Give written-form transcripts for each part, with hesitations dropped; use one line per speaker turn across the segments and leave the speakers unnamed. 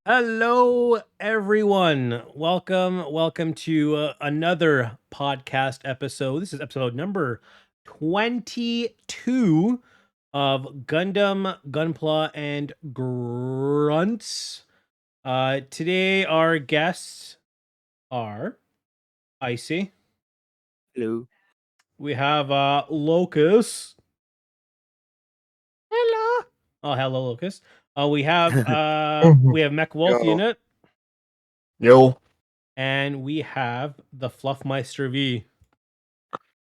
Hello, everyone. Welcome to another podcast episode. This is episode number 22 of Gundam Gunpla and Grunts. Today, our guests are Icy.
Hello.
We have Locus. Hello. Oh, hello, Locus. We have Mech Wolf
Yo.
Unit,
Yo.
and we have the Fluffmeister V.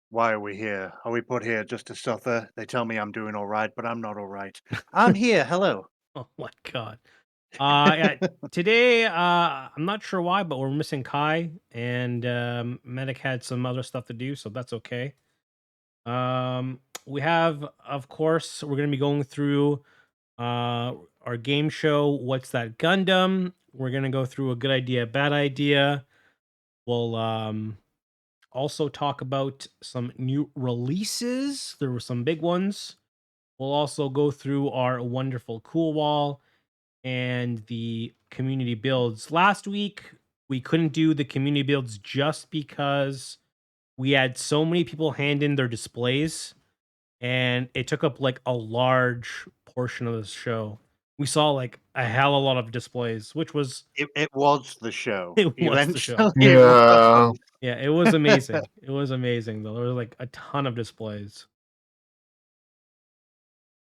Why are we here? Are we put here just to suffer? They tell me I'm doing all right, but I'm not all right. I'm here. Hello.
Oh my god. Yeah, today, I'm not sure why, but we're missing Kai, and Medic had some other stuff to do, so that's okay. We have, of course, we're gonna be going through our game show. What's that Gundam? We're gonna go through a good idea, bad idea. We'll also talk about some new releases. There were some big ones. We'll also go through our wonderful cool wall and the community builds. Last week, we couldn't do the community builds just because we had so many people hand in their displays and it took up like a large portion of the show. We saw like a hell of a lot of displays, which was
It was the show.
It was the show.
Eventually, it
Yeah.
was.
yeah, it was amazing. It was amazing though. There was like a ton of displays.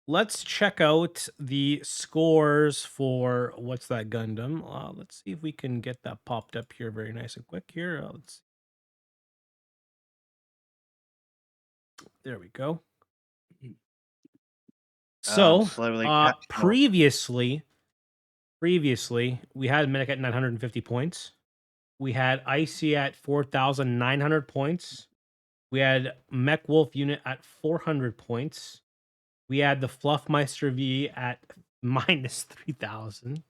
Let's check out the scores for what's that Gundam. Let's see if we can get that popped up here very nice and quick here. Let's There we go. So,
slowly catching up.
previously, we had Medic at 950 points. We had Icy at 4,900 points. We had Mech Wolf Unit at 400 points. We had the Fluffmeister V at minus 3,000.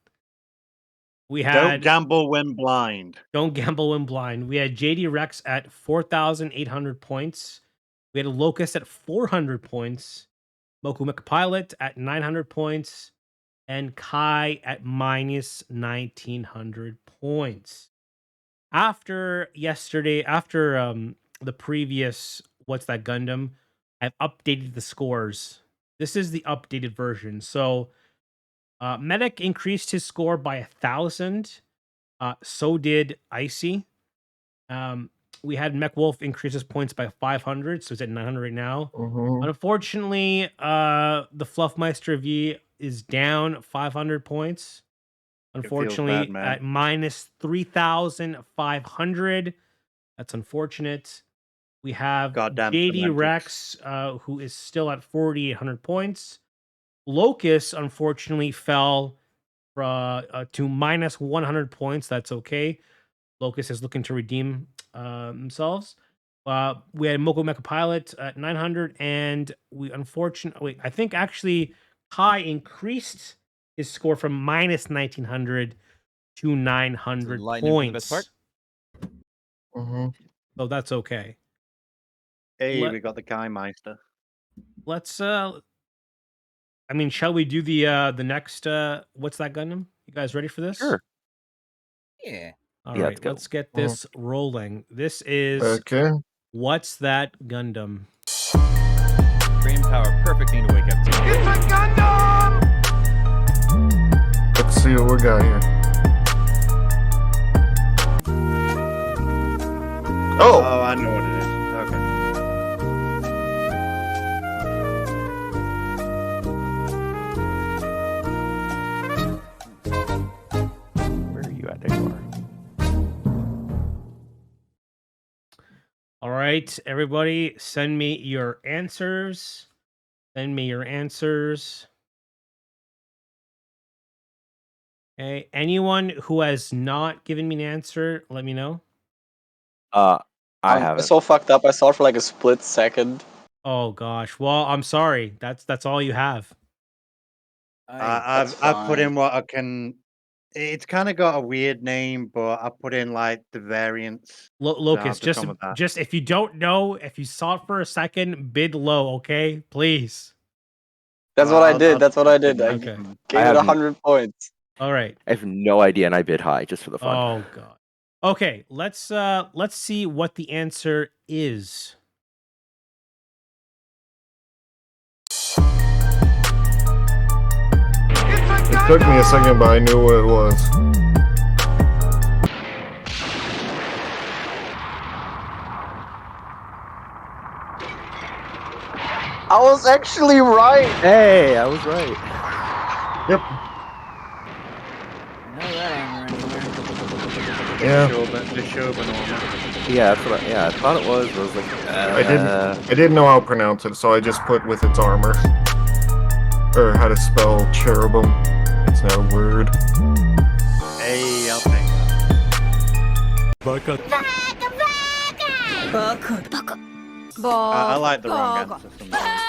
We
Don't
had
gamble when blind.
Don't gamble when blind. We had JD Rex at 4,800 points. We had a Locust at 400 points. Moku Mecha Pilot at 900 points. And Kai at minus 1,900 points. After the previous What's That Gundam, I've updated the scores. This is the updated version. So Medic increased his score by 1,000. So did Icy. We had Mech Wolf increase his points by 500, so he's at 900 right now.
Mhm.
Unfortunately, the Fluffmeister V is down 500 points. Unfortunately,
bad, man.
at minus 3,500. That's unfortunate. We have
Goddamn
JD
semantics.
Rex, who is still at 4,800 points. Locust, unfortunately, fell to minus 100 points. That's okay. Locust is looking to redeem themselves. We had Moko Mecha Pilot at 900, and I think actually Kai increased his score from minus 1,900 to 900
Lightning for the best
points.
Mhm.
So that's okay.
Hey,
Let-
we got the Kai Meister.
Let's shall we do the next What's That Gundam? You guys ready for this?
Sure. Yeah.
All
Yeah,
right,
let's go.
let's get this rolling. This is
Okay.
What's That Gundam?
Brain power, perfect thing to wake up to.
Let's see what we got here. Oh.
Oh, I know what it is.
Where are you at? There you are.
All right, everybody, send me your answers. Okay, anyone who has not given me an answer, let me know.
I
I'm
haven't.
so fucked up. I saw it for like a split second.
Oh gosh, well, I'm sorry. That's all you have.
I've put in what I can. It's kind of got a weird name, but I put in like the variants.
Locust,
to come with that.
just if you don't know, if you saw it for a second, bid low, okay? Please.
That's what I
I'll-
did.
I'll-
That's what I did. I
Okay.
gave
I
it
haven't-
100 points.
All right.
I have no idea, and I bid high just for the fun.
Oh god. Okay, let's see what the answer is.
It took me a second, but I knew what it was.
I was actually right.
Hey, I was right.
Yep.
Know that armor anywhere.
Yeah.
The Shogun armor.
Yeah, that's what I thought it was. I was like,
I didn't know how to pronounce it, so I just put with its armor. Or how to spell cherubim. It's not a word.
Hey, I'll take that. I like the wrong answer sometimes.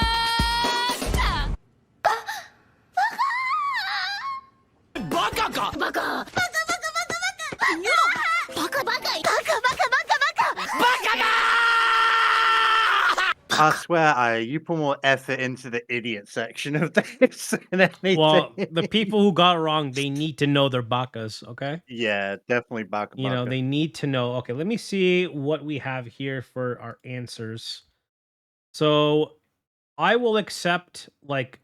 I swear, you put more effort into the idiot section of this than anything.
Well, the people who got it wrong, they need to know their bakas, okay?
Yeah, definitely baka.
You know, they need to know. Okay, let me see what we have here for our answers. So, I will accept like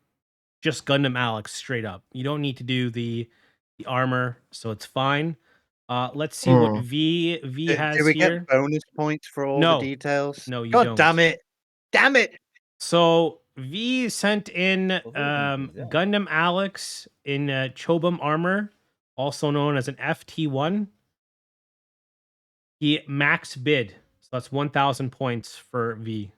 just Gundam Alex straight up. You don't need to do the armor, so it's fine. Let's see what V has
Do we
here.
get bonus points for all
No.
the details?
No, you
God
don't.
damn it! Damn it!
So V sent in
Well, who thinks he's
Gundam Alex in Chobum armor, also known as an FT1. He max bid, so that's 1,000 points for V.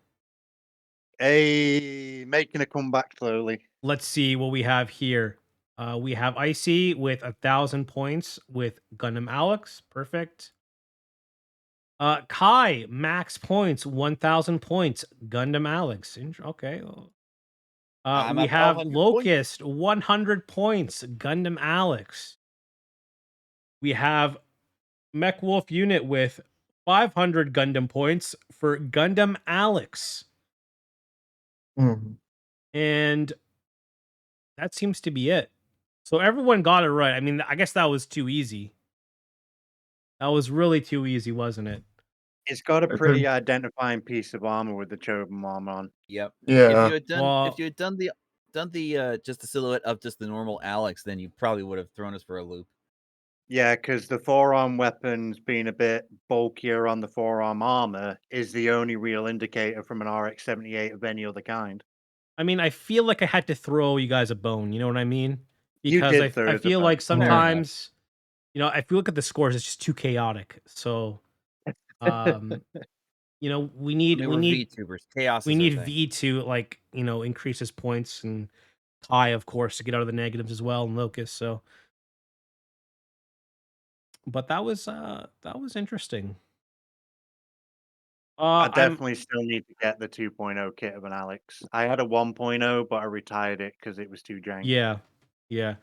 Hey, making a comeback slowly.
Let's see what we have here. We have Icy with 1,000 points with Gundam Alex. Perfect. Kai, max points, 1,000 points. Gundam Alex. Okay.
I'm
We
at
have
1,200
Locust, 100 points. Gundam Alex. We have Mech Wolf Unit with 500 Gundam points for Gundam Alex.
Mhm.
And that seems to be it. So everyone got it right. I mean, I guess that was too easy. That was really too easy, wasn't it?
It's got a
Okay.
pretty identifying piece of armor with the Chobum armor on.
Yep.
Yeah.
If you had done,
Well-
if you had done the just the silhouette of just the normal Alex, then you probably would have thrown us for a loop.
Yeah, because the forearm weapons being a bit bulkier on the forearm armor is the only real indicator from an RX-78 of any other kind.
I mean, I feel like I had to throw you guys a bone. You know what I mean?
You
Because
did throw
I
us a
feel
bone.
like
Fair enough.
sometimes, you know, if you look at the scores, it's just too chaotic. So, you know, we
I
need
mean,
we
we're
need
VTubers. Chaos.
we
is our
need
thing.
V to like, you know, increase his points, and Kai, of course, to get out of the negatives as well, and Locust. So, but that was interesting.
I
I'm
definitely still need to get the 2.0 kit of an Alex. I had a 1.0, but I retired it because it was too janky.
yeah.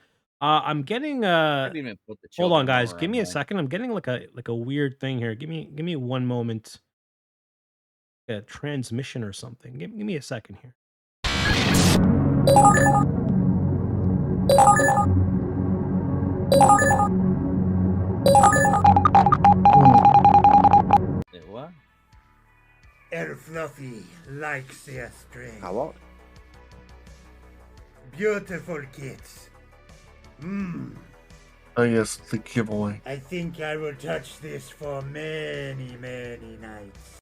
I'm getting
I didn't even put the
hold on,
children
guys.
armor
Give
on
me a
mine.
second. I'm getting like a weird thing here. Give me one moment. A transmission or something. Give me a second here.
What?
El Fluffy likes their string.
How what?
Beautiful kids.
Oh yes, the giveaway.
I think I will touch this for many, many nights.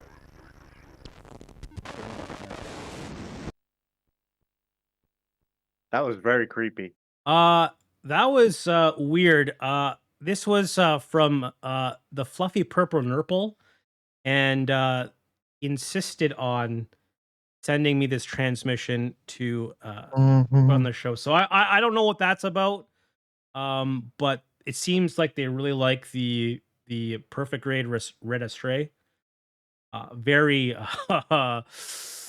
That was very creepy.
That was weird. This was from the Fluffy Purple Nurple, and insisted on sending me this transmission to
Mhm.
on the show. So I don't know what that's about. But it seems like they really like the perfect grade Red Astray. Very
I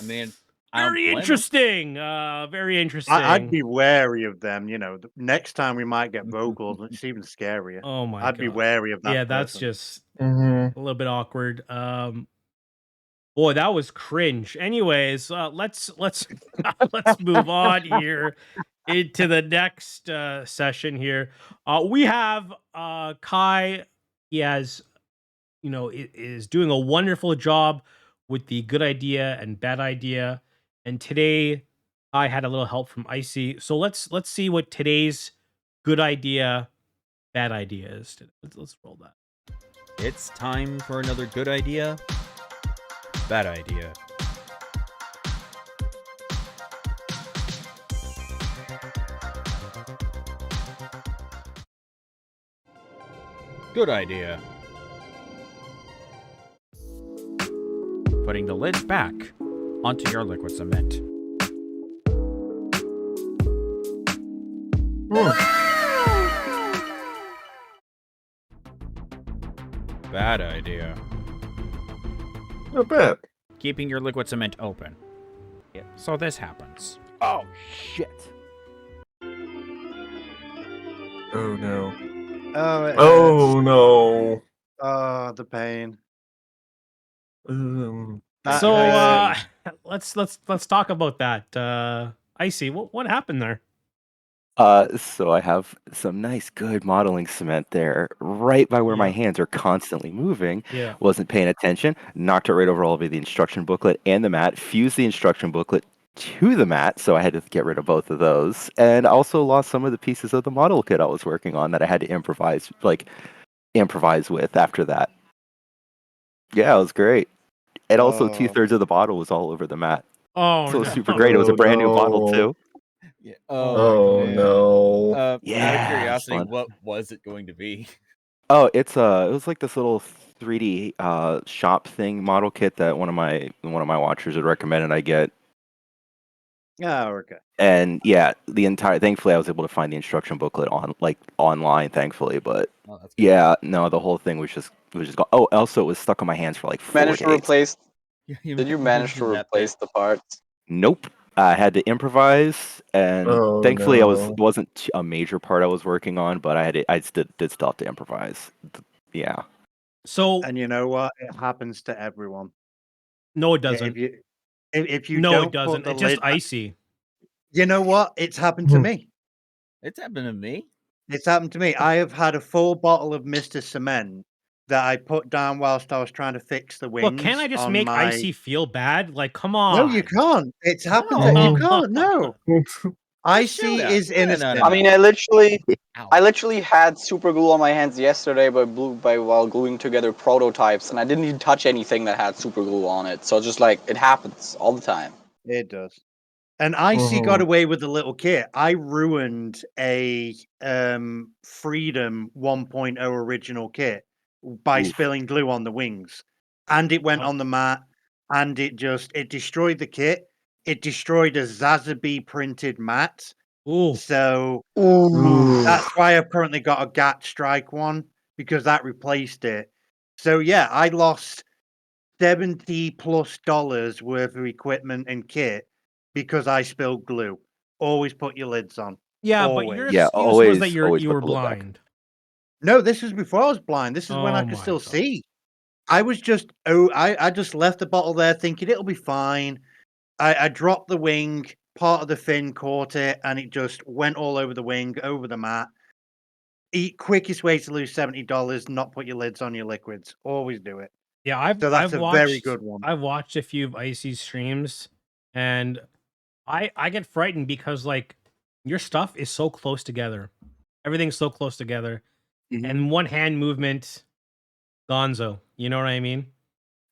mean, I don't
very
blame 'em.
interesting. Very interesting.
I'd be wary of them. You know, the next time we might get vocals, and it's even scarier.
Oh my
I'd
god.
be wary of that.
Yeah, that's
person.
just
Mhm.
a little bit awkward. Boy, that was cringe. Anyways, let's let's move on here. into the next session here. We have Kai. He has, is doing a wonderful job with the good idea and bad idea. And today I had a little help from Icy. So let's see what today's good idea, bad idea is. Let's roll that.
It's time for another good idea, bad idea. Good idea. Putting the lid back onto your liquid cement. Bad idea.
Not bad.
Keeping your liquid cement open. Yeah. So this happens.
Oh shit!
Oh no.
Oh, it hurts.
Oh no.
Oh, the pain. That
So
hurts.
let's talk about that. Icy, what happened there?
So I have some nice, good modeling cement there, right by where my
Yeah.
hands are constantly moving.
Yeah.
Wasn't paying attention, knocked it right over all of the instruction booklet and the mat, fused the instruction booklet to the mat, so I had to get rid of both of those, and also lost some of the pieces of the model kit I was working on that I had to improvise with after that. Yeah, it was great. And also, 2/3 of the bottle was all over the mat.
Oh
So it was
no.
super great. It was a
Oh,
brand new bottle,
no.
too.
Yeah.
Oh
man.
no.
Out
Yeah,
of
it's
curiosity,
fun.
what was it going to be?
Oh, it was like this little 3D shop thing model kit that one of my watchers would recommend, and I get.
Oh, okay.
And yeah, thankfully I was able to find the instruction booklet online, thankfully. But
Oh, that's good.
yeah, no, the whole thing was just gone. Oh, also it was stuck on my hands for like 4
Managed to
days.
replace.
You
Did you manage to
mentioned that bit.
replace the parts?
Nope. I had to improvise, and
Oh,
thankfully
no.
it wasn't a major part I was working on, but I did still have to improvise. Yeah.
So
And you know what? It happens to everyone.
no, it
Yeah,
doesn't.
if you
No, it
don't put
doesn't.
the
It's just
lid back,
Icy.
you know what? It's happened to me.
It's happened to me.
It's happened to me. I have had a full bottle of Mr. Cement that I put down whilst I was trying to fix the
Look, can't I
wings
just
on
make
my.
Icy feel bad? Like, come
No,
on.
you can't. It's happened to you
No.
can't. No, Icy
Shut up.
is
No, no, no,
innocent.
no.
I mean,
Ow.
I literally had super glue on my hands yesterday while gluing together prototypes, and I didn't even touch anything that had super glue on it. So just like it happens all the time.
It does. And Icy got away with the little kit. I ruined a Freedom 1.0 original kit by
Oof.
spilling glue on the wings. And it went
Oh.
on the mat and it destroyed the kit. It destroyed a Zazabi printed mat.
Ooh.
So
Ooh.
that's why I've currently got a GAT Strike one because that replaced it. So yeah, I lost $70+ worth of equipment and kit because I spilled glue. Always put your lids on.
Yeah, but your
Always.
Yeah,
excuse was that
always
you
put
were
the lid back.
blind.
No, this was before I was blind. This is when I
Oh
could
my
still
God.
see. I was just I just left the bottle there thinking it'll be fine. I dropped the wing, part of the fin caught it, and it just went all over the wing, over the mat. Quickest way to lose $70, not put your lids on your liquids. Always do it.
Yeah, I've
So that's
I've
a very
watched
good one.
I've watched a few of Icy's streams, and I get frightened because like your stuff is so close together. Everything's so close together. And one hand movement, gonzo. You know what I mean?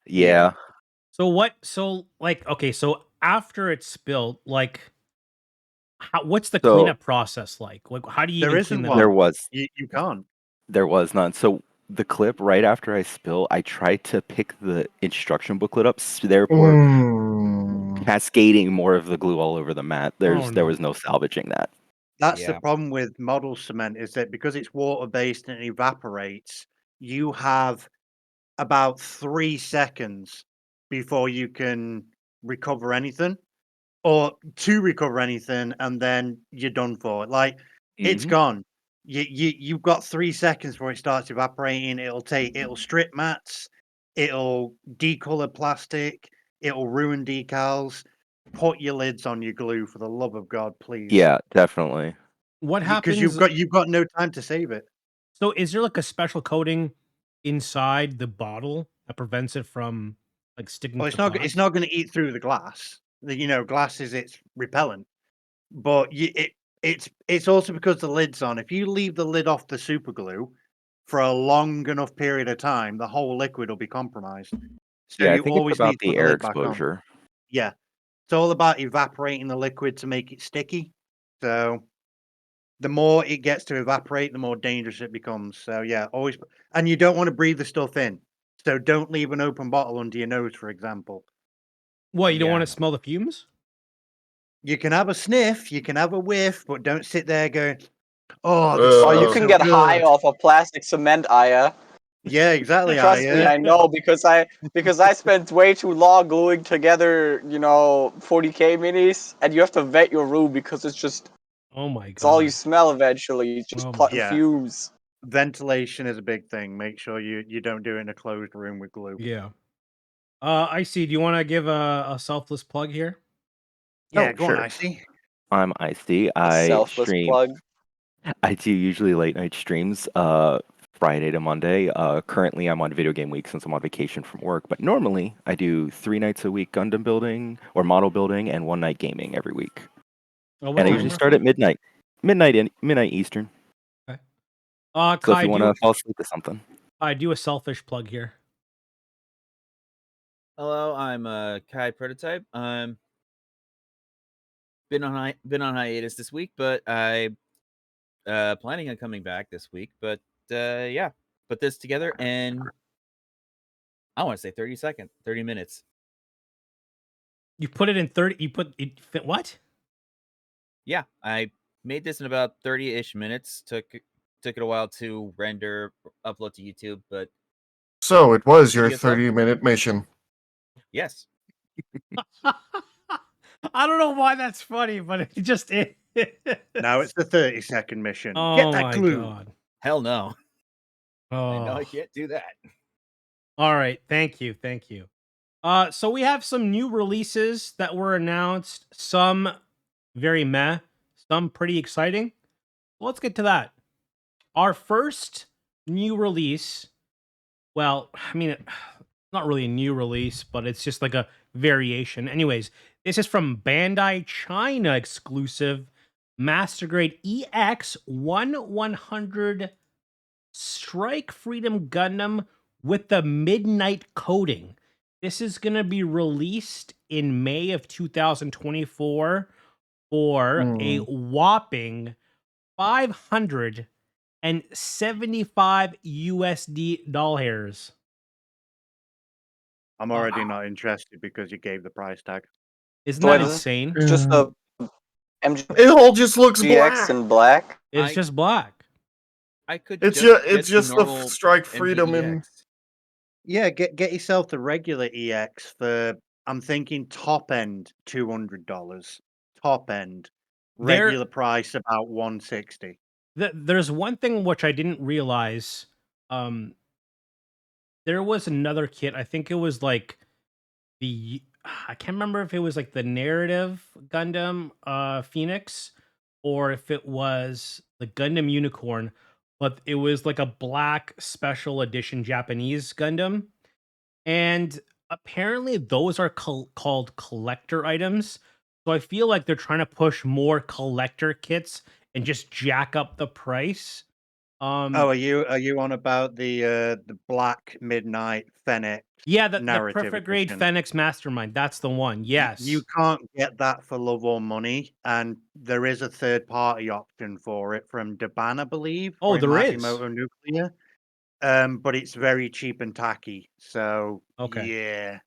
Yeah.
So like okay, so after it's spilled, like what's the
So
cleanup process like? Like how do you
There
even
isn't
clean that
one.
there
up?
was
You can't.
there was none. So the clip right after I spill, I tried to pick the instruction booklet up, therefore cascading more of the glue all over the mat. There
no.
was no salvaging that.
That's the
Yeah.
problem with model cement is that because it's water based and it evaporates, you have about 3 seconds before you can recover anything or to recover anything, and then you're done for. Like it's
Mhm.
gone. You've got 3 seconds before it starts evaporating. It'll strip mats, it'll decolor plastic, it'll ruin decals. put your lids on your glue for the love of God, please.
Yeah, definitely.
What
Because
happens?
you've got no time to save it.
So is there like a special coating inside the bottle that prevents it from like sticking
Well,
to glass?
it's not going to eat through the glass. Glass is its repellent, but it's also because the lid's on. If you leave the lid off the super glue for a long enough period of time, the whole liquid will be compromised. So
Yeah, I
you
think it's
always
about
need to
the
put the
air
lid back on.
exposure.
Yeah, it's all about evaporating the liquid to make it sticky. So the more it gets to evaporate, the more dangerous it becomes. So yeah, always, and you don't want to breathe the stuff in. So don't leave an open bottle under your nose, for example.
What, you don't
Yeah.
want to smell the fumes?
You can have a sniff, you can have a whiff, but don't sit there going, "Oh, this
Oh, you
smells
can
so
get high
good."
off of plastic cement, Aya.
Yeah, exactly.
Trust me, I know because I spent way too long gluing together, 40K minis, and you have to vet your room because
Oh my
it's all you
god.
smell eventually. It's just
Oh my
Yeah.
fumes.
Ventilation is a big thing. Make sure you don't do it in a closed room with glue.
Yeah. I see. Do you want to give a selfless plug here?
Yeah,
Oh,
go on,
sure.
Icy.
I'm Icy.
A
I
selfless
stream.
plug.
I do usually late night streams, Friday to Monday. Currently, I'm on video game week since I'm on vacation from work. But normally, I do 3 nights a week Gundam building or model building, and one night gaming every week.
Oh, what
And I
time
usually start at
roughly?
midnight Eastern.
Okay.
So if
Kai,
you want to fall asleep to something,
I do a selfish plug here.
Hello, I'm Kai Prototype. Been on hiatus this week, but I planning on coming back this week. But yeah, put this together and I want to say 30 minutes.
You put it in 30. You put it fit what?
Yeah, I made this in about 30-ish minutes. Took it a while to render, upload to YouTube, but
So it was your
video stuff.
30-minute mission.
Yes.
I don't know why that's funny, but it just is.
Now it's the 30-second mission.
Oh
Get that
my
glue.
god.
Hell no. I know I
Oh.
can't do that.
All right. Thank you. Thank you. So we have some new releases that were announced. Some very meh, some pretty exciting. Let's get to that. Our first new release. Well, I mean, not really a new release, but it's just like a variation. Anyways, this is from Bandai China exclusive Master Grade EX 1100 Strike Freedom Gundam with the Midnight Coating. This is going to be released in May of 2024 for a whopping 575 USD doll hairs.
I'm already not interested because you gave the price tag.
Isn't
So
that
it's
insane?
just a
It all just looks
MGX
black.
in black.
It's just black.
I could
It's
just
it's
get
just the
normal
Strike Freedom in.
MGEX.
Yeah, get yourself the regular EX for, I'm thinking top end $200. Top end.
There-
Regular price about 160.
There's one thing which I didn't realize. There was another kit. I think it was like I can't remember if it was like the narrative Gundam Phoenix or if it was the Gundam Unicorn, but it was like a black special edition Japanese Gundam. And apparently those are called collector items. So I feel like they're trying to push more collector kits and just jack up the price.
Oh, are you on about the Black Midnight Fennec
Yeah, the
narrative
perfect grade
edition?
Phoenix Mastermind. That's the one. Yes.
You can't get that for love or money, and there is a third party option for it from Daban, I believe.
Oh,
or it
there
might be
is.
Motonuclear. But it's very cheap and tacky. So
Okay.
yeah.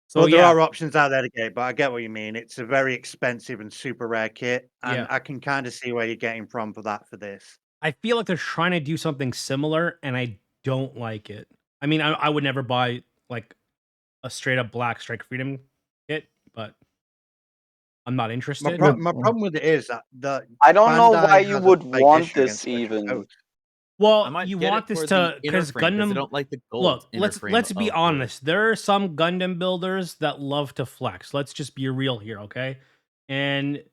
So
But there
yeah,
are options out there to get, but I get what you mean. It's a very expensive and super rare kit, and
Yeah.
I can kind of see where you're getting from for that for this.
I feel like they're trying to do something similar, and I don't like it. I mean, I would never buy like a straight up black Strike Freedom kit, but I'm not interested.
My problem with it is that
I don't know why
Bandai
you
has a
would
spike
want
issue
this
against special
even.
codes.
Well,
I might
you
get
want
it
this
for the
to
inner
because
frame because I
Gundam.
don't like the gold
Look,
inner
let's
frame
be
of the.
honest. There are some Gundam builders that love to flex. Let's just be real here, okay? And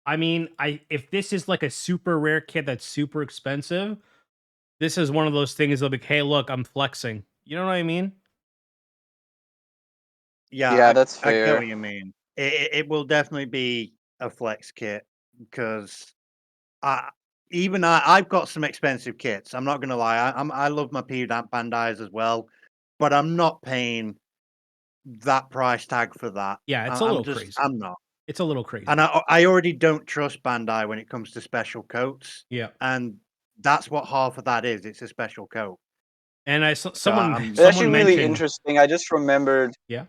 I mean, if this is like a super rare kit that's super expensive, this is one of those things that'll be, hey, look, I'm flexing. You know what I mean?
Yeah,
Yeah, that's
I get
fair.
what you mean. It will definitely be a flex kit because I I've got some expensive kits. I'm not gonna lie. I love my P Bandais as well, but I'm not paying that price tag for that.
Yeah, it's a little crazy.
I'm not.
It's a little
And
crazy.
I already don't trust Bandai when it comes to special coats,
Yeah.
and that's what half of that is. It's a special coat.
And
So
It's actually
someone
really
mentioned,
interesting. I just remembered.
yeah.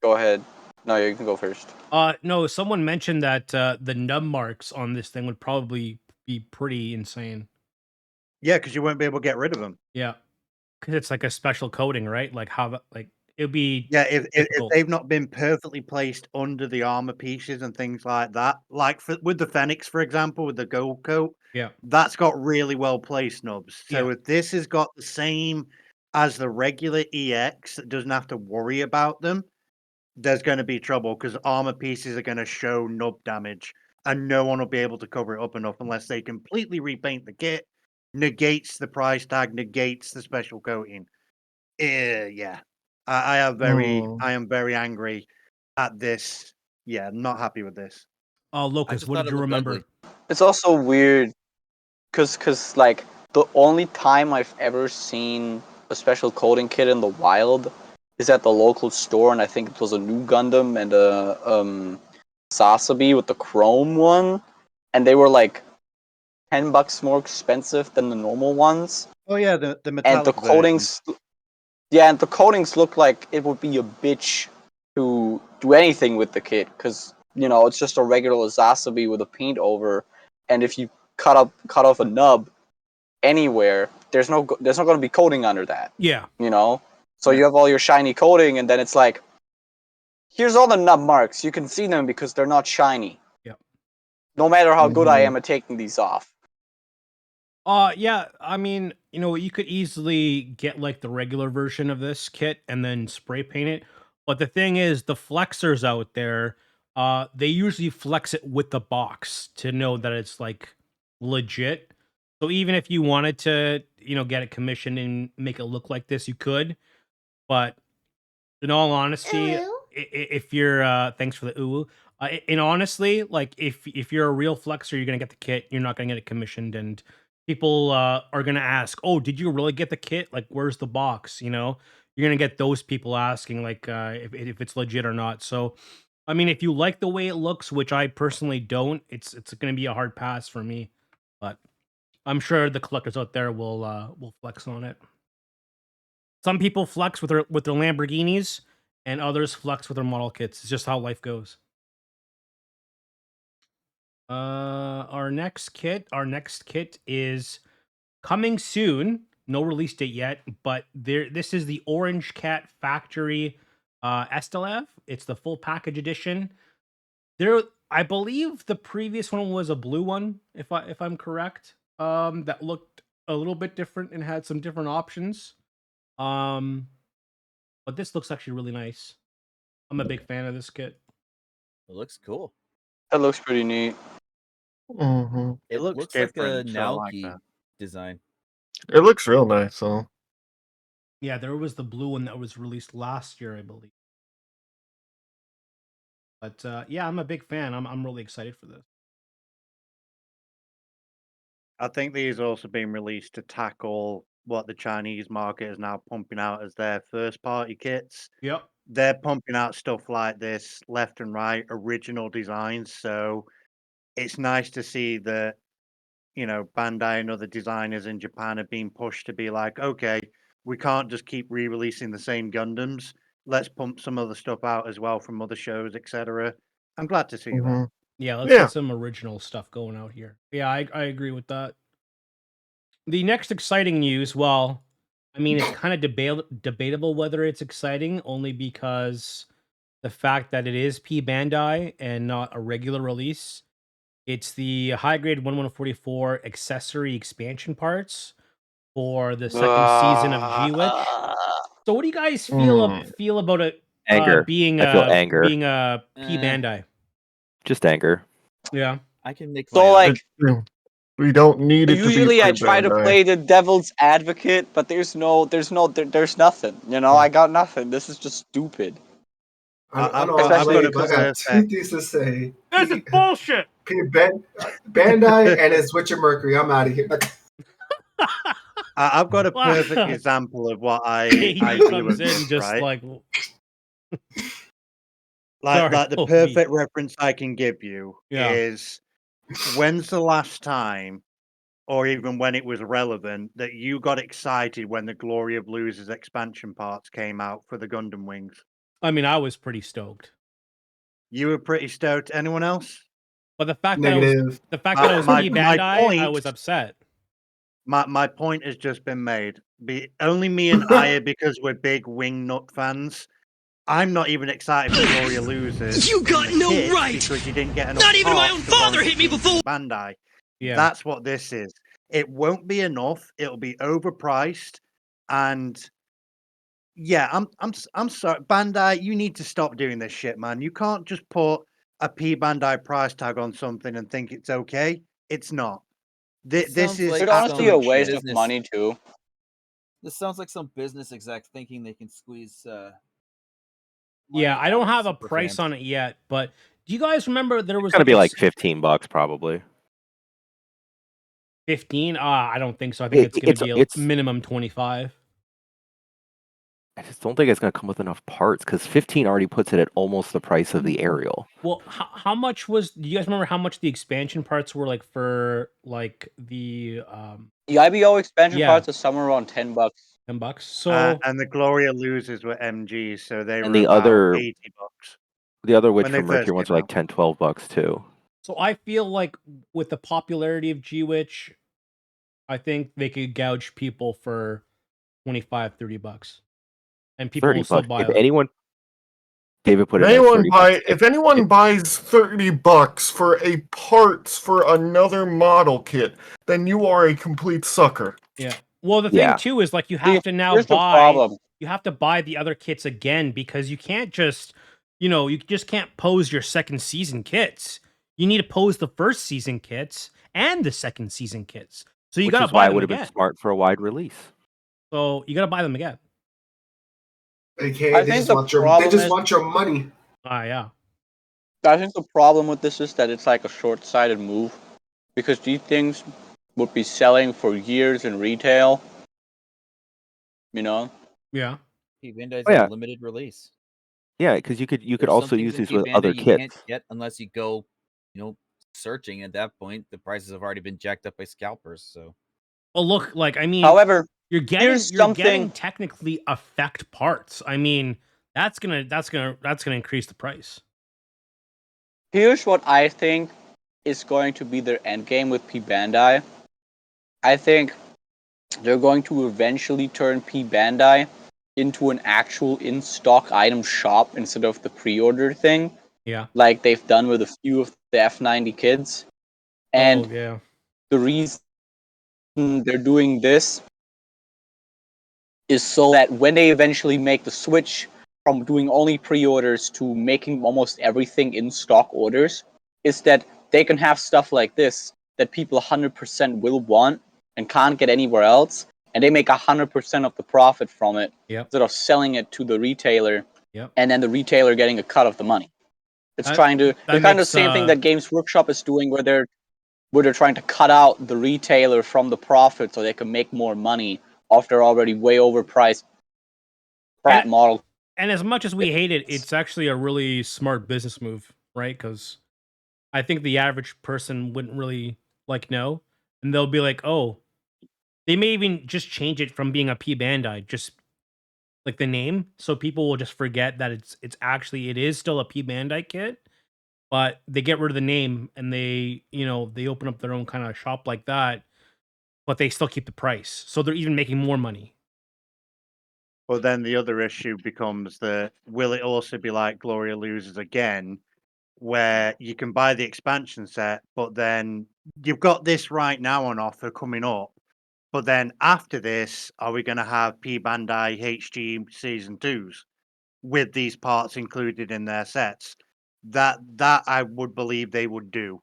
Go ahead. No, you can go first.
No, someone mentioned that the nub marks on this thing would probably be pretty insane.
yeah, because you won't be able to get rid of them.
Yeah, because it's like a special coating, right? Like how like it would be
Yeah, if
difficult.
they've not been perfectly placed under the armor pieces and things like that, like with the Phoenix, for example, with the gold coat,
Yeah,
that's got really well placed nubs. So
yeah,
if this has got the same as the regular EX that doesn't have to worry about them, there's going to be trouble because armor pieces are going to show nub damage, and no one will be able to cover it up enough unless they completely repaint the kit, negates the price tag, negates the special coating. Yeah.
Mm.
I am very angry at this. Yeah, I'm not happy with this.
I
Locust,
just
what
thought
did
it
you
looked
remember?
ugly.
It's also weird because like the only time I've ever seen a special coating kit in the wild is at the local store, and I think it was a new Gundam and a Sasabi with the chrome one, and they were like $10 more expensive than the normal ones,
Oh yeah, the
and the
metallic version.
coatings. Yeah, and the coatings look like it would be a bitch to do anything with the kit because it's just a regular Zasabi with a paint over, and if you cut off a nub anywhere, there's not going to be coating under that.
Yeah,
So
Yeah.
you have all your shiny coating, and then it's like, here's all the nub marks. You can see them because they're not shiny.
yeah.
No matter how good I
Mhm.
am at taking these off.
Yeah, I mean, you could easily get like the regular version of this kit and then spray paint it. But the thing is, the flexers out there, they usually flex it with the box to know that it's like legit. So even if you wanted to, get it commissioned and make it look like this, you could. But in all honesty, if you're thanks for the ooh. In honestly, like if you're a real flexer, you're gonna get the kit. You're not gonna get it commissioned, and people are gonna ask, "Oh, did you really get the kit? Like, where's the box?" You're gonna get those people asking, like, if it's legit or not. So, I mean, if you like the way it looks, which I personally don't, it's gonna be a hard pass for me. But I'm sure the collectors out there will flex on it. Some people flex with their Lamborghinis, and others flex with their model kits. It's just how life goes. Our next kit is coming soon. No release date yet, but this is the Orange Cat Factory Estelev. It's the full package edition. I believe the previous one was a blue one, if I'm correct. That looked a little bit different and had some different options. Um, but this looks actually really nice. I'm a big fan of this kit.
It looks cool.
That looks pretty neat.
Mhm.
It
It
looks
looks like a
different, so I like
Naoki
that.
design.
It looks real nice though.
Yeah, there was the blue one that was released last year, I believe. But yeah, I'm a big fan. I'm really excited for this.
I think these are also being released to tackle what the Chinese market is now pumping out as their first party kits.
Yep.
They're pumping out stuff like this left and right, original designs. So it's nice to see that, Bandai and other designers in Japan are being pushed to be like, okay, we can't just keep re-releasing the same Gundams. Let's pump some other stuff out as well from other shows, etc. I'm glad to see that.
Mhm.
Yeah, let's
Yeah.
get some original stuff going out here. Yeah, I agree with that. The next exciting news, well, I mean, it's kind of debatable whether it's exciting, only because the fact that it is P Bandai and not a regular release. It's the high grade 1144 accessory expansion parts for the second season of G-Witch. So what do you guys feel about it
Anger.
being
I feel anger.
a P
Eh.
Bandai?
Just anger.
Yeah.
I can make
So,
my
like,
We don't need it to be
usually I
pre
try to
Bandai.
play the devil's advocate, but there's nothing. You know,
Yeah.
I got nothing. This is just stupid.
I
I've
don't
got
Especially
a
believe I got
perfect.
two things to say.
This is bullshit.
Bandai and it's Witcher Mercury. I'm out of here.
I've got a
Wow.
perfect example of what I
KD
do
comes
with
in
this,
just
right?
like
Like
sorry,
the
Kobe.
perfect reference I can give you
Yeah.
is when's the last time, or even when it was relevant, that you got excited when the Glory of Losers expansion parts came out for the Gundam Wings?
I mean, I was pretty stoked.
You were pretty stoked. Anyone else?
But the fact
Negative.
that it was
My
P Bandai, I
point.
was upset.
My point has just been made. Only me and Aya, because we're big wing nut fans. I'm not even excited for Glory of Losers.
You got
in the
no
kit
right!
because you didn't get enough.
Not even my
parts
own
to
father
warrant
hit me
it being
before!
Bandai.
Yeah.
That's what this is. It won't be enough. It'll be overpriced, and yeah, I'm sorry, Bandai. You need to stop doing this shit, man. You can't just put a P Bandai price tag on something and think it's okay. It's not. This
sounds
is
like
It's honestly a
some
absolute
waste
shit.
of money too.
This sounds like some business exec thinking they can squeeze.
Yeah,
money
I
out
don't
of
have a
super
price
fans.
on it yet, but do you guys remember there
It's
was
gonna
like
be
a
like $15 probably.
15? I don't think so. I think it's going to be a
It's
minimum 25.
I just don't think it's gonna come with enough parts because 15 already puts it at almost the price of the aerial.
Well, how much was? Do you guys remember how much the expansion parts were like for like the
The IBO expansion
Yeah.
parts are somewhere around $10.
$10? So
And the Gloria Losers were MGs, so they
And
were
the
about
other
$80.
the other Witch
When they
from Mercury
first
ones
came
are like
out.
$10-12 too.
so I feel like with the popularity of G-Witch, I think they could gouge people for 25, $30. And people will still
$30.
buy
If
them.
anyone David put it in $30.
If anyone buys $30 for a parts for another model kit, then you are a complete sucker.
Yeah. Well, the thing
Yeah.
too is like you have to now
Here's the
buy
problem.
you have to buy the other kits again because you can't just you just can't pose your second season kits. You need to pose the first season kits and the second season kits. So you
Which
gotta
is why
buy
it
them
would have been
again.
smart for a wide release.
So you gotta buy them again.
AKA,
I
they
think
just
the
want your
problem is-
want your money.
Yeah.
I think the problem with this is that it's like a short-sighted move, because these things would be selling for years in retail. You know,
Yeah.
P Bandai's
Oh, yeah.
a limited release.
Yeah, because you could
There's
also
some
use
things in
these
P
with
Bandai
other
you
kits.
can't get unless you go, searching. At that point, the prices have already been jacked up by scalpers. So,
Well, look, like I mean,
however,
you're getting
here's something.
technically effect parts. I mean, that's gonna increase the price.
Here's what I think is going to be their end game with P Bandai. I think they're going to eventually turn P Bandai into an actual in-stock item shop instead of the pre-order thing,
Yeah.
like they've done with a few of the F90 kids. And
yeah.
the reason they're doing this is so that when they eventually make the switch from doing only pre-orders to making almost everything in stock orders, is that they can have stuff like this that people 100% will want and can't get anywhere else, and they make 100% of the profit from it instead of selling it to the retailer, and then the retailer getting a cut of the money. It's kind of the same thing that Games Workshop is doing, where they're trying to cut out the retailer from the profit so they can make more money off their already way overpriced crap model.
And as much as we hate it, it's actually a really smart business move, right? Because I think the average person wouldn't really know, and they'll be like, "Oh," they may even just change it from being a P Bandai, just like the name, so people will just forget that it is still a P Bandai kit, but they get rid of the name and they open up their own kind of shop like that, but they still keep the price, so they're even making more money.
But then the other issue becomes will it also be like Gloria Losers again, where you can buy the expansion set, but then you've got this right now on offer coming up. But then after this, are we going to have P Bandai HG Season 2s with these parts included in their sets? That I would believe they would do.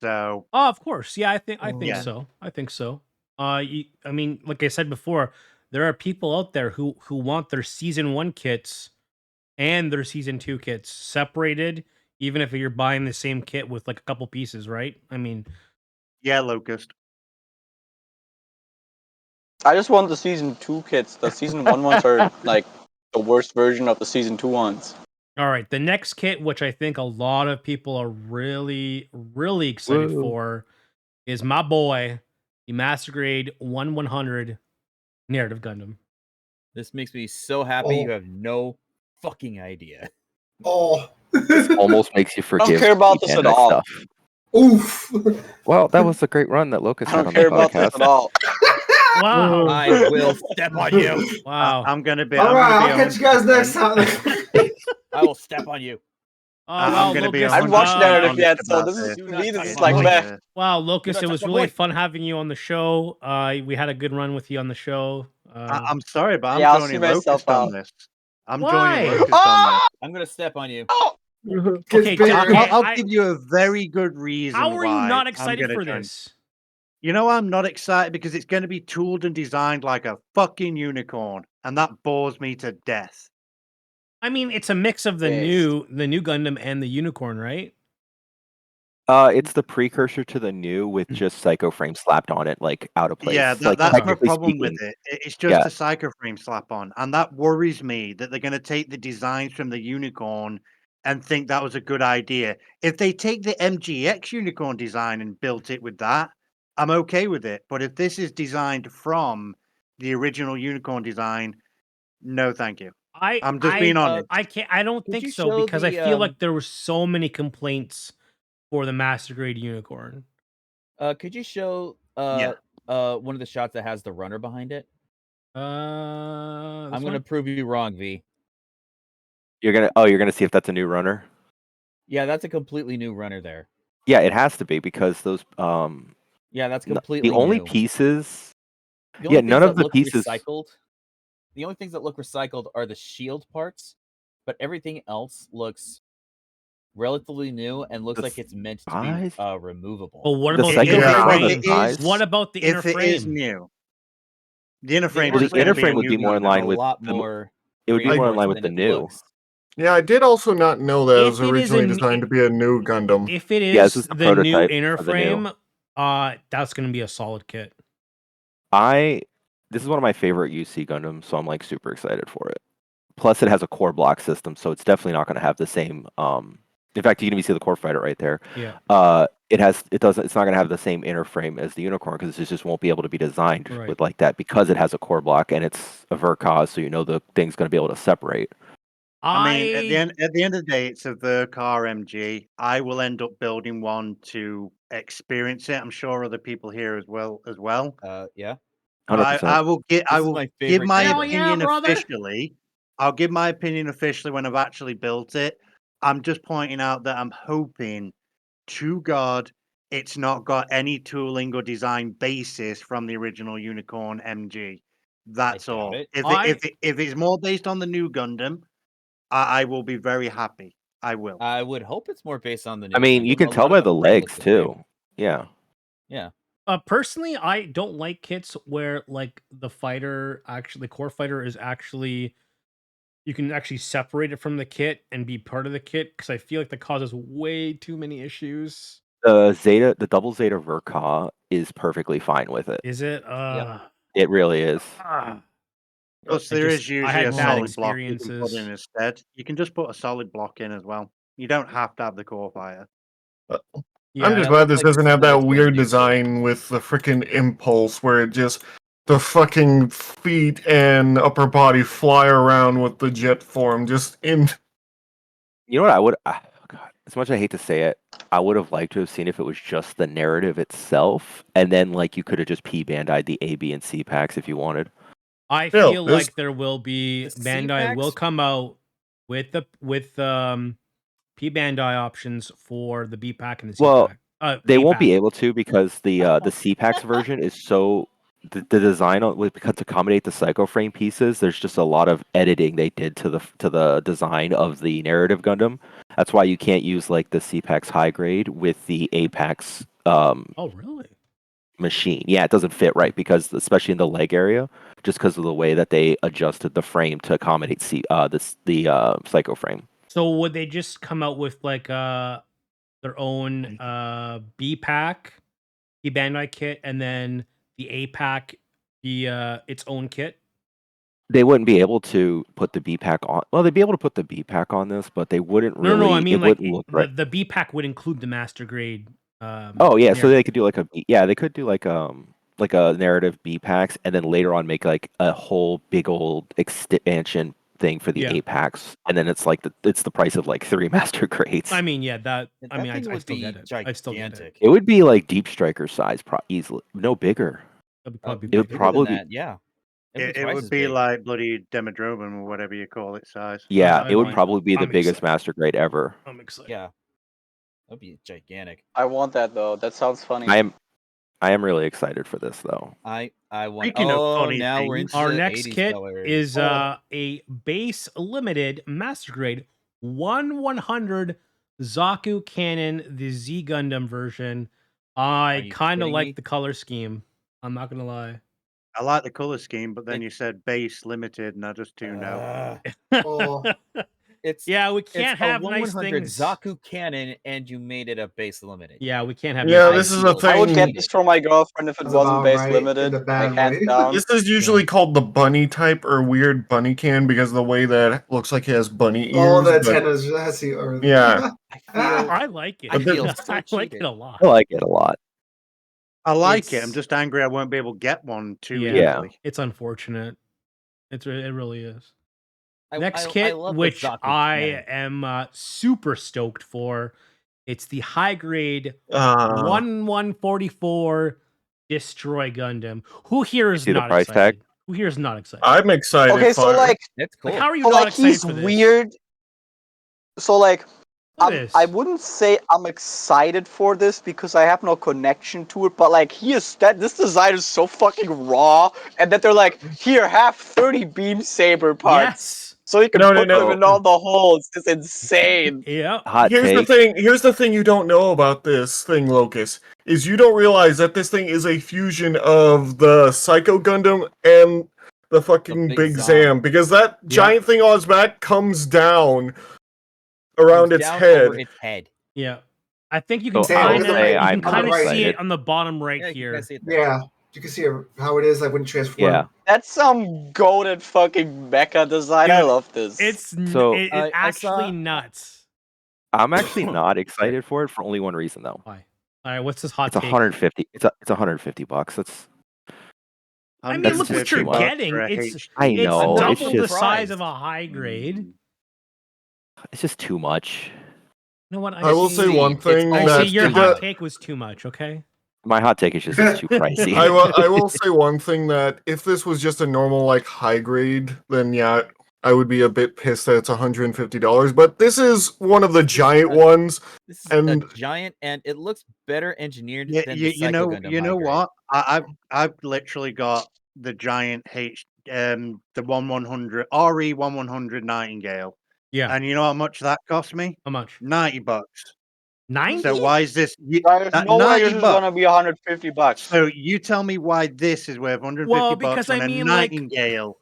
So
Oh, of course. Yeah, I think
Yeah.
so. I think so. I mean, like I said before, there are people out there who want their season 1 kits and their season 2 kits separated, even if you're buying the same kit with like a couple pieces, right? I mean,
yeah, Locust.
I just want the season 2 kits. The season 1 ones are like the worst version of the season 2 ones.
all right, the next kit, which I think a lot of people are really, really excited
Woo.
for, is my boy, the Master Grade 1/100 Narrative Gundam.
This makes me so happy.
Oh.
You have no fucking idea.
Oh.
Almost makes you
I don't
forgive
care about
the
this at
Bandai
all.
stuff.
Oof.
Well, that was a great run that Locust
I
had
don't
on
care
the
about this
podcast.
at all.
Wow.
I will step on you.
Wow.
I'm gonna be.
All
I'm
right,
gonna
I'll
be
catch you guys next
100%.
time.
I will step on you.
I'm
Well,
gonna be
Locust,
I haven't watched
100%
narrative
honest
yet, so
about
this is
Do
to
not
me.
touch
This is
my
like
boy.
meh.
wow, Locust,
not
it was
touch my
really
boy.
fun having you on the show. We had a good run with you on the show.
I'm sorry, but I'm
Yeah, I'll see
joining
myself
Locust on
out.
this. I'm
Why?
joining Locust on this.
I'm gonna step on you.
Gets
Okay,
bigger.
I'll
I-
give you a very good
how
reason
are you
why
not
I'm
excited
gonna
for
join.
this?
You know, I'm not excited because it's going to be tooled and designed like a fucking unicorn, and that bores me to death.
I mean, it's a mix of the
Pissed.
new Gundam and the Unicorn, right?
It's the precursor to the new with just Psycho Frame slapped on it, like out of place.
Yeah,
Like
that's my
technically
problem
speaking,
with it. It's just
yeah.
a psycho frame slap on, and that worries me that they're going to take the designs from the unicorn and think that was a good idea. If they take the MGX unicorn design and built it with that, I'm okay with it. But if this is designed from the original unicorn design, no, thank you. I'm just being honest.
I can't. I don't
Could
think
you
so
show
because I
the,
feel like there were so many complaints for the Master Grade Unicorn.
Could you show
Yeah.
one of the shots that has the runner behind it?
I'm
I'm gonna prove you wrong, V.
You're gonna see if that's a new runner.
Yeah, that's a completely new runner there.
Yeah, it has to be because those
Yeah, that's completely
the only
new.
pieces.
The only
Yeah,
things
none
that
of the
look
pieces.
recycled. The only things that look recycled are the shield parts, but everything else looks relatively new and looks
The
like it's meant to be
thighs?
removable.
Well, what
The
about the
Psycho
inner
Frame on the
frame?
thighs.
What about the inner
If it is
frame?
new, the inner frame
Well,
is
the
going
inner
to be a
frame would
new
be more in
Gundam.
line
a
with
lot
the.
more.
It would be more in line with
reinforced
the
than it
new.
looks.
Yeah, I did also not know that it was
If it is
originally
a-
designed to be a new Gundam.
If it
Yeah, this
is
is the
the new
prototype
inner
for the new.
frame, that's gonna be a solid kit.
This is one of my favorite UC Gundams, so I'm like super excited for it. Plus, it has a core block system, so it's definitely not going to have the same. In fact, you can even see the core fighter right there.
Yeah.
It's not going to have the same inner frame as the Unicorn because it just won't be able to be designed
Right.
with like that because it has a core block and it's a Verkaz, so you know the thing's going to be able to separate.
I mean, at the end of the day, it's a Verkar MG. I will end up building one to experience it. I'm sure other people here as well.
Yeah.
100%.
I will
This
I
is
will
my
give
favorite
my
Hell
Gundam.
yeah,
opinion
brother.
officially. I'll give my opinion officially when I've actually built it. I'm just pointing out that I'm hoping to God it's not got any tooling or design basis from the original Unicorn MG. That's
doubt
all.
it.
If it's more based on the new Gundam, I will be very happy. I will.
I would hope it's more based on the new.
I mean, you
Gundam.
can
A
tell
lot
by
of
the
frame looks
legs
the
too.
same.
Yeah.
Yeah.
Personally, I don't like kits where like the core fighter is actually you can actually separate it from the kit and be part of the kit because I feel like that causes way too many issues.
The double Zeta Verka is perfectly fine with it.
Is it?
It really is.
Plus,
I
there
just-
is
I
usually
had
a
bad
solid block you can put
experiences.
in instead. You can just put a solid block in as well. You don't have to have the core fighter.
Yeah,
I'm just
that
glad
looks
this
like
doesn't have
something
that
that's going to
weird
be a kit.
design with the freaking impulse where it just the fucking feet and upper body fly around with the jet form just in.
You know what I would? God, as much as I hate to say it, I would have liked to have seen if it was just the narrative itself, and then like you could have just P Bandai the A, B, and C packs if you wanted.
I
Hell,
feel
this-
like there will be
The
Bandai will
C-packs?
come out with P Bandai options for the B pack and the C
Well,
pack.
they
A
won't be
pack.
able to because the CPAX version is so the design because to accommodate the Psycho Frame pieces. There's just a lot of editing they did to the design of the narrative Gundam. That's why you can't use like the CPAX high grade with the APAX
Oh, really?
machine. Yeah, it doesn't fit right because especially in the leg area, just because of the way that they adjusted the frame to accommodate the Psycho Frame.
So would they just come out with like their own B pack, the Bandai kit, and then the A pack, the its own kit?
They wouldn't be able to put the B pack on. Well, they'd be able to put the B pack on this, but they wouldn't
No,
really.
no, I mean
It
like
wouldn't look
the
right.
the B pack would include the master grade.
Oh yeah, so
narrative.
they could do they could do like a narrative B packs, and then later on make like a whole big old expansion thing for the
Yeah.
A packs, and then it's like it's the price of like 3 master grades.
I mean, yeah, that. I
That
mean,
thing
I
would
still
be
get it. I still get it.
gigantic.
It would be like Deep Striker size, easily, no bigger.
That'd probably
It would
bigger.
probably be,
that, yeah. It'd
It
twice
would
as
be
big.
like bloody Demodrome or whatever you call it size.
yeah,
I
it would
like-
probably be the
I'm
biggest
excited.
master grade ever.
I'm excited.
Yeah. That'd be gigantic.
I want that though. That sounds funny.
I am really excited for this though.
I want.
Speaking of
Oh,
funny
now we're
things,
into
Our
the
next
80s
kit
colors.
is
Oh.
a base limited master grade 1/100 Zaku Cannon, the Z Gundam version.
Are
I
you
kind of
kidding
like
me?
the color scheme. I'm not gonna lie.
I like the color scheme, but then
It-
you said base limited, and I just tuned out.
Oh.
It's
Yeah, we
it's
can't
a
have nice
1/100
things.
Zaku cannon, and you made it a base limited.
Yeah, we can't have.
Yeah,
nice
this
things.
is a
feel
I would
thing.
get this for my girlfriend if it
That's
wasn't
about
base
right,
limited.
in a bad
Like hands
way.
down.
This is usually called the bunny type or weird bunny can because of the way that it looks like it has bunny ears.
All the
but-
antennas, I see.
Yeah.
I feel
I like it.
I feel so
I like it
cheated.
a lot.
I like it a lot.
I like it. I'm
It's-
just angry I won't be able to get one too
Yeah.
easily.
It's unfortunate. It really is.
I-
Next
I
kit,
love the
which
Zaku
I
cannon.
am super stoked for, it's the high grade 1144 Destroy Gundam. Who here is
see the
not
price
excited?
tag?
Who here is not excited?
I'm excited
Okay,
for
so
it.
like,
It's cool.
Like, how are you
so
not
like
excited
he's
for this?
weird. So like,
Look at
I
this.
wouldn't say I'm excited for this because I have no connection to it, but like this design is so fucking raw, and that they're like, here, have 30 beam saber parts,
Yes.
so you can
No, no,
put them
no.
in all the holes. It's insane.
Yeah.
Hot
Here's
take.
the thing. Here's the thing you don't know about this thing, Locus, is you don't realize that this thing is a fusion of the Psycho Gundam and the fucking
Big
Big
Zom.
Zam, because that giant thing on its back comes down around
Comes
its
down
head.
over its head.
Yeah. I think you can
So I will
kind of
say
you
I'm
can
not
kind of see
excited.
it on the bottom right
Yeah, you
here.
can see it there.
Yeah, you can see how it is like when you transform.
Yeah.
That's some goated fucking mecha design. I
Dude,
love this.
So-
it's
I
actually
saw-
nuts.
I'm actually not excited for it for only one reason though.
Why? All right, what's this hot
It's
take?
150. It's $150. That's
I mean,
That's
look
just
what you're
too much.
getting.
for a
It's
HD.
I
it's
know,
I'm
it's
double the
just-
size of a high grade. You
it's just too much.
know what?
I will say
see,
one
it's
thing
I
almost
that
see your
if
hot
the-
take was too much. Okay.
My hot take is just it's too pricey.
I will say one thing that if this was just a normal like high grade, then yeah, I would be a bit pissed that it's $150. But this is one of the giant ones.
This is
And-
a giant, and it looks better engineered
Yeah,
than
you,
the Psycho Gundam.
you know
high grade.
what? I've literally got the giant the 1100 RE1100 Nightingale,
Yeah.
and you know how much that cost me?
How much?
$90.
90.
So why is this?
There's
that
no way this
90
is
bucks.
gonna be $150.
So you tell me why this is worth 150
Well,
bucks
because
when
I
a
mean, like-
Nightingale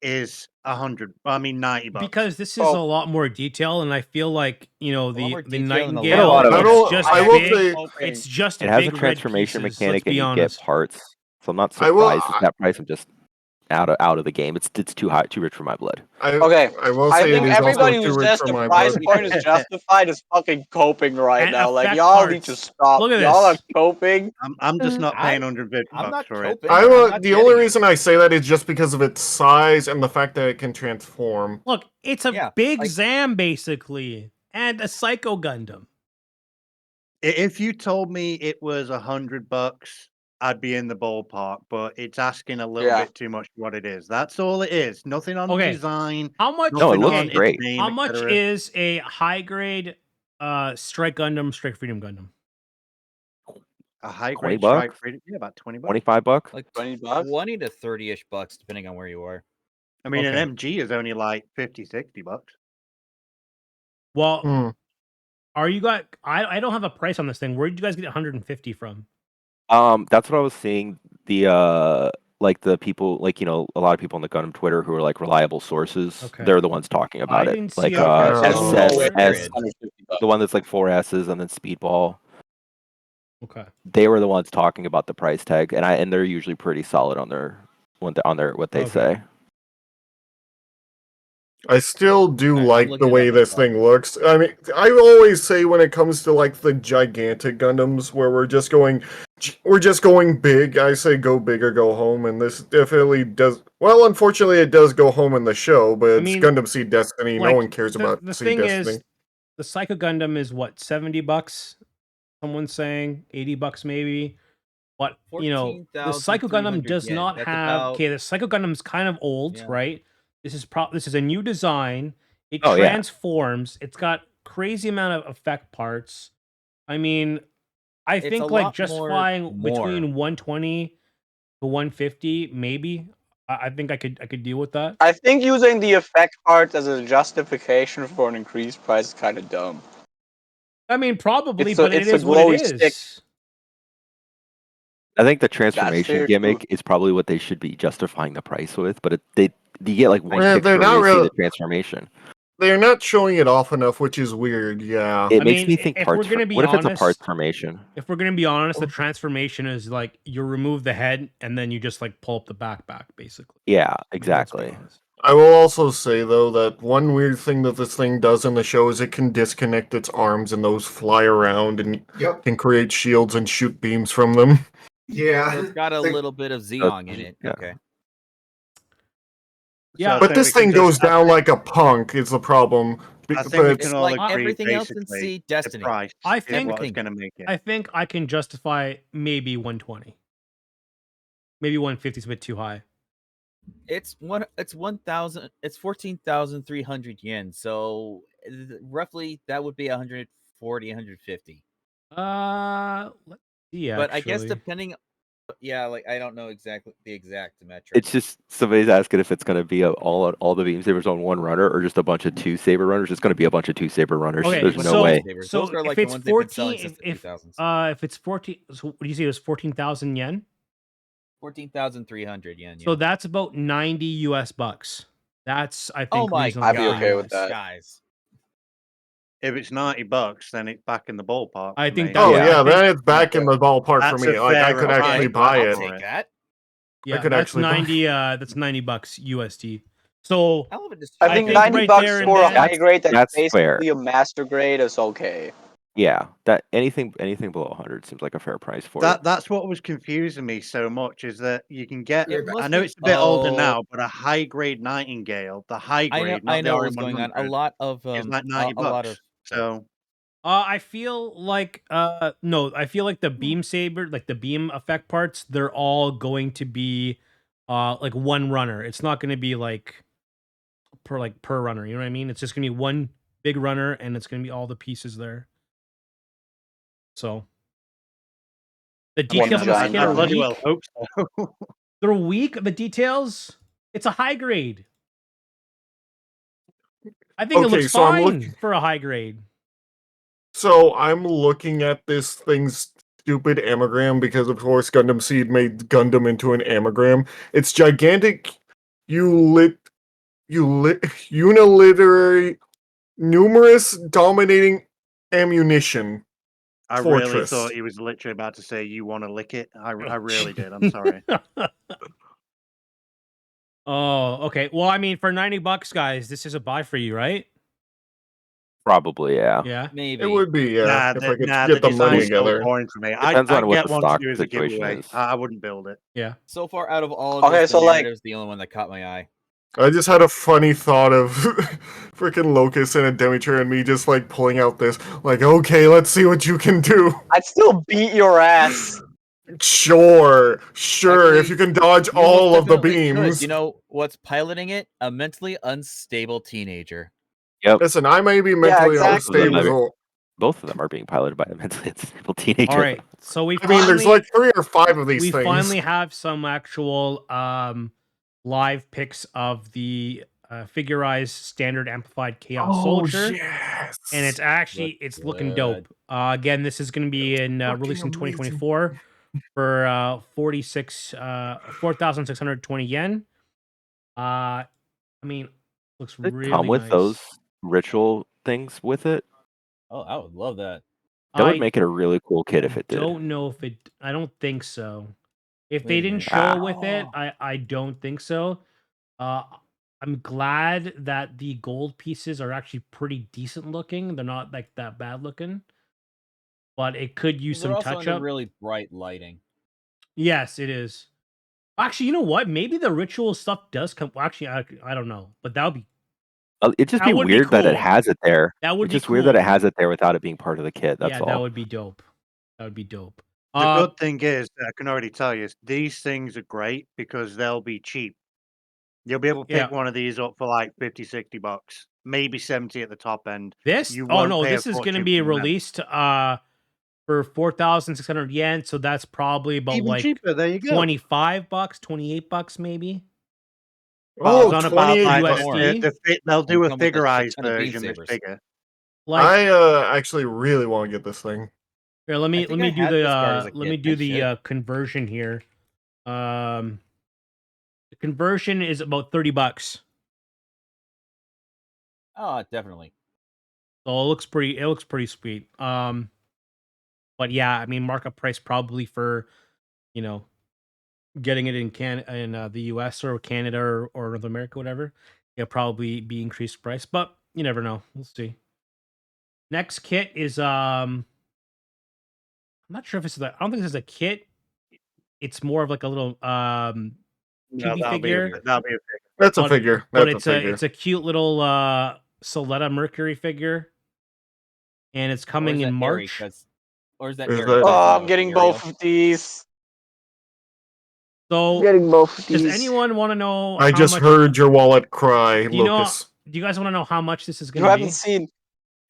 is 100. I mean 90 bucks.
Because this is
Oh.
a lot more detail, and I feel like
A lot
the
more
the
detail and a lot
Nightingale.
more
It's
detail.
just
I will
big.
say-
It's just
It has a
big red
transformation
pieces,
mechanic
let's be
and you
honest.
get parts. So I'm not
I will-
surprised at that price. I'm just out of the game. It's too high, too rich for my blood.
Okay,
I will
I
say
think
it is
everybody
also
who
too rich
says
for
the
my
price
blood.
point is justified is fucking coping right
And
now. Like
effect
y'all need to
parts.
stop.
Look at
Y'all are
this.
coping.
I'm just not
I-
paying 150
I'm
bucks
not
for it.
coping.
I
I'm
will,
not
the only
getting it.
reason I say that is just because of its size and the fact that it can transform.
Look, it's a
Yeah,
big
like-
Zam basically, and a Psycho Gundam.
If you told me it was $100, I'd be in the ballpark. But it's asking a little
Yeah.
bit too much for what it is. That's all it is. Nothing on
Okay.
design.
How much?
No, it
nothing
looks
on
okay,
great.
its name,
How much
etc.
is a high grade Strike Gundam, Strike Freedom Gundam.
A high
20
grade strike
bucks?
rate, yeah, about 20 bucks.
25 bucks?
Like
$20?
20 to 30-ish bucks, depending on where you are.
I mean,
Okay.
an MG is only like 50, 60 bucks.
Well,
Hmm.
are you guys? I don't have a price on this thing. Where did you guys get 150 from?
That's what I was seeing. The like the people, like a lot of people on the Gundam Twitter who are like reliable sources.
Okay.
They're the ones talking about it.
didn't
Like
see a price
on
SS,
this.
S,
$150.
the one that's like 4 S's and then Speedball.
Okay.
They were the ones talking about the price tag, and they're usually pretty solid on their what they
Okay.
say.
I still do
Alright, I'm
like the
looking it
way
up
this
myself.
thing looks. I mean, I always say when it comes to like the gigantic Gundams where we're just going big, I say go big or go home, and this definitely does. Well, unfortunately, it does go home in the show, but it's
mean,
Gundam Seed Destiny. No
Like,
one cares about
the
Seed
thing
Destiny.
is, the Psycho Gundam is what, $70? Someone's saying $80 maybe. But the Psycho Gundam
14,300
does
yen.
not
That's
have.
about
Okay, the Psycho Gundam's kind of old,
Yeah.
right? This is a new design. It
Oh, yeah.
transforms. It's got crazy amount of effect parts. I mean, I
It's
think
a
like
lot
justifying
more.
between 120 to 150, maybe. I think I could deal with that.
I think using the effect part as a justification for an increased price is kind of dumb.
I mean, probably,
It's a-
but it
it's a
is what it
glowy stick.
is.
I think the transformation
fair,
gimmick is probably what they should be justifying the price with, but you get like one
Yeah,
picture
they're
where
not
you see
really.
the transformation.
They're not showing it off enough, which is weird. Yeah.
It
I
makes
mean,
me think
if we're
parts.
gonna be
What if it's a parts
honest,
formation?
if we're gonna be honest, the transformation is like you remove the head and then you just like pull up the backpack, basically.
Yeah,
I mean, let's be
exactly.
honest.
I will also say though that one weird thing that this thing does in the show is it can disconnect its arms and those fly around and
Yep.
can create shields and shoot beams from them.
Yeah.
So it's got a
Like-
little bit of Xeon in it.
Yeah.
Okay.
Yeah,
So I
But
think
this
we can
thing
just-
goes down like a punk is the problem.
I think we
But
can
It's
all
like
agree
everything else in
basically
Seed Destiny.
the price
I
is
think-
what's going to make it.
I think I can justify maybe 120. Maybe 150 is a bit too high.
It's 1,000. It's 14,300 yen. So roughly that would be 140, 150.
Let's see.
But I guess
actually.
depending, yeah, like I don't know exactly the exact metric.
It's just somebody's asking if it's going to be all the beam sabers on one runner or just a bunch of 2 saber runners. It's going to be a bunch of 2 saber runners.
Okay,
There's
Bunch
no
of
way.
lightsabers.
So
Those are like
if
the
it's
ones they've been selling
14,
since the
if
2000s.
if it's 14, so what do you say? It was 14,000 yen.
14,300 yen.
So
Yeah.
that's about 90 US bucks. That's I think.
Oh my
reasonable
I'd be
for
okay
you
with
guys.
that.
guys.
If it's $90, then it's back in the ballpark.
I
for
think
me.
that's-
oh
Yeah,
yeah,
I
then
think-
it's back in the ballpark for
That's
me.
a
Like I
fair
could
amount.
actually
Okay,
buy
I'll
it.
take that.
Yeah,
could
that's
actually buy-
90. That's $90 USD. So
Hell of a dis-
I think
think
90
right
bucks
there and
for a
then-
high grade that's
That's fair.
basically a master grade is okay.
Yeah, that anything below 100 seems like a fair price for it.
That's what was confusing me so much is that you can get.
It must
I know
be-
it's a bit older
oh.
now, but a high grade Nightingale, the high grade,
I
not
know
the
what's going on. A
RM100,
lot of
is like 90
a lot
bucks.
of
So
I feel like no, I feel like the beam saber, like the beam effect parts, they're all going to be like one runner. It's not going to be like per runner, you know what I mean? It's just going to be one big runner and it's going to be all the pieces there. So the
One
details on the
giant
skin
I
are
bloody
weak.
well hope so.
They're weak. The details. It's a high grade. I think it
Okay,
looks
so I'm
fine for a high grade.
So I'm looking at this thing's stupid anagram because of course Gundam Seed made Gundam into an anagram. It's gigantic uniliterary numerous dominating ammunition.
I really
Fortress.
thought he was literally about to say, "You want to lick it?" I really did. I'm sorry.
Oh, okay. Well, I mean, for $90, guys, this is a buy for you, right?
Probably, yeah.
Yeah.
maybe.
It would be, yeah,
Nah,
if I could
the
get the money
design's so
together.
boring for me.
Depends
I'd
on what
get
the
one to
stock
do as a
situation
giveaway.
is.
I wouldn't build it.
Yeah.
So far out of all of
Okay,
this,
so,
the
like-
narrative's the only one that caught my eye.
I just had a funny thought of freaking Locust and a Demeter and me just like pulling out this, like, okay, let's see what you can do.
I'd still beat your ass.
Sure,
Actually,
if you can dodge
You
all
most
of the
definitely could.
beams.
You know what's piloting it? A mentally unstable teenager.
Listen, I may be mentally
exactly.
unstable,
both of them are being piloted by a mentally unstable teenager.
All right, so we
I mean, there's
finally
like 3 or 5 of these
we
things.
finally have some actual live pics of the figurized standard amplified chaos soldier,
yes.
and it's actually it's looking dope. Again, this is going to be in released in 2024 for 4,620 yen. I mean, looks
Did it
really
come with
nice.
those ritual things with it?
Oh, I would love that.
That would
I
make it a really cool kit if it did.
don't know if it. I don't think so. If
Wait
they
a
didn't
minute.
show it with it,
Oh.
I don't think so. I'm glad that the gold pieces are actually pretty decent looking. They're not like that bad looking, but it could use
They're
some
also
touch
under
up.
really bright lighting.
Yes, it is. Actually, you know what? Maybe the ritual stuff does come. Well, actually, I don't know, but that would be
It'd just
that
be
would be
weird that it
cool.
has it there.
That would
It's
be
just weird that it
cool.
has it there without it being part of the kit. That's
Yeah,
all.
that would be dope. That would be dope.
The good thing is, I can already tell you, these things are great because they'll be cheap. You'll be able to pick
Yeah.
one of these up for like 50, 60 bucks, maybe 70 at the top end.
This?
You
Oh
won't
no,
pay a
this is going to
fortune
be
for them.
released for 4,600 yen. So that's probably about
Even
like
cheaper. There you go.
$25, $28 maybe.
Oh,
It's on about
28
like
bucks.
USD.
They'll do a
come with a shit
figurized
ton of Bean
version that's
Sabers.
bigger.
Like,
I actually really want to get this thing.
here, let me
think I
do
had this card as
the
a
let me
kid.
do
I
the
should.
conversion here. The conversion is about $30.
Oh, definitely.
So it looks pretty sweet. But yeah, I mean markup price probably for, you know, getting it in the US or Canada or North America, whatever. It'll probably be increased price, but you never know. We'll see. Next kit is I'm not sure if it's I don't think this is a kit. It's more of like a little
No,
chibi figure.
that'll be a figure.
That's a figure.
But
That's a figure.
it's a cute little Soletta Mercury figure. And it's coming in March.
Or is that
Is
Aries?
that-
Oh, I'm getting both of these.
So
Getting both of
does
these.
anyone want to know
I
how
just
much
heard your wallet cry,
do you know
Lucas.
do you guys want to know how much this is
You
gonna
haven't
be?
seen.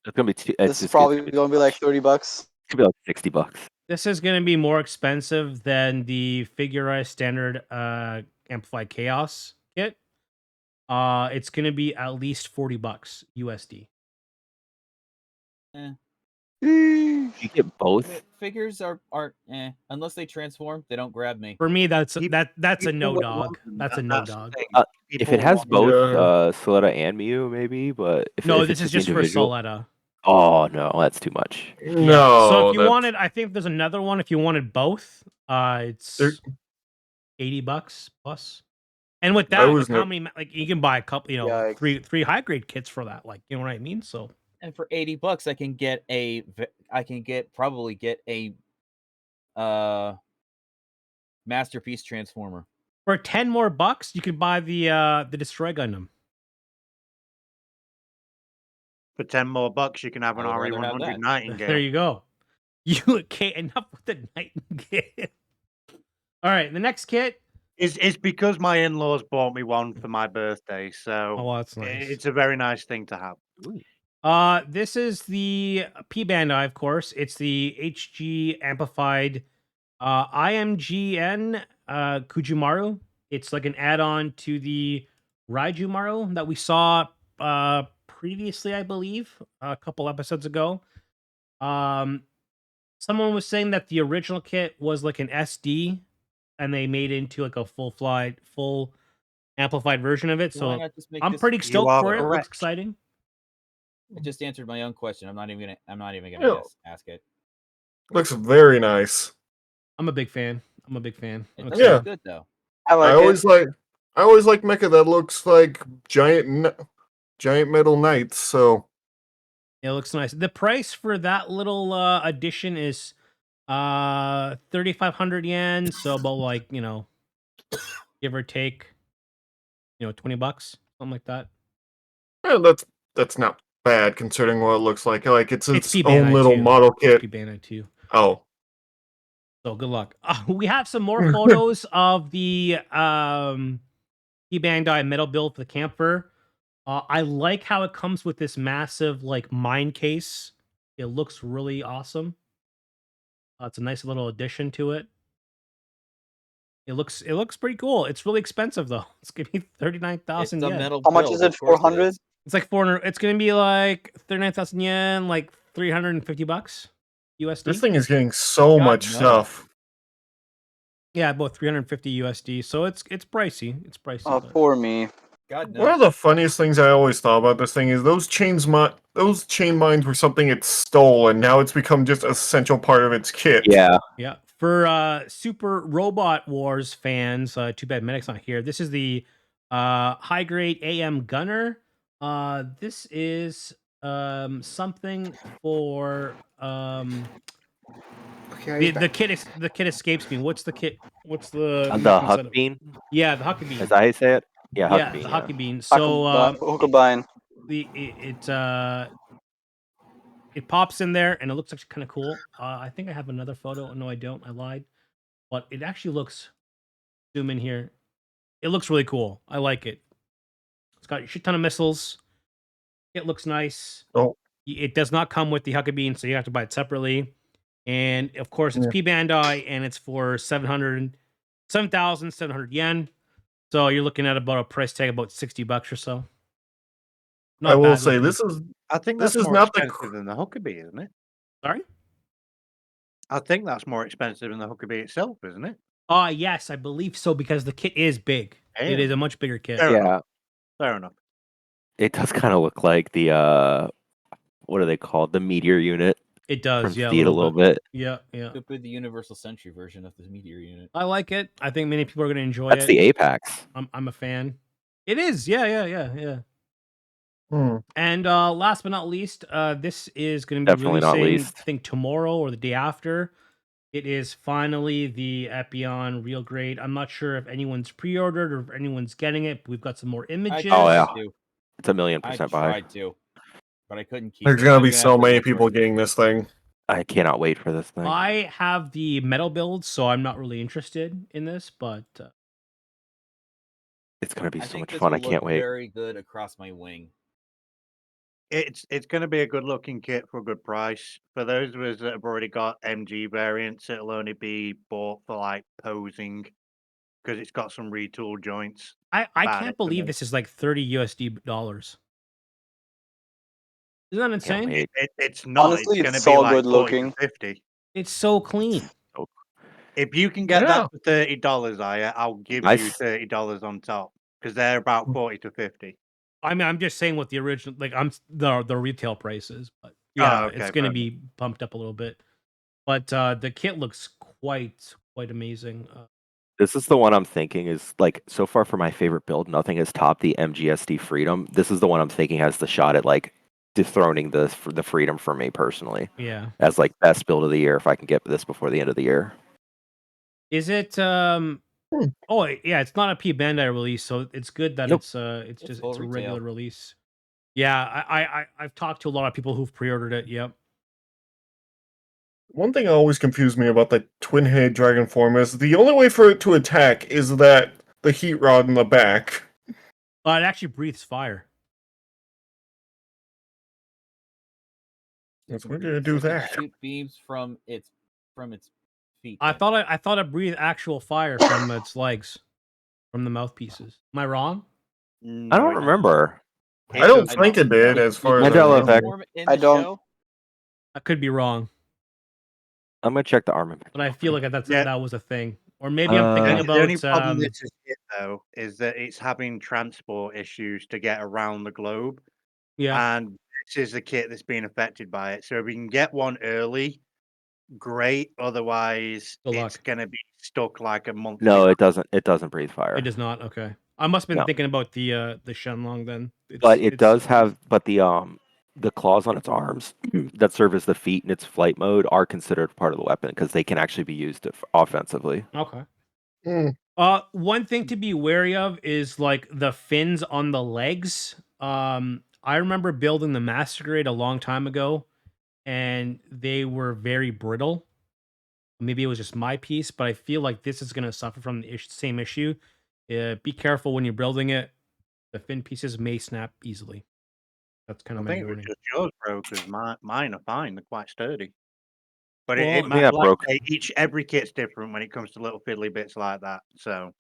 It's gonna be
This is probably going to be like 30 bucks.
It's gonna be like $60.
This is gonna be more expensive than the figurized standard amplified chaos kit. It's gonna be at least $40 USD.
You get both.
Figures aren't unless they transform, they don't grab me.
For me, that's
People-
that's a
people
no
will
dog.
want them.
That's a
That-
no
that's the
dog.
thing.
If
People
it has
want-
both
Yeah.
Soletta and Mew, maybe, but if
No,
if
this
it's
is just for
individual,
Soletta.
oh no, that's too much.
No.
So if you
that's-
wanted, I think there's another one. If you wanted both, it's
There-
$80 plus. And with
I
that,
was
like, how
no-
many? Like you can buy a couple,
Yikes.
three high grade kits for that. Like you know what I mean? So
And for $80, I can probably get a masterpiece transformer.
for 10 more bucks, you could buy the Destroy Gundam.
For 10 more bucks, you can have an
I would rather have
RE100
that.
Nightingale.
There you go. You okay? Enough with the Nightingale. All right, the next kit.
It's because my in-laws bought me one for my birthday, so
Oh, that's nice.
it's a very nice thing to have.
This is the P Bandai, of course. It's the HG amplified IMGN Kujumaru. It's like an add-on to the Raijumaru that we saw previously, I believe, a couple episodes ago. Someone was saying that the original kit was like an SD, and they made it into like a full amplified version of it.
So why
So
not just make
I'm
this-
pretty
You
stoked
are
for it. It looks
correct.
exciting.
It just answered my own question. I'm not even gonna
Yeah.
ask it.
Looks very nice.
I'm a big fan. I'm
It
excited.
does
Yeah.
look good though.
I like
I always
it.
like mecha that looks like giant metal knights. So
It looks nice. The price for that little addition is 3,500 yen, so about like, give or take, $20, something like that.
yeah, that's not bad considering what it looks like. Like it's its
P
own
Bandai
little
too.
model
It's
kit.
P Bandai too.
Oh,
So good luck. We have some more photos of the P Bandai metal build for the camper. I like how it comes with this massive like mine case. It looks really awesome. It's a nice little addition to it. It looks pretty cool. It's really expensive though. It's gonna be 39,000
It's a
yen.
metal
How much
build,
is it?
of course it
400?
is.
It's like 400. It's gonna be like 39,000 yen, like $350 USD.
This thing is getting so
God,
much
no.
stuff.
Yeah, about 350 USD. So it's pricey. It's pricey.
Oh,
But
poor me.
God
One
no.
of the funniest things I always thought about this thing is those those chain mines were something it stole, and now it's become just an essential part of its kit.
Yeah.
yeah, for Super Robot Wars fans, too bad Medic's not here. This is the high grade AM Gunner. This is something for
Okay, he's
the
back.
kit escapes me. What's the kit? What's the
The
weapon
Huck
setup?
Bean.
Yeah, the Huckabee.
Is that how you say it? Yeah, Huck
Yeah,
Bean.
the
Yeah.
Huckabee. So
Hookabine.
it pops in there and it looks actually kind of cool. I think I have another photo. No, I don't. I lied. But it actually looks. Zoom in here. It looks really cool. I like it. It's got a shit ton of missiles. It looks nice.
Oh,
It does not come with the Huckabee, so you have to buy it separately. And of course, it's
Yeah.
P Bandai, and it's for 7,700 yen. So you're looking at about a price tag about $60 or so.
I will
bad
say
looking.
this is
I think
This
that's
is
more
not the
expensive than the Huckabee, isn't it?
Sorry.
I think that's more expensive than the Huckabee itself, isn't it?
Yes, I believe so because the kit is big. It is a much bigger kit.
Fair
Yeah.
enough. Fair enough.
It does kind of look like the what are they called? The meteor unit
It
from
does, yeah,
Steed a little bit.
Yeah, yeah.
Could be the Universal Century version of the Meteor Unit.
I like it. I think many people are going to enjoy
That's
it.
the Apex.
I'm a fan. It is, yeah.
Hmm.
And last but not least, this is going to be
Definitely not
releasing,
least.
I think, tomorrow or the day after. It is finally the Epion Real Grade. I'm not sure if anyone's pre-ordered or if anyone's getting it. But we've got some more
I
images.
Oh, yeah.
tried to.
It's a million
I
percent buy.
tried to, but I couldn't keep
There's
it.
gonna
I'm
be
have
so
to
many
wait for
people
it.
getting this thing.
I cannot wait for this thing.
I have the metal build, so I'm not really interested in this, but
It's gonna be
I
so
think
much
this
fun.
will
I can't
look
wait.
very good across my wing.
It's going to be a good looking kit for a good price. For those of us that have already got MG variants, it'll only be bought for like posing because it's got some retool joints.
I
About
can't
it to
believe
me.
this is like 30 USD dollars. Isn't that
Can't
insane?
wait.
It's not.
Honestly,
It's
it's
going to be
so
like
good
40
looking.
to 50.
It's so clean.
So
If you can get
Yeah.
that for $30, I'll give
I
you
s-
$30 on top because they're about
Mm.
40 to 50.
I mean, I'm just saying what the original, like, the retail prices, but yeah,
okay,
it's going to
fair
be bumped up a little bit. But the kit looks quite amazing.
This is the one I'm thinking is like so far for my favorite build. Nothing has topped the MGSD Freedom. This is the one I'm thinking has the shot at like dethroning the Freedom for me personally
Yeah.
as like best build of the year if I can get this before the end of the year.
Is it?
Hmm.
Oh yeah, it's not a P Bandai release, so it's good that
Nope.
it's
It's
just
full
it's a
retail.
regular release. Yeah, I've talked to a lot of people who've pre-ordered it. Yep.
One thing that always confused me about the twin-headed dragon form is the only way for it to attack is that the heat rod in the back.
It actually breathes fire.
If
It
we're gonna
breathes.
do
It can
that.
shoot beams from its feet.
I
then.
thought it breathed actual fire from its legs, from the mouthpieces. Am I wrong?
I
No,
don't
it doesn't.
remember.
I don't
does
think
not.
it did,
Did-
as far
did
as
you
I
Mandela
see the
effect.
remember.
form in
I
the
don't-
show?
I could be wrong,
I'm gonna check the armament.
but I feel like
Yeah.
that was a thing. Or maybe I'm thinking
The only
about
problem this is hit, though, is that it's having transport issues to get around the globe,
yeah.
and this is the kit that's being affected by it. So if we can get one early, great. Otherwise,
Good
it's
luck.
gonna be stuck like a month.
No,
behind.
it doesn't breathe fire.
It does not. Okay. I must have been
No.
thinking about the Shenlong then.
But it does have the claws on its arms that serve as the feet in its flight mode are considered part of the weapon because they can actually be used offensively.
Okay.
Hmm.
One thing to be wary of is like the fins on the legs. I remember building the Master Grade a long time ago, and they were very brittle. Maybe it was just my piece, but I feel like this is going to suffer from the same issue. Be careful when you're building it. The fin pieces may snap easily. That's kind
I
of my
think it was
warning.
just yours, bro, because mine are fine. They're quite sturdy. But it
Well,
might
yeah,
like
broke.
I say, every kit's different when it comes to little fiddly bits like that. So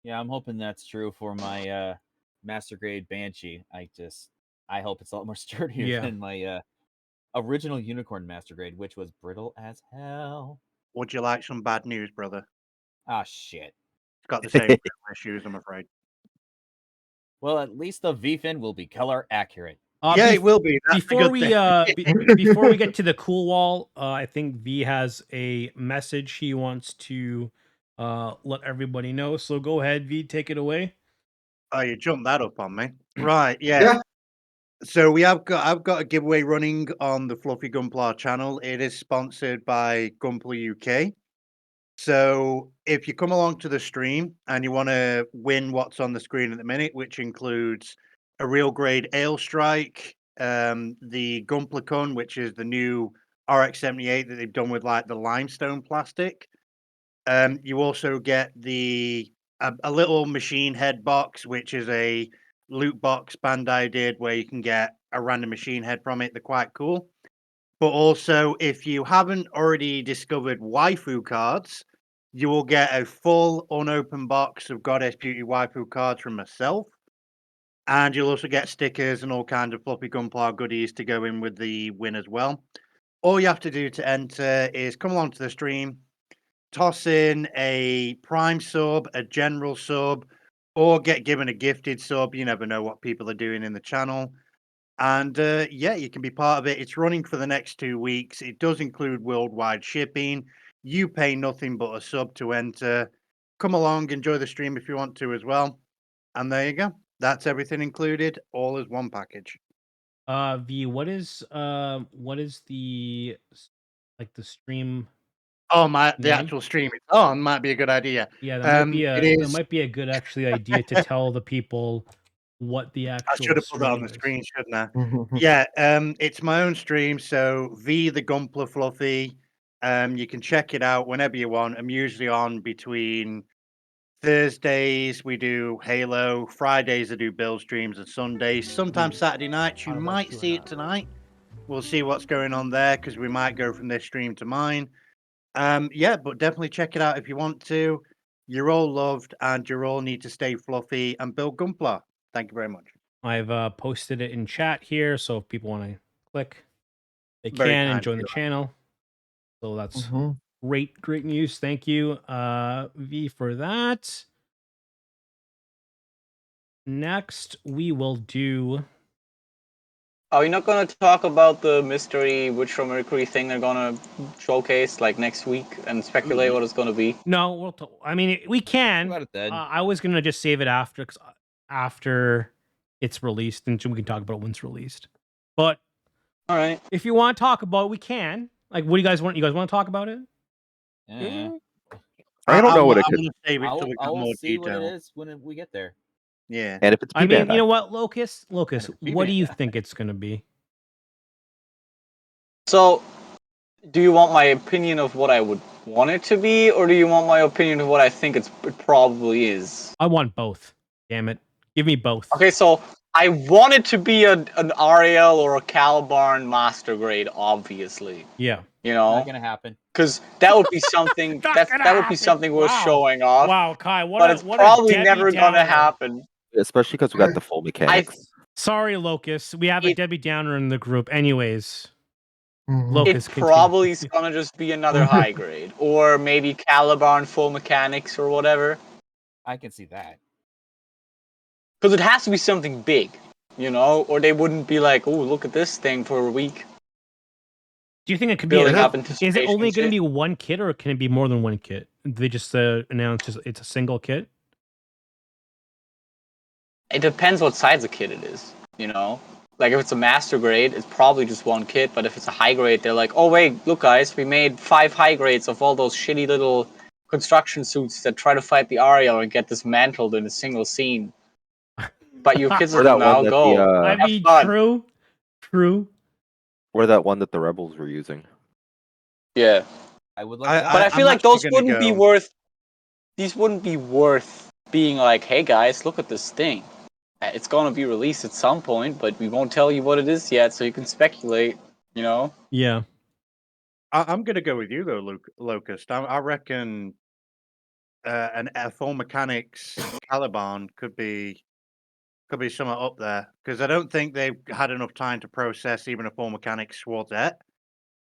Yeah, I'm hoping that's true for my master grade Banshee. I hope it's a lot more sturdier
Yeah.
than my original unicorn master grade, which was brittle as hell.
would you like some bad news, brother?
Ah, shit.
It's got the same issues, I'm afraid.
Well, at least the V-fin will be color accurate.
Yeah, it will be. That's a
Before
good
we
thing.
before we get to the cool wall, I think V has a message he wants to let everybody know. So go ahead, V, take it away.
Oh, you jumped that up on me. Right, yeah.
Yeah.
So I've got a giveaway running on the Fluffy Gunpla channel. It is sponsored by Gunpla UK. So if you come along to the stream and you want to win what's on the screen at the minute, which includes a real grade Ale Strike, the Gunpla Kun, which is the new RX-78 that they've done with like the limestone plastic. You also get a little machine head box, which is a loot box Bandai did where you can get a random machine head from it. They're quite cool. But also, if you haven't already discovered waifu cards, you will get a full unopened box of Goddess Beauty waifu cards from myself. And you'll also get stickers and all kinds of Fluffy Gunpla goodies to go in with the win as well. All you have to do to enter is come along to the stream, toss in a prime sub, a general sub, or get given a gifted sub. You never know what people are doing in the channel. And yeah, you can be part of it. It's running for the next 2 weeks. It does include worldwide shipping. You pay nothing but a sub to enter. Come along, enjoy the stream if you want to as well. And there you go. That's everything included, all as one package.
V, what is the like the stream?
Oh my! The
Name?
actual stream it's on might be a good idea.
Yeah, that
is.
might be a good actually idea to tell the people what the
I
actual
should have put that on
stream
the
is.
screen, shouldn't I? Yeah, it's my own stream. So V the Gunpla Fluffy. You can check it out whenever you want. I'm usually on between Thursdays we do Halo, Fridays I do build streams, and Sundays. Sometimes Saturday nights. You
Out of like
might see it
2.5.
tonight. We'll see what's going on there because we might go from this stream to mine. Yeah, but definitely check it out if you want to. You're all loved, and you all need to stay fluffy and build Gunpla. Thank you very much.
I've posted it in chat here, so if people want to click, they
Very
can and
kind of
join the
you.
channel. So that's
Mhm.
great news. Thank you, V, for that. Next, we will do.
Are we not going to talk about the mystery Witch from Mercury thing they're going to showcase like next week and speculate what it's going to be?
No, I mean, we can.
What about it then?
I was gonna just save it after it's released, and we can talk about it when it's released. But
All right.
if you want to talk about it, we can. Like, what do you guys want? You guys want to talk about it?
Yeah.
I don't know what it
I'm
could.
gonna save it till we got
I'll
more
see what it
detail.
is when we get there.
Yeah.
And if it's
I mean,
P-Bandai.
you know what, Locust, what do you
P-Bandai.
think it's gonna be?
So, do you want my opinion of what I would want it to be, or do you want my opinion of what I think it probably is?
I want both. Damn it, give me both.
Okay, so I want it to be an Ariel or a Calibarn Master Grade, obviously.
Yeah.
You know,
Not gonna happen.
because that would be something. that would be something worth showing off.
Wow, Kai,
But it's probably never gonna happen.
Especially because we got the full mechanics.
Sorry, Locust. We have a Debbie Downer in the group. Anyways,
Mhm.
Locust,
It
continue.
probably is gonna just be another high grade, or maybe Calibarn full mechanics or whatever.
I can see that.
Because it has to be something big, you know, or they wouldn't be like, "Oh, look at this thing for a week."
Do you think it could be?
Building up
Is it
anticipation
only
and
going to
shit.
be one kit, or can it be more than one kit? They just announced it's a single kit.
It depends what size of kit it is, you know. Like if it's a master grade, it's probably just one kit. But if it's a high grade, they're like, "Oh wait, look guys, we made 5 high grades of all those shitty little construction suits that try to fight the Ariel and get dismantled in a single scene." But your kids
Or
will
that
now
one that
go.
I
the
mean,
fun.
true.
or that one that the rebels were using.
Yeah.
I would like that.
But I feel
I'm
like those
actually gonna
wouldn't be
go-
worth. These wouldn't be worth being like, "Hey guys, look at this thing." It's gonna be released at some point, but we won't tell you what it is yet, so you can speculate. You know.
Yeah.
I'm gonna go with you though, Locust. I reckon a full mechanics Caliban could be something up there because I don't think they've had enough time to process even a full mechanics Schwartzette.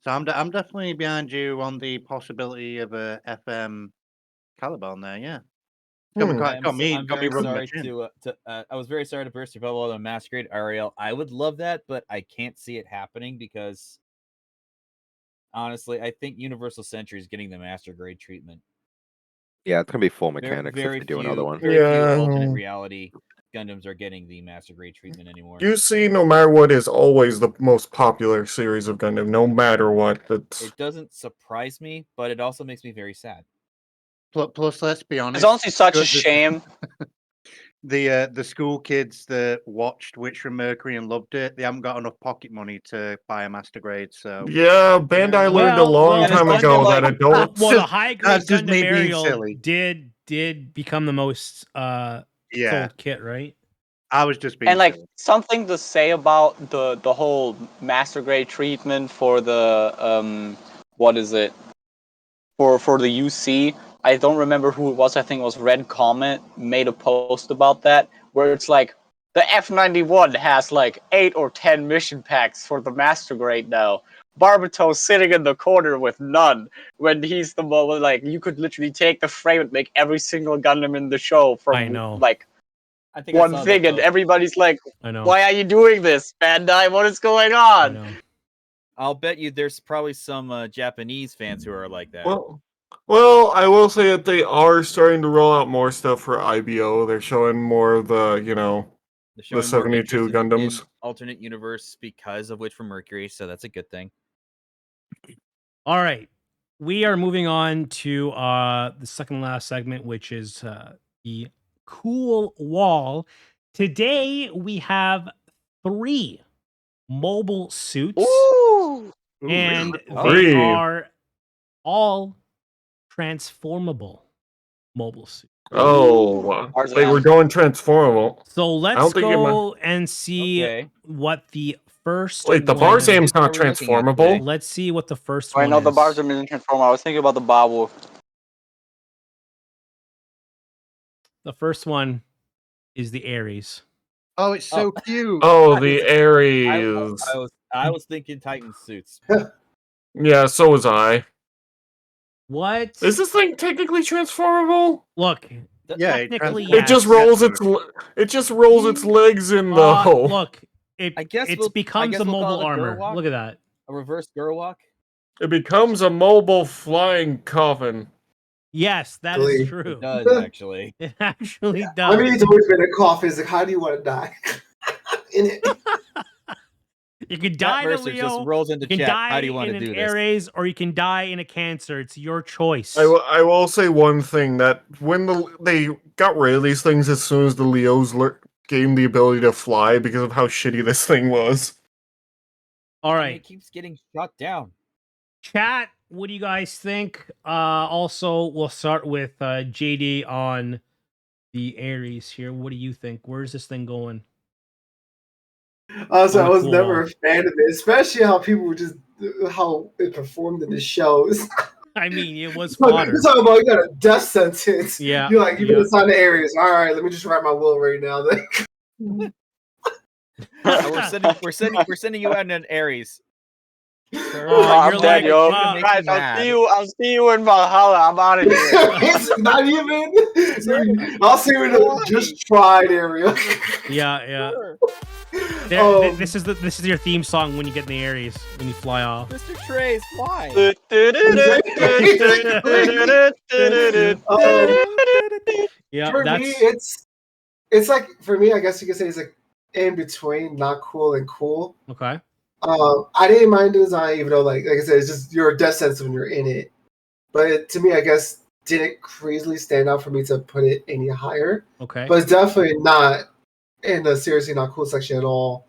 So I'm definitely behind you on the possibility of a FM Caliban there. Yeah, got me
I'm
got me
very
rubbing my
sorry
chin.
I was very sorry to burst your bubble on the Masquerade Ariel. I would love that, but I can't see it happening because honestly, I think Universal Century is getting the master grade treatment.
Yeah, it's gonna be full
Very,
mechanics if
very
they do another
few,
one.
very few
Yeah.
alternate reality Gundams are getting the master grade treatment anymore.
You see, no matter what, is always the most popular series of Gundam. No matter what, that's
It doesn't surprise me, but it also makes me very sad.
Plus, let's be honest.
It's honestly such a
the-
shame.
The school kids that watched Witch from Mercury and loved it, they haven't got enough pocket money to buy a master grade. So
yeah. Bandai learned a long
and it's
time
like
ago
they're
that
like-
adults.
Well, the high grade
That's just
Gundam
me being
Ariel
silly.
did become the most
yeah,
sold kit, right?
I was just being
And like
silly.
something to say about the whole master grade treatment for the what is it for the UC? I don't remember who it was. I think it was Red Comet made a post about that where it's like the F91 has like 8 or 10 mission packs for the master grade now. Barbatos sitting in the corner with none when he's the one like you could literally take the frame and make every single Gundam in the show from
I know.
like
I think I
one
saw
thing,
that
and
post.
everybody's like,
I know.
"Why are you doing this, Bandai? What is going
I
on?"
know.
I'll bet you there's probably some Japanese fans who are like that.
Well, I will say that they are starting to roll out more stuff for IBO. They're showing more of the,
They're
the
showing more
72
interest in
Gundams.
alternate universe because of Witch from Mercury, so that's a good thing.
All right. We are moving on to the second last segment, which is the cool wall. Today we have 3 mobile suits,
Ooh,
and they
Three.
are all transformable mobile suits.
Oh,
Tarzan.
wait, we're going transformable.
So
don't
let's
think it
go and see
Okay.
what the first
Wait, the
one-
Barzam's not
What are we looking at
transformable?
today?
Let's see what the first
I
one
know
is.
the bars are million transformer. I was thinking about the Babu.
The first one is the Ares.
Oh, it's so cute.
Oh,
I
the
was-
Ares.
I was thinking Titan suits.
Yeah, so was I.
What?
Is this thing technically transformable?
Look,
Yeah,
technically,
It just
yes.
rolls its legs in the
Look,
I guess
it
we'll
becomes a
call
mobile
it a
armor.
Gurwalk?
Look at that.
A reverse Gurwalk?
It becomes a mobile flying coffin.
Yes, that
Glee.
is
It
true.
does actually.
It actually
I
does.
mean, it's always been a coffin. It's like, how do you want to die? In it.
You can die
Matt
to
Mercer
Leo.
just rolls into
You can
chat.
die
How do you want
in
to
an
do this?
Ares, or you can die in a Cancer. It's your choice.
I will say one thing, that when they got rid of these things as soon as the Leos gained the ability to fly because of how shitty this thing was.
All
And
right.
it keeps getting shot down.
Chat, what do you guys think? Also, we'll start with JD on the Ares here. What do you think? Where's this thing going?
Also, I was
Cool.
never a fan of it, especially how people were just how it performed in the shows.
I mean, it was
You're
fodder.
talking about you got a death sentence.
Yeah,
You're like, you've been
yeah.
assigned to areas. All right, let me just write my will right now. Then.
We're sending you out in an Ares. Sir,
Oh,
I'm dead, yo.
make
Guys,
me
I'll
mad.
see you in Valhalla. I'm out of here.
It's not even. I'll see you in a just tried area.
Yeah, yeah.
Sure.
This is your theme song when you get in the Ares, when you fly off.
Mr. Trace, why?
Yeah,
For
that's
me, it's like, for me, I guess you could say it's like in between not cool and cool.
okay.
I didn't mind the design, even though, like I said, it's just you're a death sentence when you're in it. But to me, I guess didn't crazily stand out for me to put it any higher.
Okay.
But it's definitely not in the seriously not cool section at all.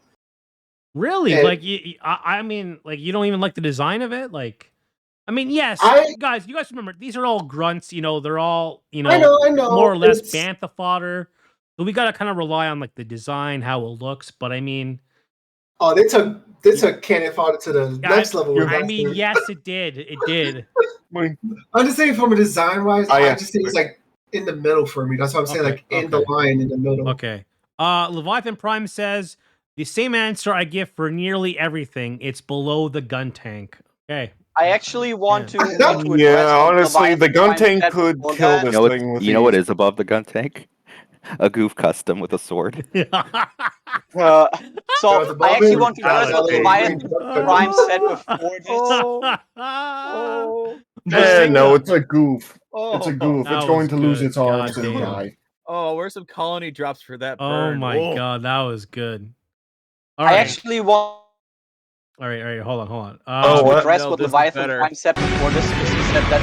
Really?
And-
Like I mean, like you don't even like the design of it? Like I mean, yes, you guys remember these are all grunts, they're all,
I know.
more or less
It's-
bantha fodder. So we gotta kind of rely on like the design, how it looks. But I mean,
Oh, they took Cannon Fodder to the next level with
I
that.
mean, yes, it did. It did.
Wait,
I'm just saying from a design wise,
Oh, yeah.
I just think it's like in the middle for me. That's what I'm saying, like in the line in the middle.
Okay. Leviathan Prime says the same answer I give for nearly everything. It's below the gun tank. Okay.
I actually want to address
Yeah,
what
honestly, the
Leviathan
gun
Prime
tank
said
could
before
kill
that.
this
You know
thing with
you know what
ease.
is above the gun tank? A goof custom with a sword.
So
Above
I actually
it,
want to address what
validate.
Leviathan Prime said before this.
Oh,
No, it's a goof. It's a
oh,
goof.
That
It's going
was
to lose
good.
its arms
God
and
damn.
die.
oh, where's some colony drops for that
Oh
burn?
my
Oh.
god, that was good. All
I
right.
actually want
All right. Hold on.
Oh,
to
what?
address
No,
what
this is
Leviathan
better.
Prime said before this because he said that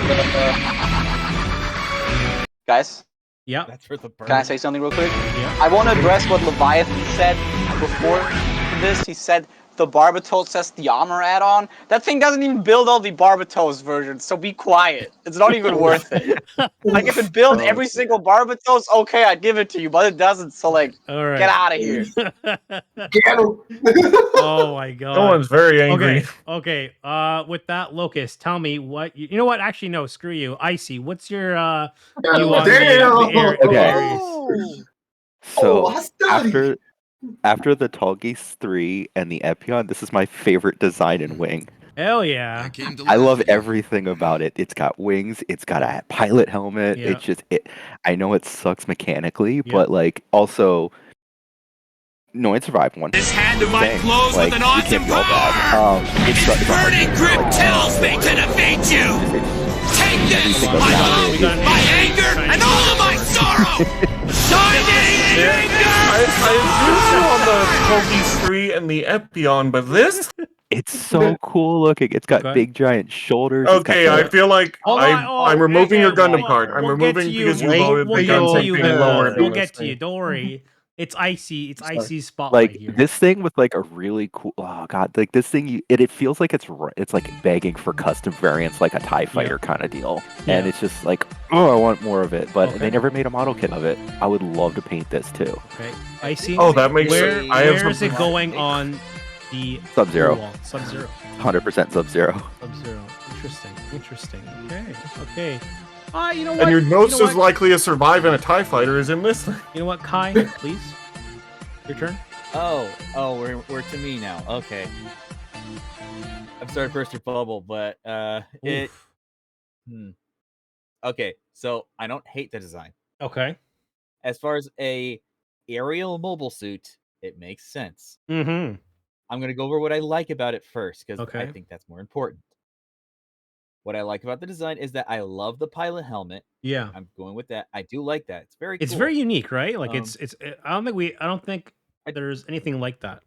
guys,
Yeah.
That's for the burn.
can I say something real quick?
Yeah.
I want to address what Leviathan said before this. He said the Barbatos has the armor add-on. That thing doesn't even build all the Barbatos versions, so be quiet. It's not even worth it. Like, if it built every single Barbatos, okay, I'd give it to you, but it doesn't, so, like,
All right.
get out of here.
Get him.
Oh my god.
No one's very angry.
Okay. With that, Locust, tell me what you know. What? Actually, no. Screw you, Icy. What's your view on the
Okay.
Aries?
So
hostility.
after the Tall Geese 3 and the Epion, this is my favorite design in Wing.
Hell yeah.
I love everything about it. It's got wings, it's got a pilot helmet.
Yeah.
It's just I know it sucks mechanically,
Yeah.
but like also no, it survived one.
This hand of mine
Dang,
glows
like,
with an
you
awesome
can't be all
power!
bad.
Its
it's
burning grip tells me to defeat you! Take this, my love, my anger, and all of my sorrow! Shining anger!
I agree on the Toge's 3 and the Epion, but this?
It's so cool looking. It's got
Okay.
big giant shoulders.
Okay,
it's got
I feel like
Hold on. Oh,
I'm removing your
okay,
Gundam
we'll-
card. I'm
we'll get
removing
to you.
because you
Wait
voted
We'll
the
get
gun
to
tank
you.
being
turn.
lowered
We'll
on
get
this
to you.
thing.
Don't worry. It's Icy. It's
Sorry.
Icy's spotlight
like
here.
this thing with like a really cool. Oh god, like this thing. It feels like it's like begging for custom variants, like a Tie Fighter kind of deal.
Yeah.
And it's just like, oh, I want more of it. But
Okay.
they never made a model kit of it. I would love to paint this too.
Okay. Icy.
Oh, that makes
Where
sense. I have
is it
something-
going on the
Sub-Zero.
wall? Sub-Zero.
100% Sub-Zero.
Sub-Zero. Interesting. Okay. You know what?
And you're most
you know
as
what?
likely to survive in a TIE fighter as in this thing.
You know what, Kai? Please. Your turn.
Oh, we're to me now. Okay. I'm sorry to burst your bubble, but it.
Oof.
Okay, so I don't hate the design.
Okay.
As far as a aerial mobile suit, it makes sense.
Mm-hmm.
I'm gonna go over what I like about it first because I
Okay.
think that's more important. What I like about the design is that I love the pilot helmet.
Yeah.
I'm going with that. I do like that. It's very
It's
cool.
very unique, right? Like
Um,
it's. I don't think there's anything like that.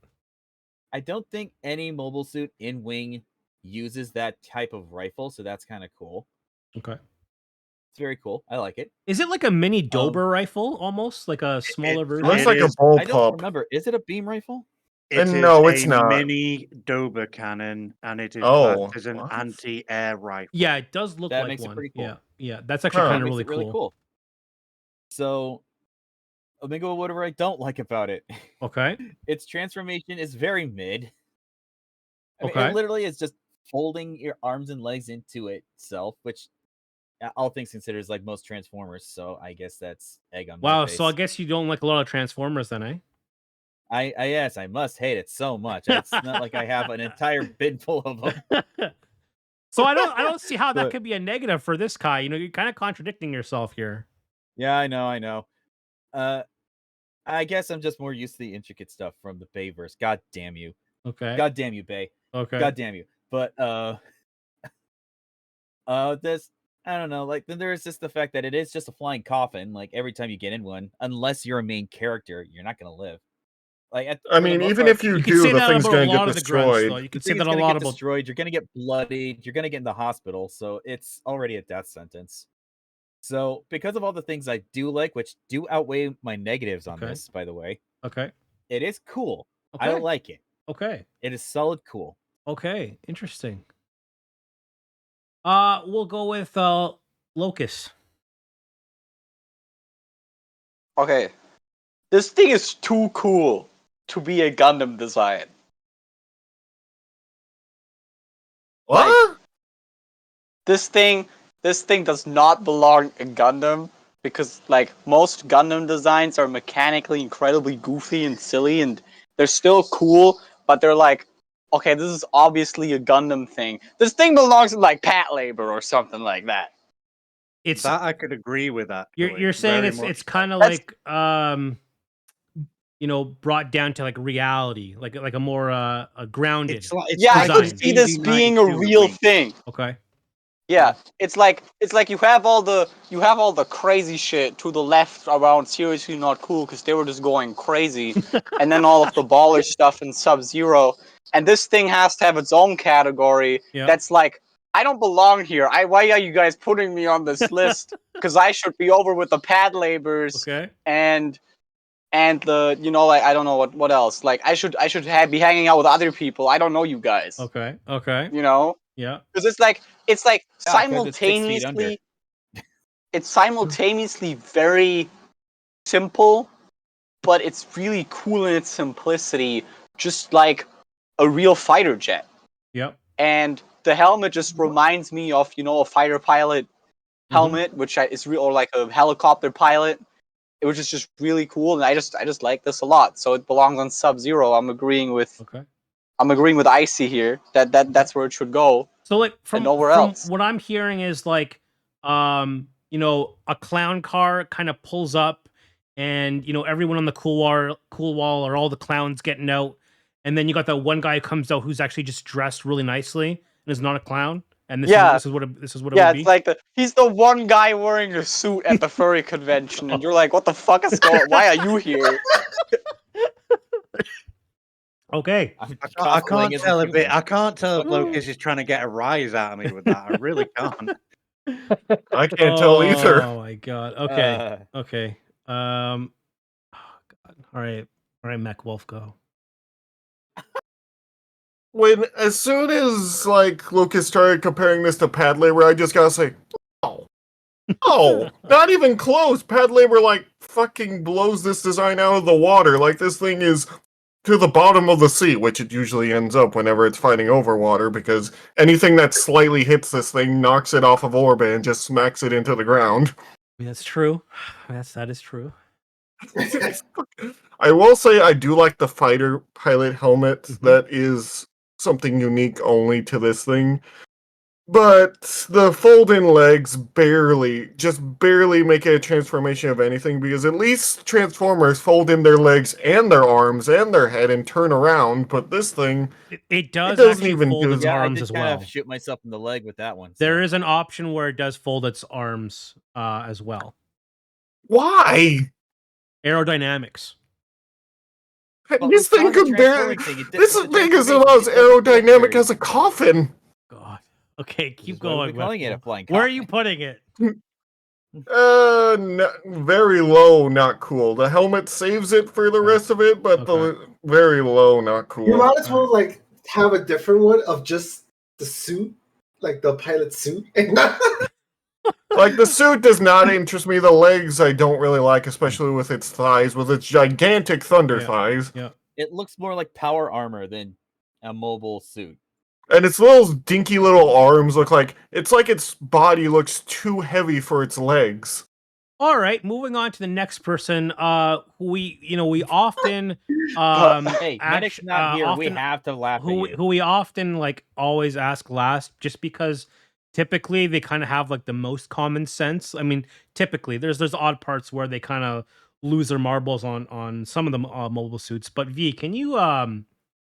I don't think any mobile suit in Wing uses that type of rifle, so that's kind of cool.
Okay.
It's very cool. I like it.
Is it like a mini Dober rifle, almost like a smaller version?
Looks
It
like a
is-
bull
I don't
pup.
remember. Is it a beam rifle?
It is
No, it's
a
not.
mini Dober cannon, and it is
Oh,
classed as an
what?
anti-air rifle.
Yeah, it does look
That
like
makes it
one.
pretty cool.
Yeah. That's actually
Huh.
kind
That
of
makes
really
it
cool.
So let me go with whatever I don't like about it.
Okay.
Its transformation is very mid. I mean,
Okay.
it literally is just folding your arms and legs into itself, which all things considered is like most Transformers. So I guess that's egg on my
Wow.
face.
So I guess you don't like a lot of Transformers then, eh?
Yes, I must hate it so much. It's not like I have an entire bin full of them.
So I don't see how that
But-
could be a negative for this Kai. You know, you're kind of contradicting yourself here.
Yeah, I know. I guess I'm just more used to the intricate stuff from the Bayverse. God damn you.
Okay.
God damn you, Bay.
Okay.
God damn you. But this, I don't know, like then there's just the fact that it is just a flying coffin. Like every time you get in one, unless you're a main character, you're not gonna live. Like
I
for the
mean,
most
even
part,
if you
You could
do,
say
the
that
thing's
about a
gonna
lot
get
of the grunts, though.
destroyed.
You could
the
say
thing
that
is
a
gonna
lot
get
about.
destroyed. You're gonna get bloodied. You're gonna get in the hospital. So it's already a death sentence. So because of all the things I do like, which do outweigh my negatives on
Okay.
this, by the way,
Okay.
it is cool.
Okay.
I like it.
Okay.
It is solid cool.
Okay. Interesting. We'll go with Locust.
Okay. This thing is too cool to be a Gundam design.
What?
This thing does not belong in Gundam because like most Gundam designs are mechanically incredibly goofy and silly, and they're still cool, but they're like, okay, this is obviously a Gundam thing. This thing belongs in like Pat Labor or something like that.
It's
That I could agree with that.
you're saying it's kind of like brought down to like reality, like a more a grounded.
It's like
Yeah, I could
design.
see this being a real thing.
Okay.
Yeah, it's like you have all the crazy shit to the left around seriously not cool because they were just going crazy, and then all of the baller stuff in Sub-Zero, and this thing has to have its own category.
Yeah.
That's like, I don't belong here. Why are you guys putting me on this list? Because I should be over with the pad labors
Okay.
and the like I don't know what else. Like I should be hanging out with other people. I don't know you guys.
Okay. Okay.
You know.
Yeah.
Because it's like
Yeah, 'cause it's 6 feet under.
simultaneously, it's simultaneously very simple, but it's really cool in its simplicity, just like a real fighter jet.
Yep.
And the helmet just reminds me of a fighter pilot helmet, which is real, or like a helicopter pilot. It was just really cool, and I just like this a lot. So it belongs on Sub-Zero. I'm agreeing with Icy here. That's where it should go.
So like from
nowhere else.
what I'm hearing is like a clown car kind of pulls up and everyone on the cool wall or all the clowns getting out, and then you got that one guy who comes out who's actually just dressed really nicely and is not a clown. And this is what it would be.
It's like he's the one guy wearing a suit at the furry convention, and you're like, what the fuck is going on? Why are you here?
Okay.
I can't tell if Lucas is trying to get a rise out of me with that. I really can't.
I can't tell either.
Oh my god. Okay. Okay. Oh god. All right, Mech Wolf, go.
As soon as like Lucas started comparing this to pad labor, I just gotta say, oh, not even close. Pad labor like fucking blows this design out of the water. Like this thing is to the bottom of the sea, which it usually ends up whenever it's fighting over water, because anything that slightly hits this thing knocks it off of orbit and just smacks it into the ground.
That's true. That is true.
I will say I do like the fighter pilot helmet. That is something unique only to this thing. But the fold-in legs just barely make it a transformation of anything, because at least Transformers fold in their legs and their arms and their head and turn around, but this thing...
It doesn't
actually
even fold its
Yeah,
arms
I did
as
kind
well.
of shoot myself in the leg with that one.
There is an option where it does fold its arms as well.
Why?
Aerodynamics.
This thing could barely... This thing is about as aerodynamic as a coffin!
God. Okay, keep
Why are we
going.
calling it a flying
Where are
coffin?
you putting it?
Very low, not cool. The helmet saves it for the rest of it, but the very low, not cool.
You might as well like have a different one of just the suit, like the pilot suit.
Like the suit does not interest me. The legs I don't really like, especially with its thighs, with its gigantic thunder thighs.
Yeah.
It looks more like power armor than a mobile suit.
And its little dinky little arms look like its body looks too heavy for its legs.
All right, moving on to the next person. We often
hey, Medic's not here. We have to laugh at you.
Who we often like always ask last, just because typically they kind of have like the most common sense. I mean, typically there's odd parts where they kind of lose their marbles on some of the mobile suits. But V, can you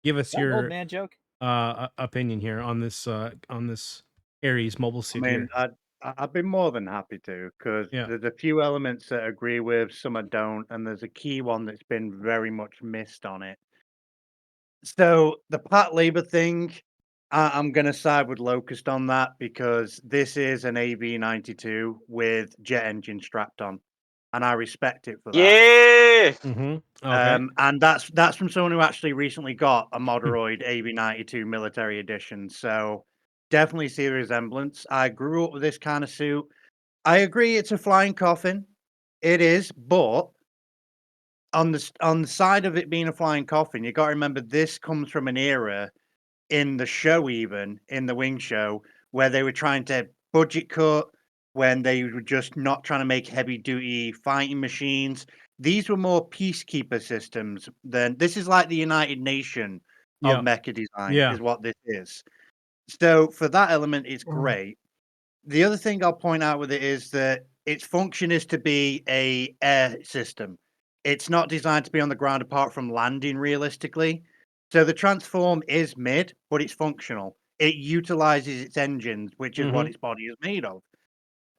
give us your
old man joke
opinion here on this Ares mobile suit?
I mean, I'd be more than happy to, because there's a few elements that I agree with, some I don't, and there's a key one that's been very much missed on it. So the Pat Labor thing, I'm going to side with Locust on that, because this is an AV92 with jet engine strapped on, and I respect it for that.
Yeah.
Okay.
And that's from someone who actually recently got a Moderoid AV92 Military Edition. So definitely see the resemblance. I grew up with this kind of suit. I agree it's a flying coffin. It is, but on the side of it being a flying coffin, you got to remember this comes from an era in the show, even in the Wing show, where they were trying to budget cut, when they were just not trying to make heavy duty fighting machines. These were more peacekeeper systems than this is like the United Nation of
Yeah.
mecha design,
Yeah.
is what this is. So for that element, it's
Mm.
great. The other thing I'll point out with it is that its function is to be a air system. It's not designed to be on the ground apart from landing realistically. So the transform is mid, but it's functional. It utilizes its engines, which is what
Mhm.
its body is made of.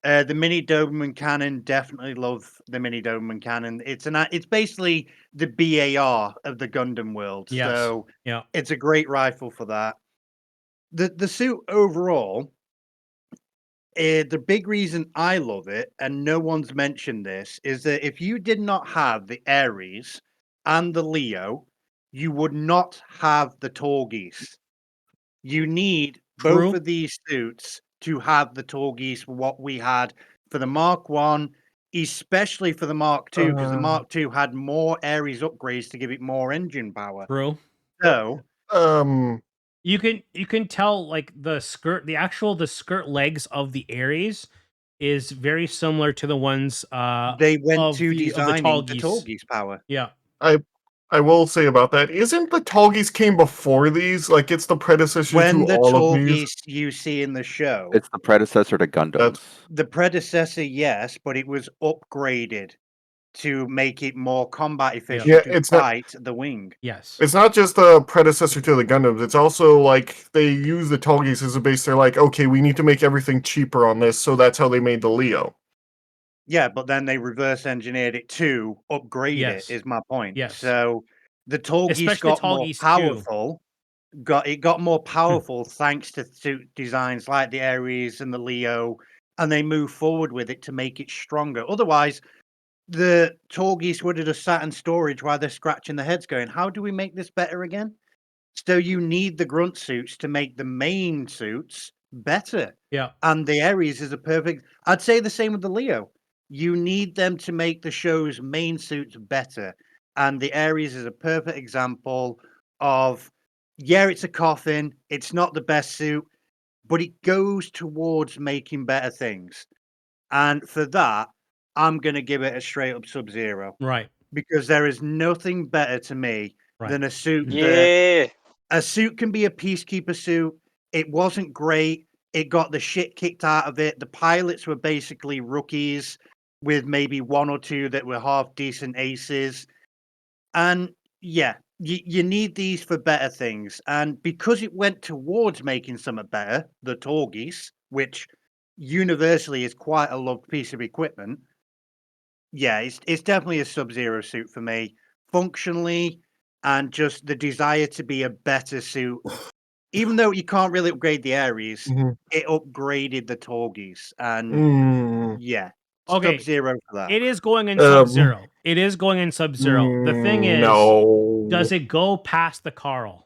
The mini Doberman cannon, definitely love the mini Doberman cannon. It's basically the BAR of the Gundam world.
Yes.
So
Yeah.
it's a great rifle for that. The suit overall, the big reason I love it, and no one's mentioned this, is that if you did not have the Ares and the Leo, you would not have the Torgis. You need both
True.
of these suits to have the Torgis, what we had for the Mark 1, especially for the Mark 2, because the Mark 2 had more Ares upgrades to give it more engine power.
True.
So
You can tell like the skirt legs of the Ares is very similar to the ones
they went
of
to
the
designing the
Tallgeese.
Torgis power.
Yeah.
I will say about that, isn't the Tallgeese came before these? Like, it's the predecessor
When
to
the
all of these?
Torgis you see in the show,
It's the predecessor to Gundams.
That's-
the predecessor, yes, but it was upgraded to make it more combat efficient
Yeah,
to
it's not-
fight the wing.
Yes.
It's not just the predecessor to the Gundams, it's also like they use the Tallgeese as a base. They're like, okay, we need to make everything cheaper on this, so that's how they made the Leo.
Yeah, but then they reverse engineered it to upgrade
Yes.
it, is my point.
Yes.
So the Tallgeese
Especially
got more
Tallgeese too.
powerful. Got more powerful thanks to suit designs like the Ares and the Leo, and they move forward with it to make it stronger. Otherwise, the Tallgeese would have just sat in storage while they're scratching their heads going, how do we make this better again? So you need the grunt suits to make the main suits better.
Yeah.
And the Ares is a perfect, I'd say the same with the Leo. You need them to make the show's main suits better. And the Ares is a perfect example of, yeah, it's a coffin. It's not the best suit, but it goes towards making better things. And for that, I'm going to give it a straight up Sub-Zero.
Right.
Because there is nothing better to me
Right.
than a suit that
Yeah.
a suit can be a peacekeeper suit. It wasn't great. It got the shit kicked out of it. The pilots were basically rookies with maybe one or two that were half decent aces. And yeah, you need these for better things. And because it went towards making something better, the Torgis, which universally is quite a loved piece of equipment, yeah, it's definitely a Sub-Zero suit for me. Functionally, and just the desire to be a better suit. Even though you can't really upgrade the Ares,
Mhm.
it upgraded the Torgis. And
Mm,
yeah,
Okay.
Sub-Zero for that.
It is going in
Um,
Sub-Zero. It is going in Sub-Zero. The thing is,
no.
does it go past the Carl?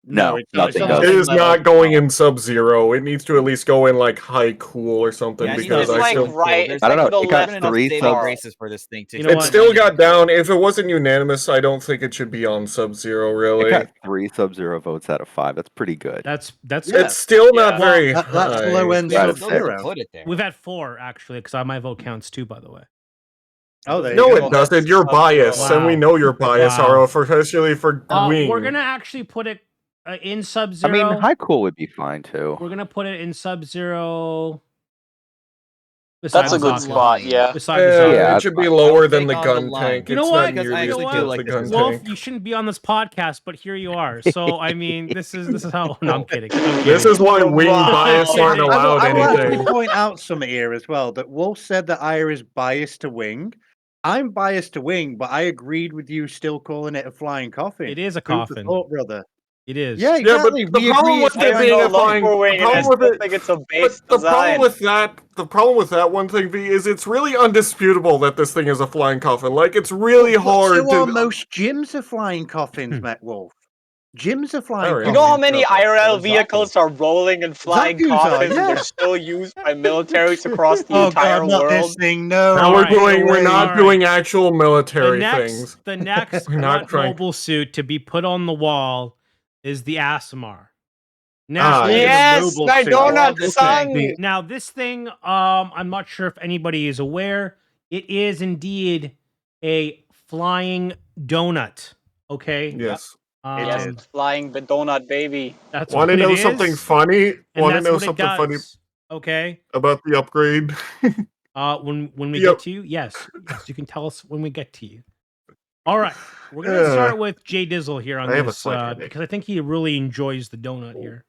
No,
it's not. It's
nothing
on the
does.
It
same
is
level
not
as
going
Carl.
in Sub-Zero. It needs to at least go in like High Cool or something,
Yeah, I need
because
It's
to
I
like
still...
right.
There's
It's
I don't
like
know,
the
it got
left
enough
three
saving
subs.
graces for this thing to.
You know
It
what?
still got down. If it wasn't unanimous, I don't think it should be on Sub-Zero,
It
really.
got 3 Sub-Zero votes out of 5. That's pretty good.
That's
Yeah.
It's still not
Yeah.
very
That's
high.
low end
Right,
Still need to
Sub-Zero.
put it there.
we've had 4 actually, because my vote counts too, by the way.
Oh, there
No,
you
it
go.
that's
doesn't. You're
Sub-Zero.
biased, and we
Wow.
know you're biased,
Wow.
Haro, especially for Wing.
We're gonna actually put it in
I
Sub-Zero.
mean, High Cool would be fine too.
We're gonna put it in Sub-Zero.
That's a
beside the
good
Zaku.
spot. Yeah.
Beside the Zaku.
Yeah,
it
that's
should be
fine.
lower
I'll
than
take
the
on
gun
the line.
tank.
You know
It's
what?
not
Because I
nearly as
actually
good
do
as
like
the
this
gun
design.
Wolf,
tank.
you shouldn't be on this podcast, but here you are. So I mean, this is how. No, I'm kidding. I'm kidding.
This is why Wing
Wow.
bias aren't allowed
I will actually
anything.
point out something here as well, that Wolf said that Aya is biased to Wing. I'm biased to Wing, but I agreed with you still calling it a flying coffin.
It is a
Food for
coffin.
thought, brother.
It is.
Yeah,
Yeah, but
exactly.
the
We
problem
agree
with
it's
I
it
have
being
no
a
love
flying,
for
the
Wing, and I
problem with
still
it,
think it's a
but
base
the
design.
problem with that one thing, V, is it's really undisputable that this thing is a flying coffin. Like, it's really
But
hard
so are
to.
most gyms are flying coffins, Met Wolf. Gyms are flying.
Alright.
You know how
Oh,
many
yeah,
IRL
Zaku.
vehicles are rolling and flying
Zaku's are,
cockpits, and
yeah.
they're still used by militaries across the
Oh
entire
god, not this
world?
thing. No.
Now
Alright,
we're not
alright.
doing actual
The
military
next,
things.
the next
We're not
Grunt
trying.
mobile suit to be put on the wall is the Asimar. Now,
Ah,
Yes,
mobile
my
suit. I
donut
this
son.
thing.
now this thing, I'm not sure if anybody is aware. It is indeed a flying donut. Okay.
Yes.
Yes,
Um,
it's flying the donut baby.
that's
Want to
what it
know
is,
something funny?
and
Want to
that's
know
what it
something funny
does. Okay.
about the upgrade?
When we
Yep.
get to you, yes, you can tell us when we get to you. All right, we're gonna start with Jay Dizzle here on
I have a
this
slight headache.
because I think he really enjoys the donut here.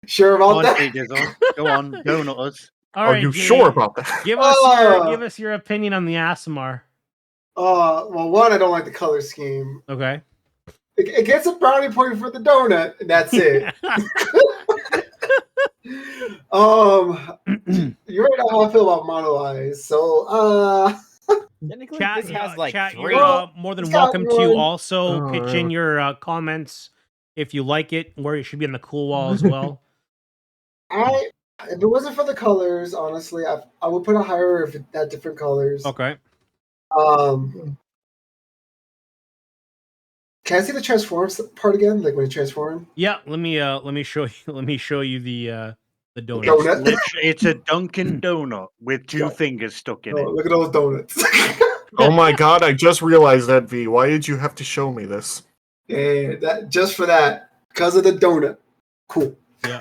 Sure
Go
about
on,
that?
Jay Dizzle. Go on, donut us.
All
Are
right,
you
Jay,
sure about that?
give us your opinion on the Asimar.
Well, one, I don't like the color scheme.
Okay.
It gets a brownie point for the donut, and that's it. You already know how I feel about Mono Eyes, so
Technically,
Chat,
this has like
chat,
3.
you're more than
It's got
welcome to
one.
also pitch in your comments if you like it, where it should be on the cool wall as well.
if it wasn't for the colors, honestly, I would put it higher if it had different colors.
Okay.
Can I see the transforms part again? Like when it transformed?
Yeah, let me show you the donut.
Donut.
It's a Dunkin' Donut with two fingers stuck in
Oh,
it.
look at those donuts.
Oh my god, I just realized that, V. Why did you have to show me this?
Yeah, that just for that, because of the donut. Cool.
Yeah,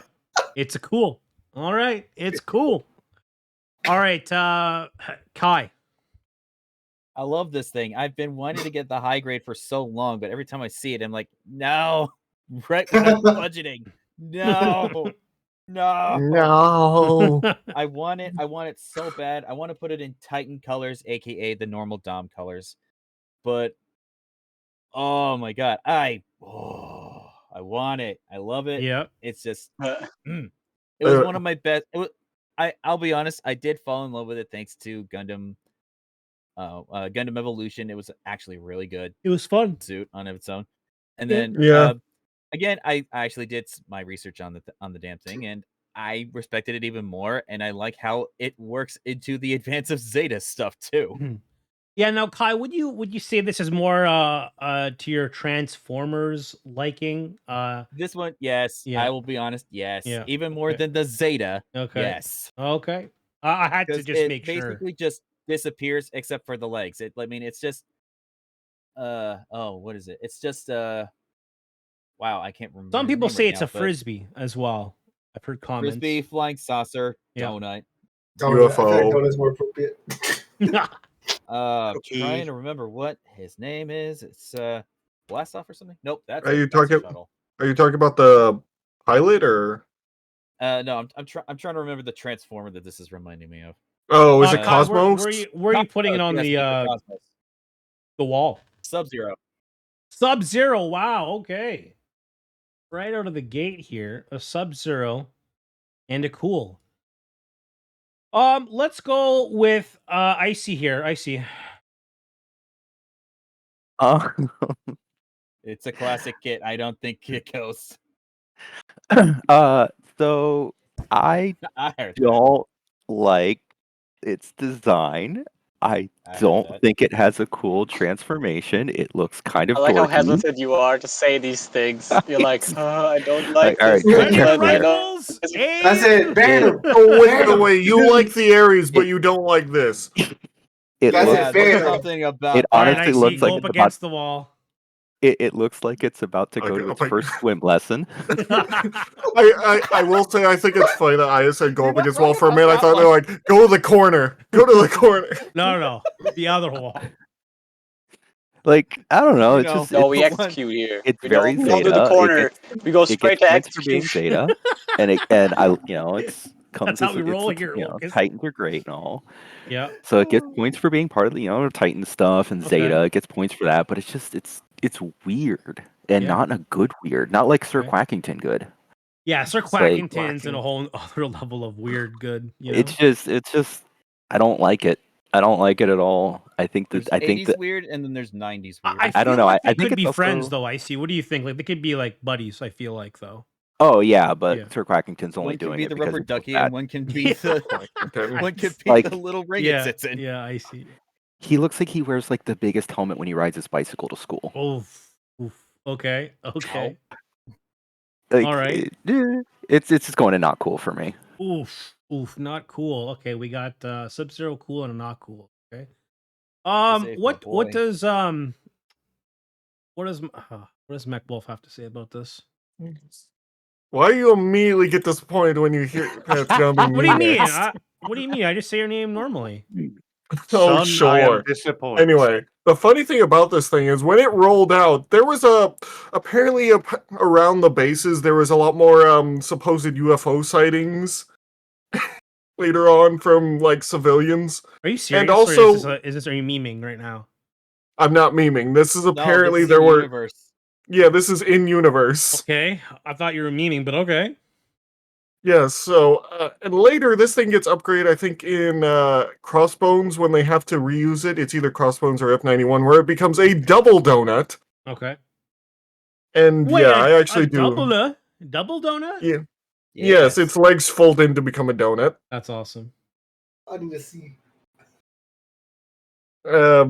it's a cool. All right, it's cool. All right, Kai.
I love this thing. I've been wanting to get the high grade for so long, but every time I see it, I'm like, no, right? We're not budgeting. No, no.
No.
I want it. I want it so bad. I want to put it in Titan colors, aka the normal Dom colors. But oh my god, I want it. I love it.
Yeah.
It's just it was one of my best. It was. I'll be honest. I did fall in love with it thanks to Gundam. Gundam Evolution. It was actually really good.
It was fun.
Suit on its own, and then again, I actually did my research on the damn thing, and I respected it even more, and I like how it works into the Advance of Zeta stuff too.
Yeah. Now, Kai, would you say this is more to your Transformers liking?
This one, yes.
Yeah.
I will be honest, yes.
Yeah.
Even more
Okay.
than the Zeta.
Okay.
Yes.
Okay. I had to
'Cause
just
it
make sure.
basically just disappears except for the legs. I mean, it's just what is it? It's just wow, I can't remember.
Some
his
people
name
say
right
it's
now,
a
but
frisbee as well. I've heard comments.
Frisbee, flying saucer,
Yeah.
donut.
Donut. I feel like
UFO.
donut's more appropriate.
Trying to remember what his name is. It's Blast Off or something? Nope, that's
Are
a
you talking?
shuttle.
Are you talking about the pilot or?
No, I'm trying to remember the transformer that this is reminding me of.
Oh, is it
Kai,
Cosmos?
where are you putting it on
Yes,
the wall?
Sub-Zero.
Sub-Zero. Wow. Okay. Right out of the gate here, a Sub-Zero and a cool. Let's go with Icy here. Icy.
It's a classic kit. I don't think it goes.
So I
I heard that.
don't like its design. I
I
don't
heard that.
think it has a cool transformation. It looks kind of
I like how
dorky.
hesitant you are to say these things. You're like, I don't like
all right,
this.
check
Ready
me
for
here.
rivals?
That's it. Ban him.
Oh wait,
Ban him.
wait. You like the Aries, but you don't like this.
It
That's
looks.
it.
Yeah,
Ban
there's
him.
something about
It
All right,
honestly
Icy,
looks like
go
it's
up
about.
against the wall.
It looks like it's about to go
Okay,
to its
okay.
first swim lesson.
I will say I think it's funny that I said go up against the wall for a minute. I thought they were like go to the corner, go to the corner.
No, the other wall.
Like I don't know.
You
It's
know,
just
No,
it's,
we execute here.
it's
We
very
don't do the
Zeta.
corner. We go
It
straight
gets
to
points for being
execution.
Zeta, and I it's comes
That's how
as
we roll
it's,
here, Lucas.
Titans are great and all.
Yeah.
So it gets points for being part of the Titan stuff and
Okay.
Zeta. It gets points for that, but it's just it's weird and
Yeah.
not in a good weird. Not like Sir
Okay.
Quackington good.
Yeah, Sir
like-
Quackington's in a whole other level of weird good. You know?
It's just I don't like it. I don't like it at all. I think
There's
that I think
80s
that
weird, and then there's 90s weird.
I
I don't
feel
know.
like
I
they
think
could
it's
be friends,
also.
though. I see. What do you think? Like they could be like buddies. I feel like though.
Oh yeah, but
Yeah.
Sir Quackington's only
One can
doing
be
it
the
because
rubber
he feels
ducky,
bad.
and one can be the one can be
Like-
the little ring it
Yeah,
sits in.
yeah, I see.
He looks like he wears like the biggest helmet when he rides his bicycle to school.
Oof, oof. Okay, okay.
Like,
All right.
it's just going to not cool for me.
Oof, oof. Not cool. Okay, we got Sub-Zero cool and a not cool. Okay.
safe, my
What
boy.
does what does Mech Wolf have to say about this?
Why do you immediately get disappointed when you hear that Gundam
What do you mean?
units?
What do you mean? I just say your name normally.
Oh,
Son, I am
sure.
disappointed.
Anyway, the funny thing about this thing is when it rolled out, there was apparently around the bases there was a lot more supposed UFO sightings later on from like civilians.
Are you serious?
And
or
also,
are you memeing right now?
I'm not memeing. This is
No,
apparently
this is
there
in
were.
universe.
Yeah, this is in universe.
Okay, I thought you were memeing, but okay.
Yeah, so and later this thing gets upgraded, I think, in Crossbones when they have to reuse it. It's either Crossbones or F91, where it becomes a double donut.
Okay.
And
Wait,
yeah, I actually do.
Double donut?
Yeah. Yes, its legs fold in to become a donut.
That's awesome.
I need to see.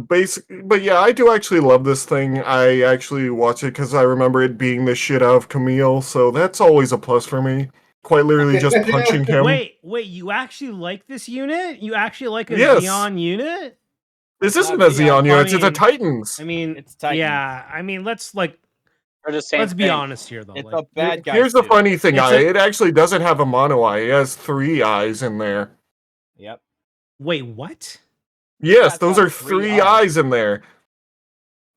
Basically, but yeah, I do actually love this thing. I actually watch it because I remember it being the shit out of Camille, so that's always a plus for me. Quite literally just punching him.
Wait, you actually like this unit? You actually like a
Yes.
Xeon unit?
This
It's
isn't
not
a Xeon
Well, I
unit, it's a
mean-
Titans.
I mean,
It's Titan.
yeah. I mean, let's
They're the same
let's be
thing.
honest here, though.
It's
Like,
a bad guy.
Here's the
suit.
funny thing,
It's a-
it actually doesn't have a mono eye. It has 3 eyes in there.
Yep.
wait, what?
Yes,
it's
those
got
are
3
3
eyes.
eyes in there.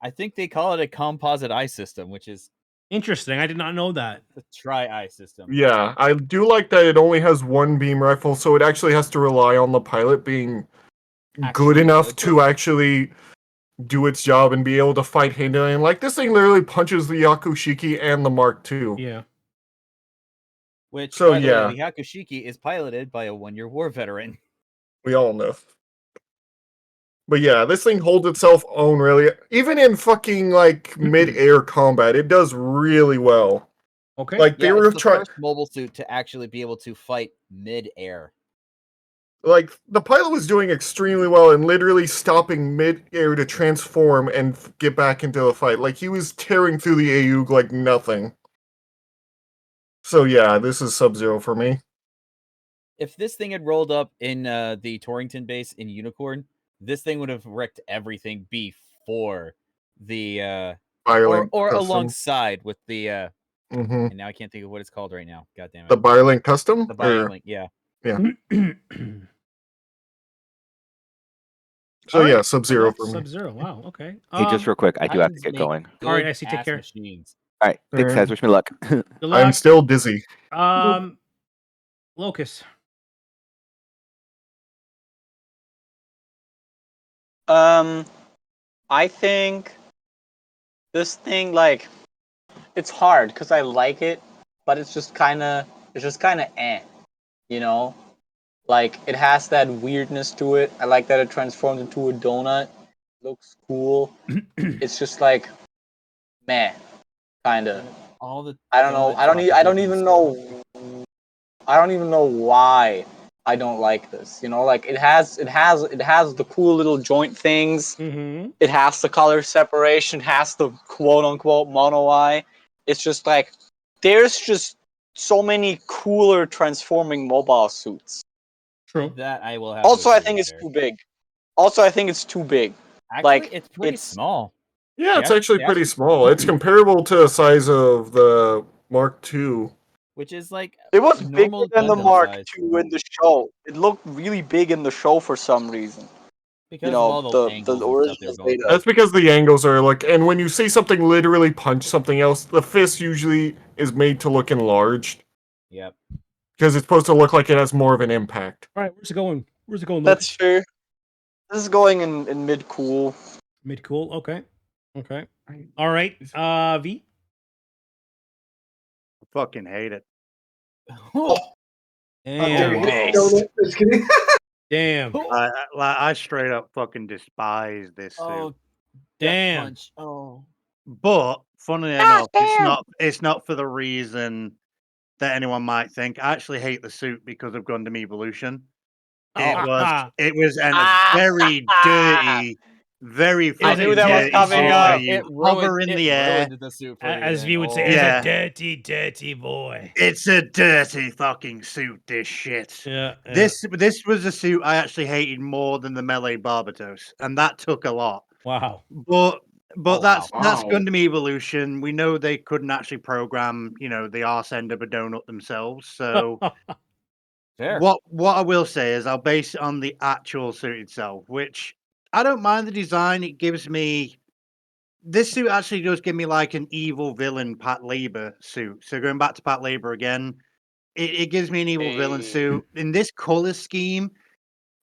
I think they call it a composite eye system, which is
Interesting. I did not know that.
the tri-eye system.
Yeah, I do like that it only has 1 beam rifle, so it actually has to rely on the pilot being good
Actually
enough
good.
to actually do its job and be able to fight handily. And like this thing literally punches the Yakushiki and the Mark II.
Yeah.
Which,
So,
by the
yeah.
way, the Hakushiki is piloted by a 1-year war veteran.
We all know. But yeah, this thing holds itself own really. Even in fucking like mid-air combat, it does really well.
Okay.
Like they
Yeah,
were
it's the
trying,
first mobile suit to actually be able to fight mid-air.
like the pilot was doing extremely well and literally stopping mid-air to transform and get back into the fight. Like he was tearing through the AUG like nothing. So yeah, this is Sub-Zero for me.
If this thing had rolled up in the Torrington base in Unicorn, this thing would have wrecked everything before the
Firelink
or
Custom.
alongside with the
Mhm.
and now I can't think of what it's called right now. God damn it.
The Firelink Custom?
The
Or-
BioLink, yeah.
So yeah, Sub-Zero for me.
Sub-Zero. Wow. Okay.
Hey, just real quick, I do have to
Titans
get
make
going.
All right,
good
I see. Take
ass
care.
Machines.
All right, thanks
Alright.
guys. Wish me luck.
Good
I'm
luck.
still dizzy.
Locus.
I think this thing, like, it's hard because I like it, but it's just kind of you know. Like, it has that weirdness to it. I like that it transforms into a donut. Looks cool. It's just like, meh, kind of.
All the
I don't know.
donut
I don't
chocolate
even
stuff.
know. I don't even know why I don't like this. You know, like it has the cool little joint things.
Mm-hmm.
It has the color separation. Has the quote unquote mono eye. It's just like there's just so many cooler transforming mobile suits.
True.
That I will have.
Also,
to
I
agree
think it's
there.
too big. Also, I think it's too big.
Actually,
like,
it's pretty
it's-
small.
Yeah, it's
Yeah,
actually
yeah.
pretty small. It's comparable to the size of the Mark II.
Which is like
It was bigger
normal
than the
Gundam
Mark
size.
II in the show. It looked really big in the show for some reason.
Because
You know,
of all the
the
angles and stuff
original
they were going
Zeta.
for.
That's because the angles are like, and when you see something literally punch something else, the fist usually is made to look enlarged
Yep.
because it's supposed to look like it has more of an impact.
All right. Where's it going? Where's it going?
That's true. This is going in mid cool.
Mid cool. Okay. Okay. All right. V.
I fucking hate it.
How dare
And
you, donut. Just kidding.
Damn.
I straight up fucking despise this suit.
Oh,
Damn.
punch. Oh,
But funnily enough, it's not for the reason that anyone might think. I actually hate the suit because of Gundam Evolution. It was a very dirty, very
I knew
fucking
that was
dirty
coming
suit
up.
where you hover in the air.
ruined the suit for
As
you.
V would say,
then.
it's
Yeah.
a dirty, dirty boy.
It's a dirty fucking suit. This shit.
Yeah.
This was a suit I actually hated more than the Melee Barbatos, and that took a lot.
Wow.
But that's
Wow.
Gundam Evolution. We know they couldn't actually program, the arse end of a donut themselves. So
Fair.
what I will say is I'll base it on the actual suit itself, which I don't mind the design. It gives me this suit actually does give me like an evil villain Pat Labor suit. So going back to Pat Labor again, it gives me an evil villain suit. In this color scheme,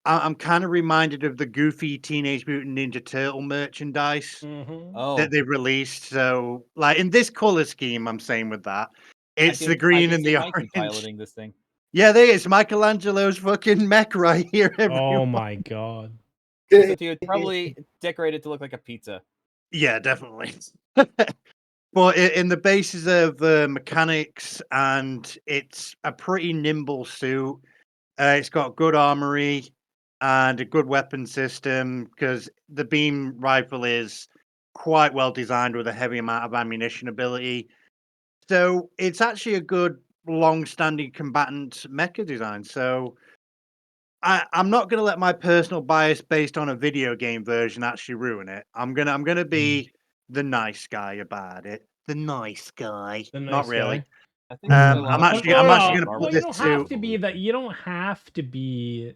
I'm kind of reminded of the goofy Teenage Mutant Ninja Turtle merchandise
Oh,
that they released. So, like in this color scheme, I'm saying with that,
I
it's
can-
the green
I can
and
see
the
Mikey
orange.
piloting this thing.
Yeah, there is Michelangelo's fucking mech right here.
Oh
Everyone.
my god.
Except he would probably decorate it to look like a pizza.
Yeah, definitely. But in the basis of mechanics, and it's a pretty nimble suit. It's got good armory and a good weapon system because the beam rifle is quite well designed with a heavy amount of ammunition ability. So it's actually a good long-standing combatant mecha design. So I'm not going to let my personal bias based on a video game version actually ruin it. I'm gonna be the nice guy about it. The nice guy.
The nice
Not really.
guy.
I think
I'm actually gonna put
Well,
this
you don't have
suit.
to be that. You don't have to be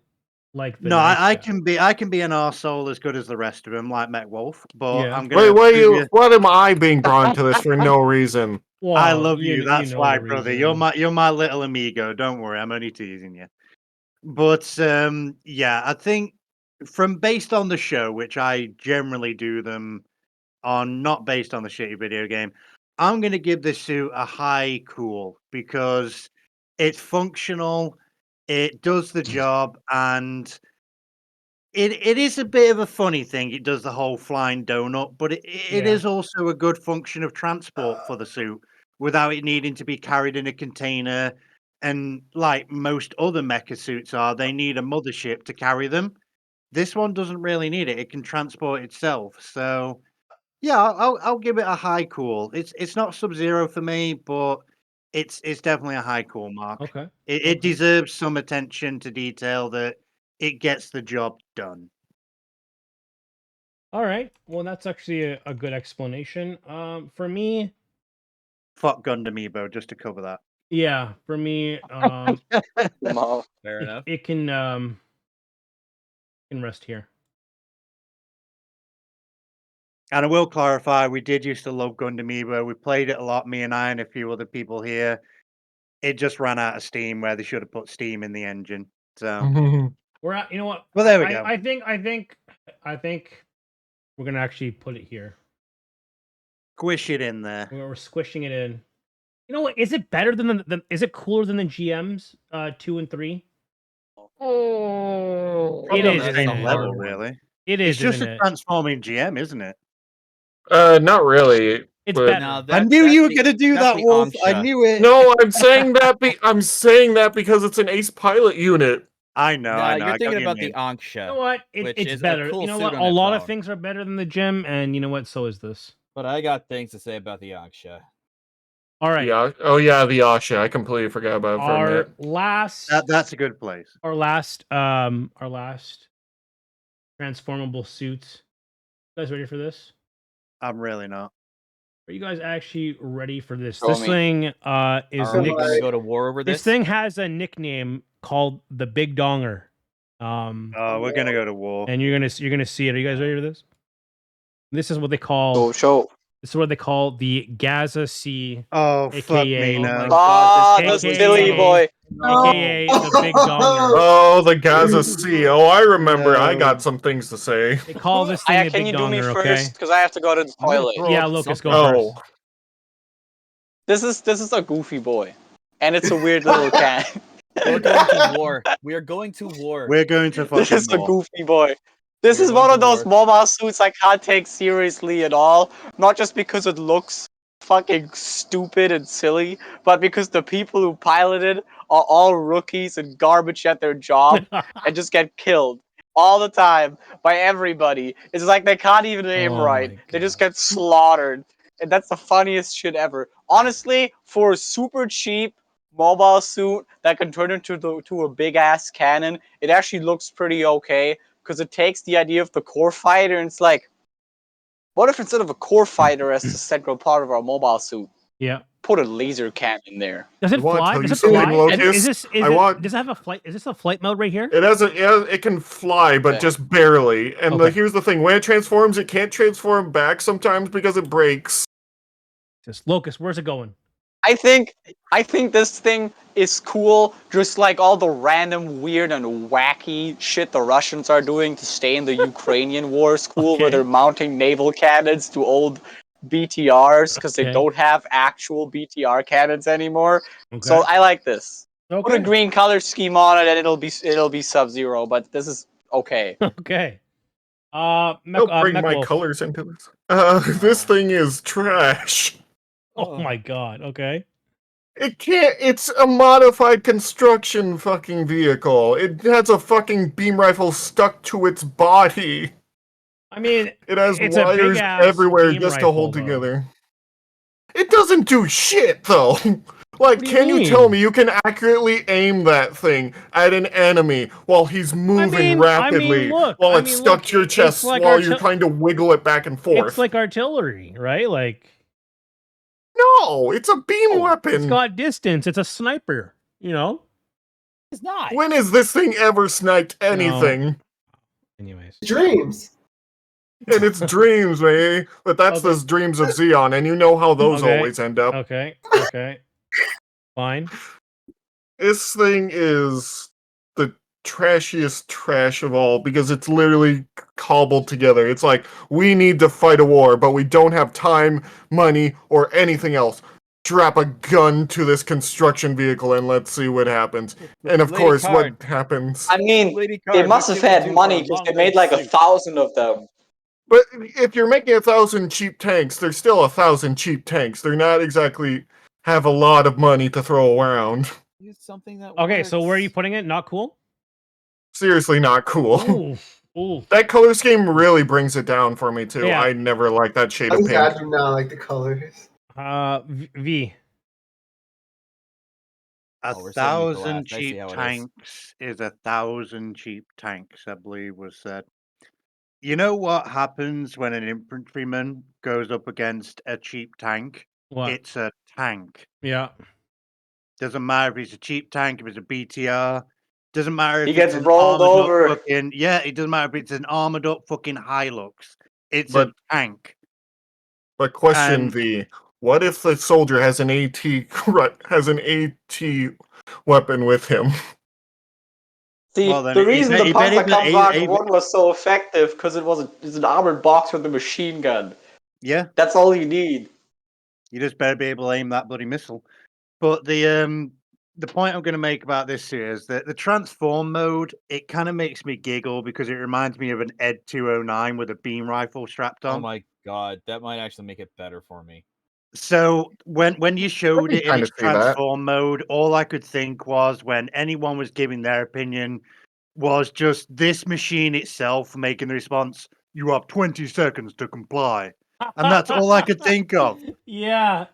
like the
No,
nice
I
guy.
can be an arsehole as good as the rest of them, like Mech Wolf. But
Yeah.
I'm gonna
What am I being drawn to this for no reason?
Well,
I love you.
kn-
That's
know
why,
the
brother.
reason.
You're my little amigo. Don't worry, I'm only teasing you. But yeah, I think from based on the show, which I generally do them on, not based on the shitty video game, I'm gonna give this suit a high cool because it's functional, it does the job, and it is a bit of a funny thing. It does the whole flying donut, but it
Yeah.
is also a good function of transport for the suit without it needing to be carried in a container. And like most other mecha suits are, they need a mothership to carry them. This one doesn't really need it; it can transport itself. So yeah, I'll give it a high cool. It's not Sub Zero for me, but it's definitely a high cool mark.
Okay.
It deserves some attention to detail that it gets the job done.
All right. Well, that's actually a good explanation. For me,
Fuck Gundam Ebo, just to cover that.
yeah. For me,
Mo.
Fair enough.
it can rest here.
And I will clarify, we did used to love Gundam Ebo. We played it a lot, me and I and a few other people here. It just ran out of steam where they should have put steam in the engine. So
We're at. You know what?
Well, there we go.
I think we're gonna actually put it here.
Squish it in there.
We're squishing it in. You know what? Is it better than the? Is it cooler than the GMs 2 and 3? It
On
is,
the
isn't
same
it?
level, really.
It
It's
is,
just
isn't
a
it?
transforming GM, isn't it?
Not really.
It's
but-
better.
Now,
I knew
that's
you were
the-
gonna do
that's
that,
the
Wolf. I
Angsha.
knew it.
No, I'm saying that. I'm saying that because it's an ace pilot unit.
I know.
Nah,
I know.
you're
I got
thinking
your
about
name.
the Angsha.
You know what?
which
It's
is a
better.
cool
You know
suit
what?
on
A
its
lot of
own.
things are better than the gym, and you know what? So is this.
But I got things to say about the Angsha.
All right.
Yeah. Oh yeah, the Asha. I completely forgot about it for a
Our
minute.
last.
That's a good place.
Our last transformable suits. You guys ready for this?
I'm really not.
Are you guys actually ready for this?
Show
This
me.
thing is
Are we
Nick's-
going to go to war over
This
this?
thing has a nickname called the Big Donger.
We're gonna go to war.
And you're gonna see it. Are you guys ready for this? This is what they call.
Go show.
This is what they call the Gaza C,
Oh fuck
AKA
me
Oh
now.
my God,
Ah,
this
the
AKA
silly boy.
aka the Big Donger.
Oh, the Gaza Sea. Oh, I remember. I
No.
got some things to say.
They call this thing
Aya,
the
can
Big
you do me
Donger. Okay.
first? Because I have to go to the
I'm gonna
toilet.
throw
Yeah,
up
Lucas, go
something.
Oh,
first.
This is a goofy boy, and it's a weird little cat.
We're going to war. We are going to war.
We're going to
This
fucking
is a
war.
goofy boy. This
We're
is
going
one
to
of those
war.
mobile suits I can't take seriously at all. Not just because it looks fucking stupid and silly, but because the people who piloted are all rookies and garbage at their job and just get killed all the time by everybody. It's like they can't even aim
Oh
right.
my
They just
God.
get slaughtered. And that's the funniest shit ever. Honestly, for a super cheap mobile suit that can turn into to a big ass cannon, it actually looks pretty okay because it takes the idea of the core fighter and it's like, what if instead of a core fighter as the central part of our mobile suit,
Yeah.
put a laser cannon there?
Does
I
it
want to
fly?
tell
Does
you
it
something,
fly?
Lotus.
Is
I want.
does it have a flight? Is this a flight mode right here?
It can fly, but
Okay.
just barely. And
Okay.
here's the thing: when it transforms, it can't transform back sometimes because it breaks.
Just Locust, where's it going?
I think this thing is cool, just like all the random, weird, and wacky shit the Russians are doing to stay in the Ukrainian war is cool, where
Okay.
they're mounting naval cannons to old BTRs because they
Okay.
don't have actual BTR cannons anymore.
Okay.
So I like this. Put a
Okay.
green color scheme on it, and it'll be Sub-Zero. But this is okay.
Okay.
Don't bring
Mech
my
Wolf.
colors into this. This thing is trash.
Oh my God. Okay.
It can't. It's a modified construction fucking vehicle. It has a fucking beam rifle stuck to its body.
I mean,
It has
it's a big
wires
ass
everywhere
beam
just to
rifle,
hold
though.
together. It doesn't do shit though. Like,
What do you
can you tell
mean?
me you can accurately aim that thing at an enemy while he's moving rapidly,
look.
while it's stuck to your
It's
chest
like
while you're trying to wiggle it back and forth?
It's like artillery, right? Like,
no, it's a beam
it's
weapon.
got distance. It's a sniper. You know.
It's not.
When has this thing ever sniped anything?
Anyways.
Dreams.
In its dreams, man. But that's
Okay.
those dreams of Xeon, and you know how those
Okay.
always end up.
Okay. Okay. Fine.
This thing is the trashiest trash of all because it's literally cobbled together. It's like, we need to fight a war, but we don't have time, money, or anything else. Strap a gun to this construction vehicle and let's see what happens. And of
Lady
course,
Card.
what happens?
I mean,
Lady
they
Card,
must
what
have
can we
had
do
money
for a
because they
long
made like
suit?
1,000 of them.
But if you're making 1,000 cheap tanks, there's still 1,000 cheap tanks. They're not exactly have a lot of money to throw around.
Use something that
Okay. So where are you
works.
putting it? Not cool.
Seriously, not cool.
Ooh. Ooh.
That color scheme really brings it down for me too.
Yeah.
I never liked that shade
I
of
was I
pink.
do not like the colors.
V.
A
Oh, we're saving it for
1,000
last. I see
cheap
how it is.
tanks is 1,000 cheap tanks, I believe was said. You know what happens when an infantryman goes up against a cheap tank?
What?
It's a tank.
Yeah.
Doesn't matter if it's a cheap tank, if it's a BTR. Doesn't matter
He
if it's
gets
an
rolled
armored up
over.
fucking it doesn't matter if it's an armored up fucking Hilux. It's
But-
a tank.
But question
And-
V, what if the soldier has an AT weapon with him?
See,
Well, then
the
he
reason
bet-
the
he bet
Panzer
even
Kampf
he-
Mark
he-
1 was so effective because it's an armored box with a machine gun.
Yeah,
That's all you need.
you just better be able to aim that bloody missile. But the point I'm going to make about this here is that the transform mode, it kind of makes me giggle because it reminds me of an Ed 209 with a beam rifle strapped on.
Oh my god, that might actually make it better for me.
So when you showed
can
it in
kinda
its
see that.
transform mode, all I could think was when anyone was giving their opinion was just this machine itself making the response, "You have 20 seconds to comply." And that's all I could think of.
Yeah.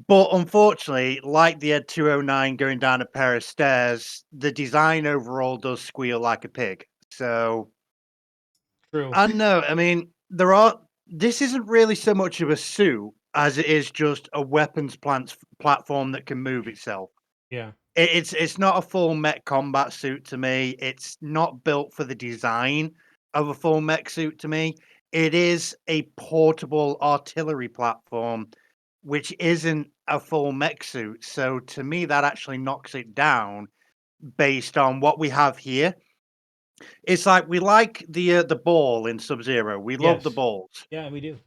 But unfortunately, like the Ed 209 going down a pair of stairs, the design overall does squeal like a pig. So
True.
I know. I mean, this isn't really so much of a suit as it is just a weapons platform that can move itself.
Yeah.
It's not a full mech combat suit to me. It's not built for the design of a full mech suit to me. It is a portable artillery platform, which isn't a full mech suit. So to me, that actually knocks it down based on what we have here. It's like we like the ball in Sub-Zero. We love the
Yes.
balls.
Yeah, we do.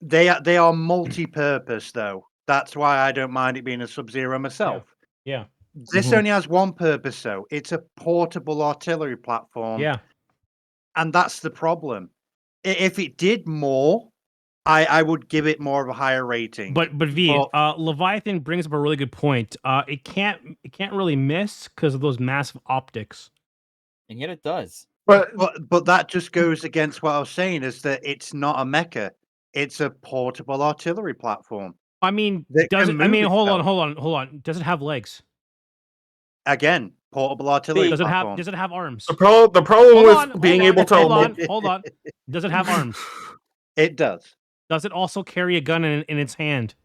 They are multi-purpose though. That's why I don't mind it being a Sub-Zero myself.
Yeah.
This only has one purpose, though. It's a portable artillery platform.
Yeah.
And that's the problem. If it did more, I would give it more of a higher rating.
But V, Leviathan brings up a really good point. It can't really miss because of those massive optics.
And yet it does.
But
that just goes against what I was saying, is that it's not a mecha. It's a portable artillery platform.
I mean,
that
does
can
it? I mean,
move
hold
itself.
on. Does it have legs?
Again, portable artillery
Does it
platform.
have arms?
the problem
Hold
with
on,
being
hold
able
on,
to
hold on. Does it have arms?
It does.
Does it also carry a gun in its hand?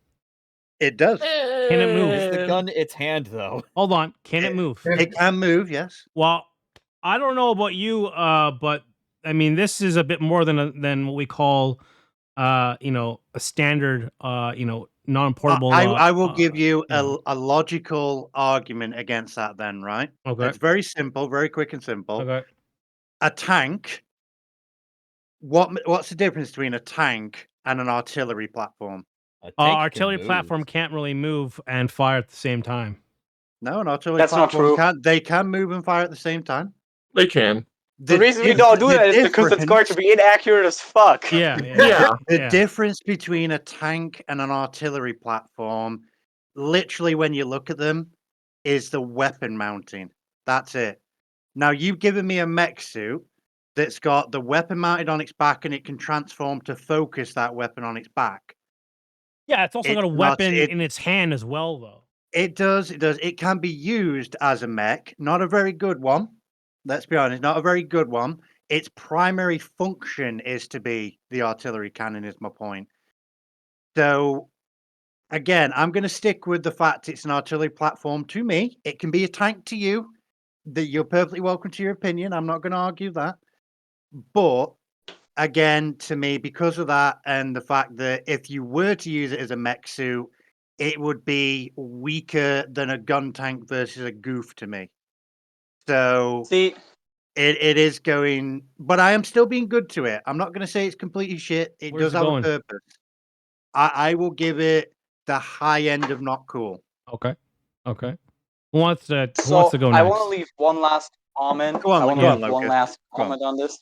It does.
Can it move?
Is the gun its hand though?
Hold on. Can it move?
It can move, yes.
Well, I don't know about you, but I mean, this is a bit more than what we call, a standard, non-portable.
I will give you a logical argument against that then, right?
Okay.
It's very simple, very quick and simple.
Okay.
A tank. What's the difference between a tank and an artillery platform?
Artillery platform can't really move and fire at the same time.
No, an artillery
That's not
platform
true.
can't. They can move and fire at the same time.
They can.
The reason we don't do that is because it's going to be inaccurate as fuck.
Yeah.
The difference between a tank and an artillery platform, literally when you look at them, is the weapon mounting. That's it. Now, you've given me a mech suit that's got the weapon mounted on its back and it can transform to focus that weapon on its back.
Yeah, it's also got a weapon in its hand as well, though.
It does. It can be used as a mech, not a very good one. Let's be honest, not a very good one. Its primary function is to be the artillery cannon, is my point. So, again, I'm going to stick with the fact it's an artillery platform to me. It can be a tank to you. That you're perfectly welcome to your opinion. I'm not going to argue that. But again, to me, because of that and the fact that if you were to use it as a mech suit, it would be weaker than a gun tank versus a goof to me. So
see,
it is going, but I am still being good to it. I'm not going to say it's completely shit. It
Where's
does
it
have
going?
a purpose. I will give it the high end of not cool.
Okay. Who wants to go
I
next?
want to leave one last comment.
Go on,
I want
go
to
on,
leave one
Lucas.
last
Go on.
comment on this.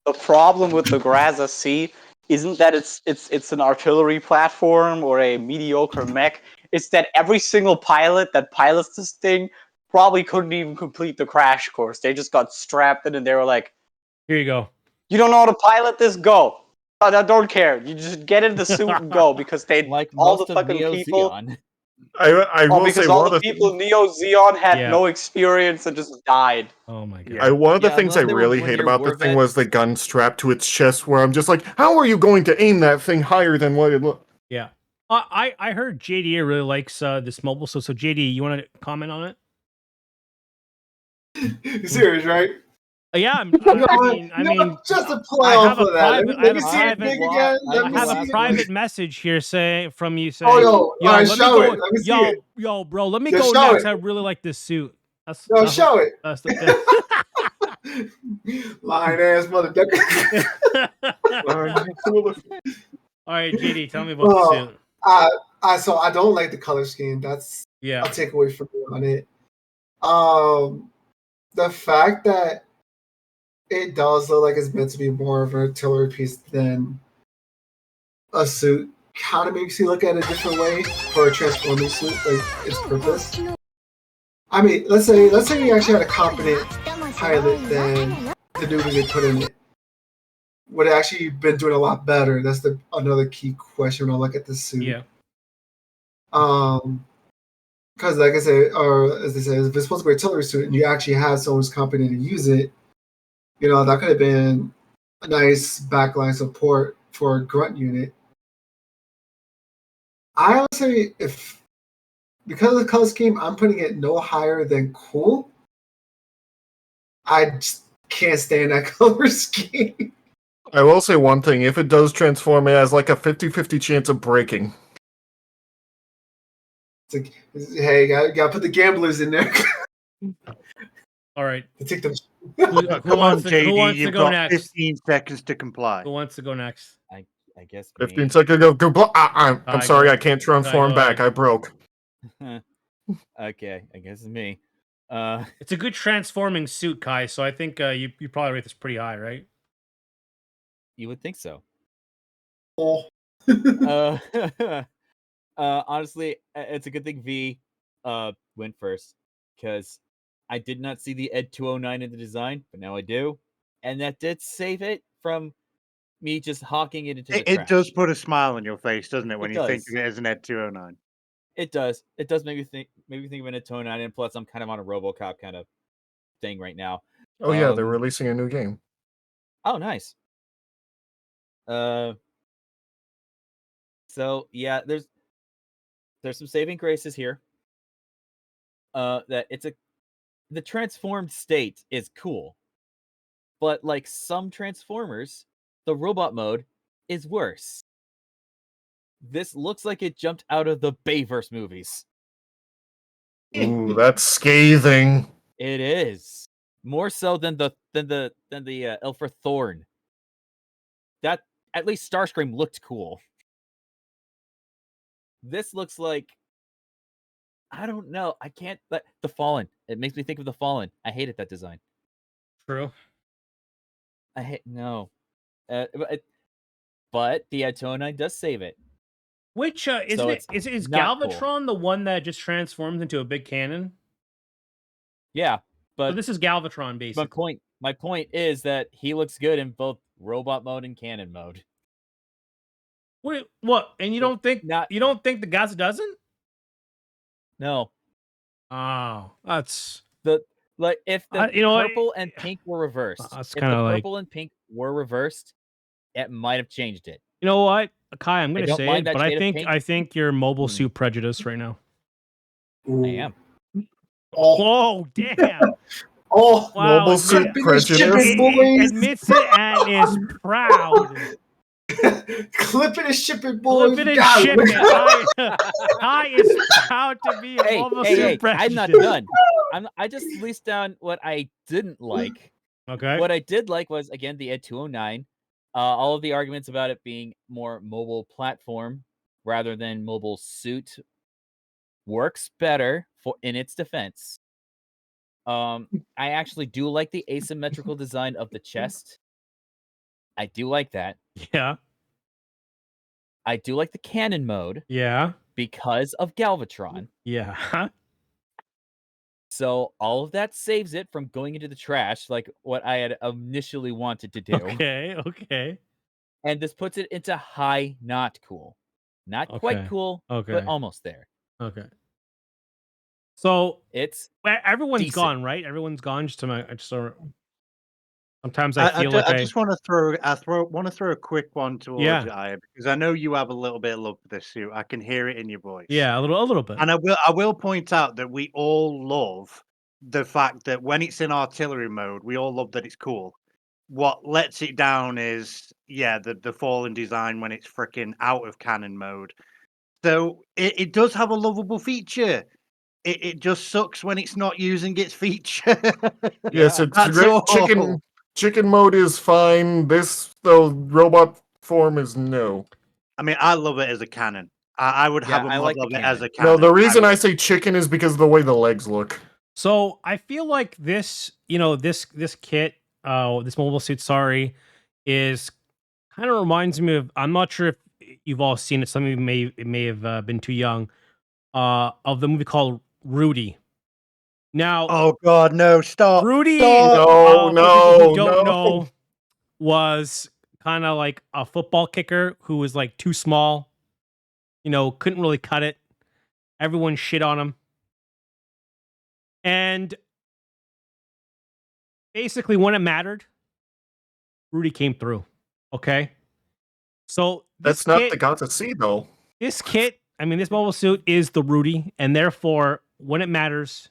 The problem with the Graza C isn't that it's an artillery platform or a mediocre mech. It's that every single pilot that pilots this thing probably couldn't even complete the crash course. They just got strapped in and they were like,
"Here you go.
You don't know how to pilot this? Go. I don't care. You just get in the suit and go," because they
Like
all the
most of
fucking
Neo
people.
Zeon.
I will
Because
say
all
one of
the
the
people in Neo Zeon had
Yeah.
no experience and just died.
Oh my god.
one of the
Yeah,
things I
unless they were
really
1
hate
year
about
war
the thing was the
vets.
gun strapped to its chest, where I'm just like, how are you going to aim that thing higher than what it looked?
Yeah. I heard JD really likes this mobile. So JD, you want to comment on it?
You're serious, right?
Yeah, I mean,
just to play
I
off
have a
of that.
private,
Let me see it big again.
I
Let me
have
see
a
it.
private message here from you saying,
Oh, yo, all right,
let me
show
go,
it. Let me see it.
yo, bro, let me
Just
go
show
next.
it.
I really like this suit.
No, show it.
That's the
Lying ass motherfucker.
All right, JD, tell me about the suit.
So I don't like the color scheme. That's
Yeah.
a takeaway from me on it. The fact that it does look like it's meant to be more of an artillery piece than a suit kind of makes you look at it a different way for a transforming suit, like its purpose. I mean, let's say we actually had a competent pilot than the dude they put in it. Would have actually been doing a lot better. That's another key question when I look at this suit.
Yeah.
Because like I said, or as they say, if it's supposed to be an artillery suit and you actually have someone who's competent to use it, that could have been a nice backline support for a grunt unit. I would say because of the color scheme, I'm putting it no higher than cool. I just can't stand that color scheme.
I will say one thing, if it does transform, it has like a 50-50 chance of breaking.
It's like, hey, you gotta put the gamblers in there.
All right.
Take them.
Come on, JD.
Who wants
You've
to go
got
next?
15 seconds to comply.
Who wants to go next?
I guess
15
me.
seconds ago. I'm sorry, I can't transform
go
back.
ahead.
I broke.
Okay, I guess it's me.
It's a good transforming suit, Kai. So I think you probably rate this pretty high, right?
You would think so.
Oh.
Honestly, it's a good thing V went first, because I did not see the Ed 209 in the design, but now I do, and that did save it from me just hawking it into the
It
trash.
does put a smile on your face, doesn't it, when
It
you think
does.
of it as an Ed 209?
It does. It does make me think of an Ed 209, and plus I'm kind of on a RoboCop kind of thing right now.
Oh yeah, they're releasing a new game.
Oh, nice. So yeah, there's some saving graces here. That the transformed state is cool, but like some Transformers, the robot mode is worse. This looks like it jumped out of the Bayverse movies.
Ooh, that's scathing.
It is more so than the Elfer Thorn. That at least Starscream looked cool. This looks like, I don't know. I can't. The Fallen. It makes me think of the Fallen. I hated that design.
True.
I hate but the Ed 209 does save it.
Which isn't
So
it?
it's
Is
not cool.
Galvatron the one that just transforms into a big cannon?
Yeah,
So
but
this is Galvatron, basically.
my point is that he looks good in both robot mode and cannon mode.
Wait, what? And you
So
don't think the Gaza doesn't?
No.
Oh, that's
if the purple and pink were reversed.
That's
If
kind
the
of like,
purple and pink were reversed, it might have changed it.
you know what, Kai? I'm
I
gonna
don't
say
mind
it,
that
but
shade of pink.
I think you're mobile suit prejudice right now.
I am.
Oh, damn!
Oh,
Wow,
mobile suit prejudice.
admits it and is proud.
Clip it and ship it, boys.
Clip it and ship it. Kai is proud to be a mobile suit prejudice.
I'm not done. I just list down what I didn't like.
Okay.
What I did like was, again, the Ed 209. All of the arguments about it being more mobile platform rather than mobile suit works better in its defense. I actually do like the asymmetrical design of the chest. I do like that.
Yeah.
I do like the cannon mode.
Yeah.
Because of Galvatron.
Yeah.
So all of that saves it from going into the trash, like what I had initially wanted to do.
Okay.
And this puts it into high not cool. Not quite cool, but almost there.
Okay. So
it's
everyone's
decent.
gone, right? Everyone's gone. Sometimes I feel
I just want to throw a quick one towards you, Aya, because I know you have a little bit of love for this suit. I can hear it in your voice.
Yeah, a little bit.
And I will point out that we all love the fact that when it's in artillery mode, we all love that it's cool. What lets it down is the fallen design when it's freaking out of cannon mode. So it does have a lovable feature. It just sucks when it's not using its feature.
Yes, it's great. Chicken mode is fine. This though robot form is no.
I mean, I love it as a cannon. I would have a mod of it as a cannon.
No, the reason I say chicken is because of the way the legs look.
So I feel like this, this kit, this mobile suit, is kind of reminds me of. I'm not sure if you've all seen it. Some of you may have been too young. Of the movie called Rudy. Now,
oh god, no! Stop,
Rudy.
No,
who don't know, was kind of like a football kicker who was like too small. Couldn't really cut it. Everyone shit on him. And basically, when it mattered, Rudy came through. Okay? So
that's not the got to see, though.
This kit, this mobile suit is the Rudy, and therefore, when it matters...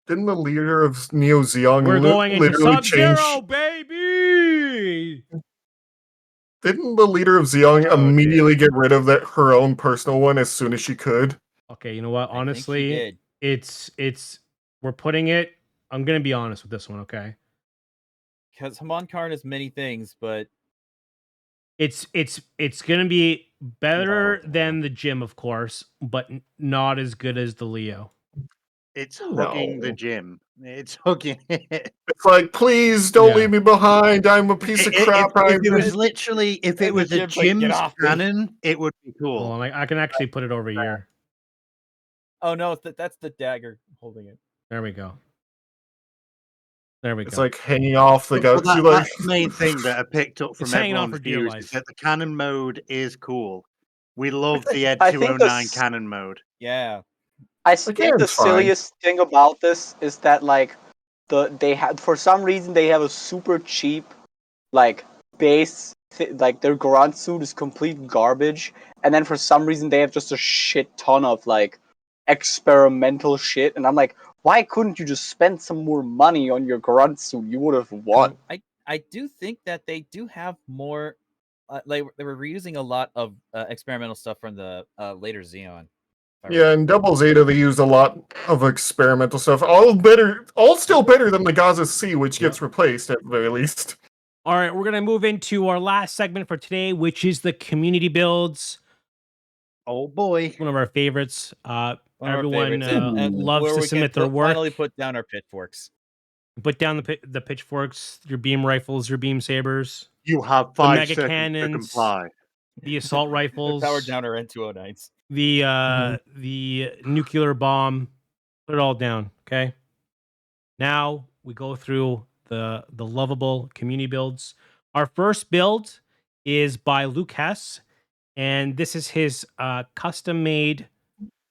Didn't the leader of Neo Zeon
we're going into Sub-Zero,
change...
baby!
Didn't the leader of Zeon immediately get rid of her own personal one as soon as she could?
Okay, you know what? Honestly, it's we're putting it. I'm gonna be honest with this one, okay?
Because Haman Karn is many things, but
it's gonna be better than the Jim, of course, but not as good as the Leo.
It's
No.
hugging the gym. It's hugging it.
It's like, please don't
Yeah.
leave me behind. I'm a piece of crap.
If it was literally, if it
And the
was a
gym's like, "Get
gym's
off me."
cannon, it would be
Hold
cool.
on, I can actually put it over here.
Oh no, that's the dagger holding it.
There we go. There we
It's
go.
like hanging off the
Well,
guts. You like,
that's the main thing that I picked up from
It's hanging on
everyone's
for dear
views
life.
is that the cannon mode is cool. We love the Ed
I think
209 cannon mode.
Yeah.
I
Again,
think the
it's fine.
silliest thing about this is that like they had for some reason they have a super cheap like base like their grunt suit is complete garbage, and then for some reason they have just a shit ton of like experimental shit, and I'm like, why couldn't you just spend some more money on your grunt suit? You would have won.
I do think that they do have more. They were reusing a lot of experimental stuff from the later Xeon.
yeah, in Double Zeta they used a lot of experimental stuff. All still better than the Gaza C, which gets replaced at the very least.
All right, we're gonna move into our last segment for today, which is the community builds.
Oh boy,
one of our favorites.
One of our
Everyone
favorites, and
loves
where
to
we
submit
can
their work.
finally put down our pitchforks.
Put down the pitchforks, your beam rifles, your beam sabers,
you have
the
5
mega
seconds to
cannons,
comply.
the assault rifles,
Powered down our N209s.
the nuclear bomb. Put it all down, okay? Now we go through the lovable community builds. Our first build is by Luke Hess, and this is his custom made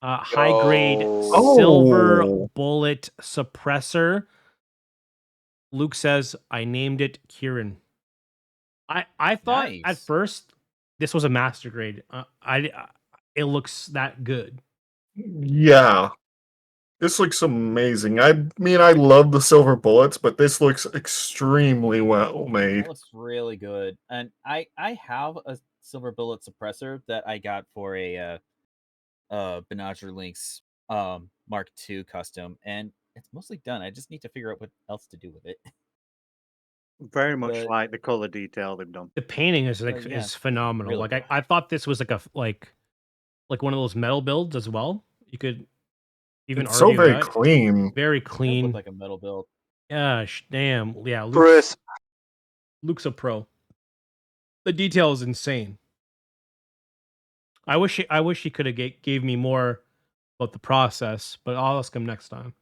high grade
Yo.
silver
Oh.
bullet suppressor. Luke says, I named it Kieran. I thought at
Nice.
first this was a master grade. It looks that good.
Yeah. This looks amazing. I mean, I love the silver bullets, but this looks extremely well made.
That looks really good. And I have a silver bullet suppressor that I got for a Binocular Lynx Mark II custom, and it's mostly done. I just need to figure out what else to do with it.
Very much
But-
like the color detail they've done.
The painting is like
yeah,
is phenomenal.
really
Like
good.
I thought this was like one of those metal builds as well. You could even
It's so
argue
very
that.
clean.
Very
It does
clean.
look like a metal build.
Gosh, damn. Yeah,
Chris,
Luke's a pro. The detail is insane. I wish he could have gave me more about the process, but I'll ask him next time.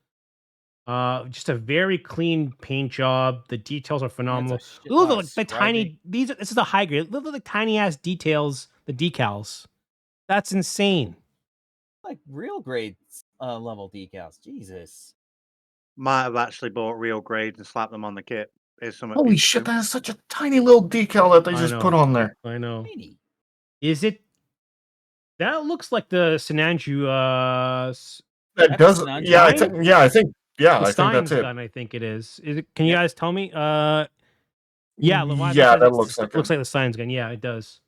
Just a very clean paint job. The details are phenomenal.
shit
Look
lot
at
of
the tiny.
scribing.
This is a high grade. Look at the tiny ass details. The decals. That's insane.
Like real grade level decals. Jesus.
Might have actually bought real grades and slapped them on the kit. Is something
Holy
people
shit,
do.
that is such a tiny little decal that they
I
just
know.
put on there.
I know.
Tiny.
Is it? That looks like the Sinanju.
That
That's
does,
Sinanju
yeah, I
gun?
think, yeah, I think, yeah,
The
I think
Stein's
that's it.
gun. I think it is. Is it? Can you
Yep.
guys tell me? Yeah, Levi,
Yeah,
says
that
it's-
looks like
looks
it.
like the Stein's gun. Yeah, it does.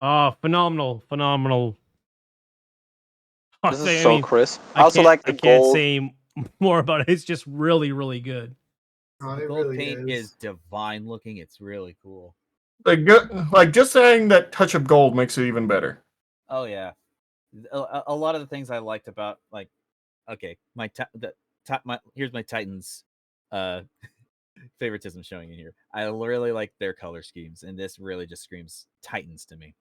Oh, phenomenal.
this is so crisp. I also
can't-
like the
I can't
gold.
say more about it. It's just really, really good.
Oh,
The
it
gold
really
paint
is.
is divine looking. It's really cool.
Like just saying that touch of gold makes it even better.
Oh yeah. A lot of the things I liked about like, okay, here's my Titans favoritism showing in here. I really like their color schemes, and this really just screams Titans to me.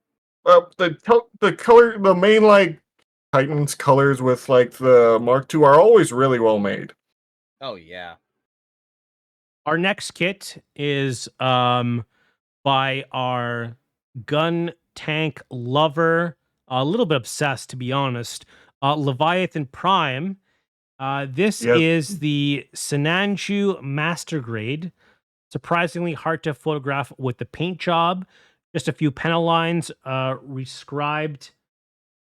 Well, the main like Titans colors with like the Mark II are always really well made.
Oh yeah.
Our next kit is by our gun tank lover, a little bit obsessed to be honest, Leviathan Prime. This
Yep.
is the Sinanju Master Grade. Surprisingly hard to photograph with the paint job. Just a few panel lines rescribed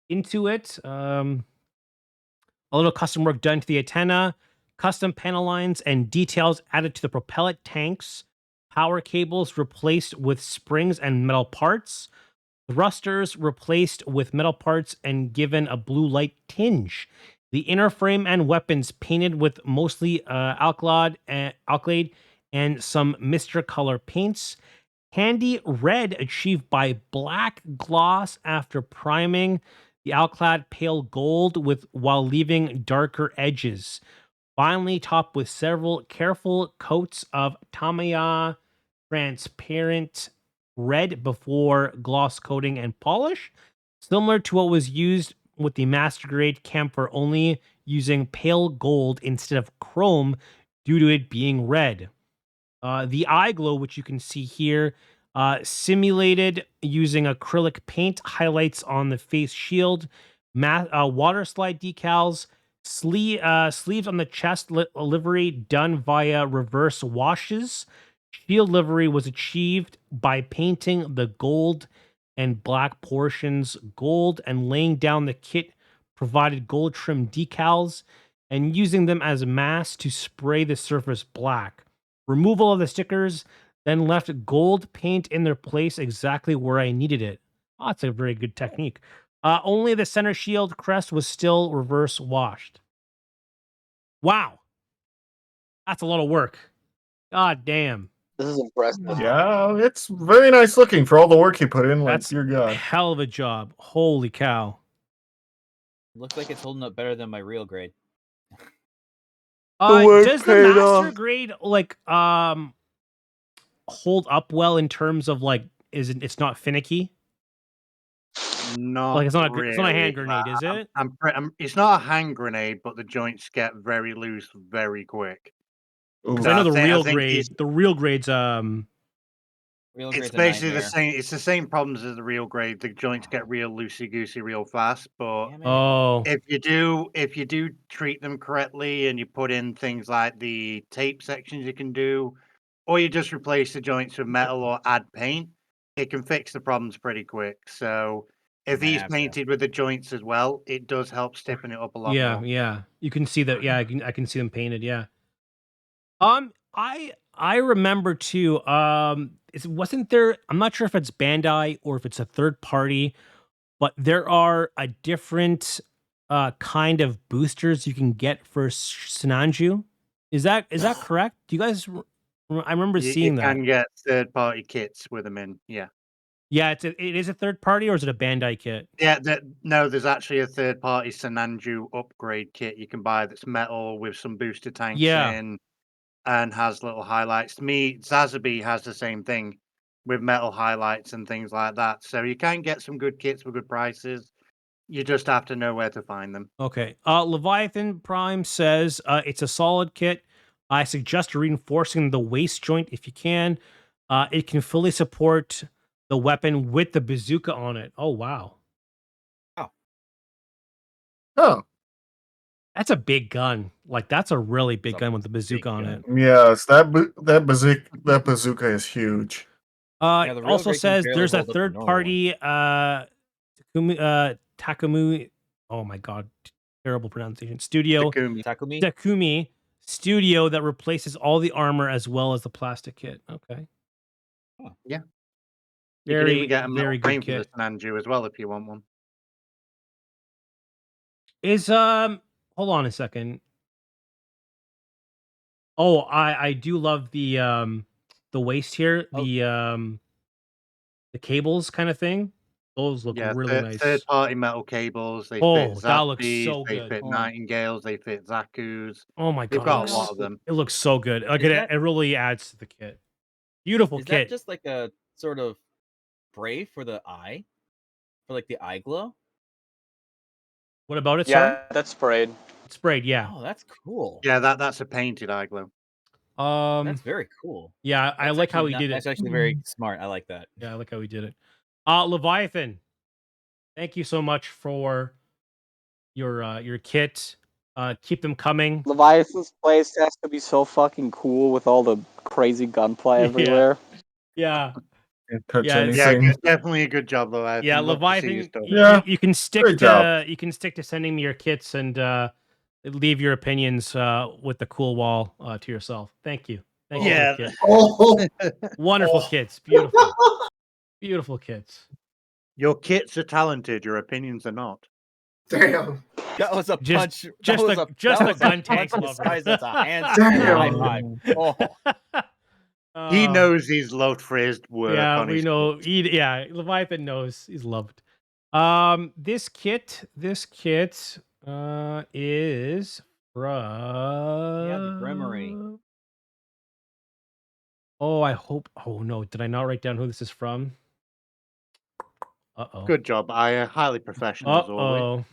into it. A little custom work done to the antenna. Custom panel lines and details added to the propellant tanks. Power cables replaced with springs and metal parts. Thrusters replaced with metal parts and given a blue light tinge. The inner frame and weapons painted with mostly alkyd and some Mr. Color paints. Candy red achieved by black gloss after priming. the outclad pale gold while leaving darker edges. Finally topped with several careful coats of Tamiya transparent red before gloss coating and polish, similar to what was used with the master grade camphor, only using pale gold instead of chrome due to it being red. The eye glow, which you can see here, simulated using acrylic paint, highlights on the face shield, water slide decals, sleeves on the chest livery done via reverse washes. Shield livery was achieved by painting the gold and black portions gold and laying down the kit provided gold trim decals and using them as masks to spray the surface black. Removal of the stickers then left gold paint in their place exactly where I needed it. Oh, that's a very good technique. Only the center shield crest was still reverse washed. Wow. That's a lot of work. God damn.
This is impressive.
Yeah, it's very nice looking for all the work you put in. Like,
That's
dear
a
God.
hell of a job. Holy cow.
Looks like it's holding up better than my real grade.
work
Does the
paid
master
off.
grade hold up well in terms of like it's not finicky?
Not
Like it's not a
really.
hand grenade, is it?
It's not a hand grenade, but the joints get very loose very quick.
Ooh.
Because I know
I
the
think- I
real
think
grade, the real grade's
Real
It's
grade's a
basically the
nightmare.
same. It's the same problems as the real grade. The joints get real loosey goosey real fast. But
Damn it.
oh
if you do treat them correctly and you put in things like the tape sections you can do, or you just replace the joints with metal or add paint, it can fix the problems pretty quick. So if
Might
he's
have to.
painted with the joints as well, it does help stiffen it up a lot
yeah,
more.
yeah. You can see that. Yeah, I can see them painted. Yeah. I remember too. Wasn't there? I'm not sure if it's Bandai or if it's a third party, but there are a different kind of boosters you can get for Sinanju. Is that correct? Do you guys? I remember
You
seeing that.
can get third party kits with them in. Yeah.
Yeah, it is a third party, or is it a Bandai kit?
Yeah, no, there's actually a third party Sinanju upgrade kit you can buy that's metal with some booster tanks
Yeah.
in and has little highlights. To me, Zazabi has the same thing with metal highlights and things like that. So you can get some good kits for good prices. You just have to know where to find them.
Okay. Leviathan Prime says it's a solid kit. I suggest reinforcing the waist joint if you can. It can fully support the weapon with the bazooka on it. Oh wow.
Oh,
That's a big gun. Like that's a really big
It's a
gun with the bazooka
big
on
gun.
it.
yes, that bazooka is huge.
Yeah, the real
Also
grade can
says
barely
there's a
hold up the
third
normal
party Takumi. Oh my god, terrible pronunciation. Studio
Takumi.
Takumi Studio that replaces all the armor as well as the plastic kit. Okay.
Yeah. You can
Very
even get a metal
very
frame
good
for the
kit.
Sinanju as well if you want one.
Is hold on a second. Oh, I do love the waist here,
Oh.
the cables kind of thing. Those look
Yeah,
really nice.
third party metal cables. They
Oh,
fit
that looks
Zappies,
so
they
good.
fit
Hold on.
Nightingales, they fit Zaku's.
Oh my
They've
god,
got
it
a lot
looks,
of them.
it looks so good. Like
Is
it,
that-
it really adds to the kit. Beautiful
Is
kit.
that just like a sort of spray for the eye? For like the eye glow?
What about it, sorry?
Yeah, that's sprayed.
It's sprayed, yeah.
Oh, that's cool.
Yeah, that's a painted eye glow.
That's very cool.
Yeah, I
That's
like how
actually
he did it.
That's actually very smart. I like that.
Yeah, I like how he did it. Leviathan, thank you so much for your kit. Keep them coming.
Leviathan's place has to be so fucking cool with all the crazy gunplay
Yeah.
everywhere.
Yeah.
Can't touch
Yeah,
Yeah,
anything.
it's definitely a good job, though.
Yeah,
Love to see your
Leviathan,
stuff.
Yeah,
you can stick
great job.
to sending me your kits and leave your opinions with the cool wall to yourself. Thank you. Thank you for
Yeah.
the kit.
Oh,
Wonderful
Oh.
kits. Beautiful. Beautiful kits.
Your kits are talented, your opinions are not.
damn.
That was a
Just-
punch.
just
that was
a-
a,
just
that
a
was
gun
punch
tank lover.
disguised as a handstand and a high five. Oh,
He knows he's loved for his work
Yeah,
on
we
his
know.
kits.
Yeah, Leviathan knows he's loved. This kit is from
Gremory.
Oh, I hope. Oh no, did I not write down who this is from? Uh-oh.
Good job, Aya. Highly professional as always.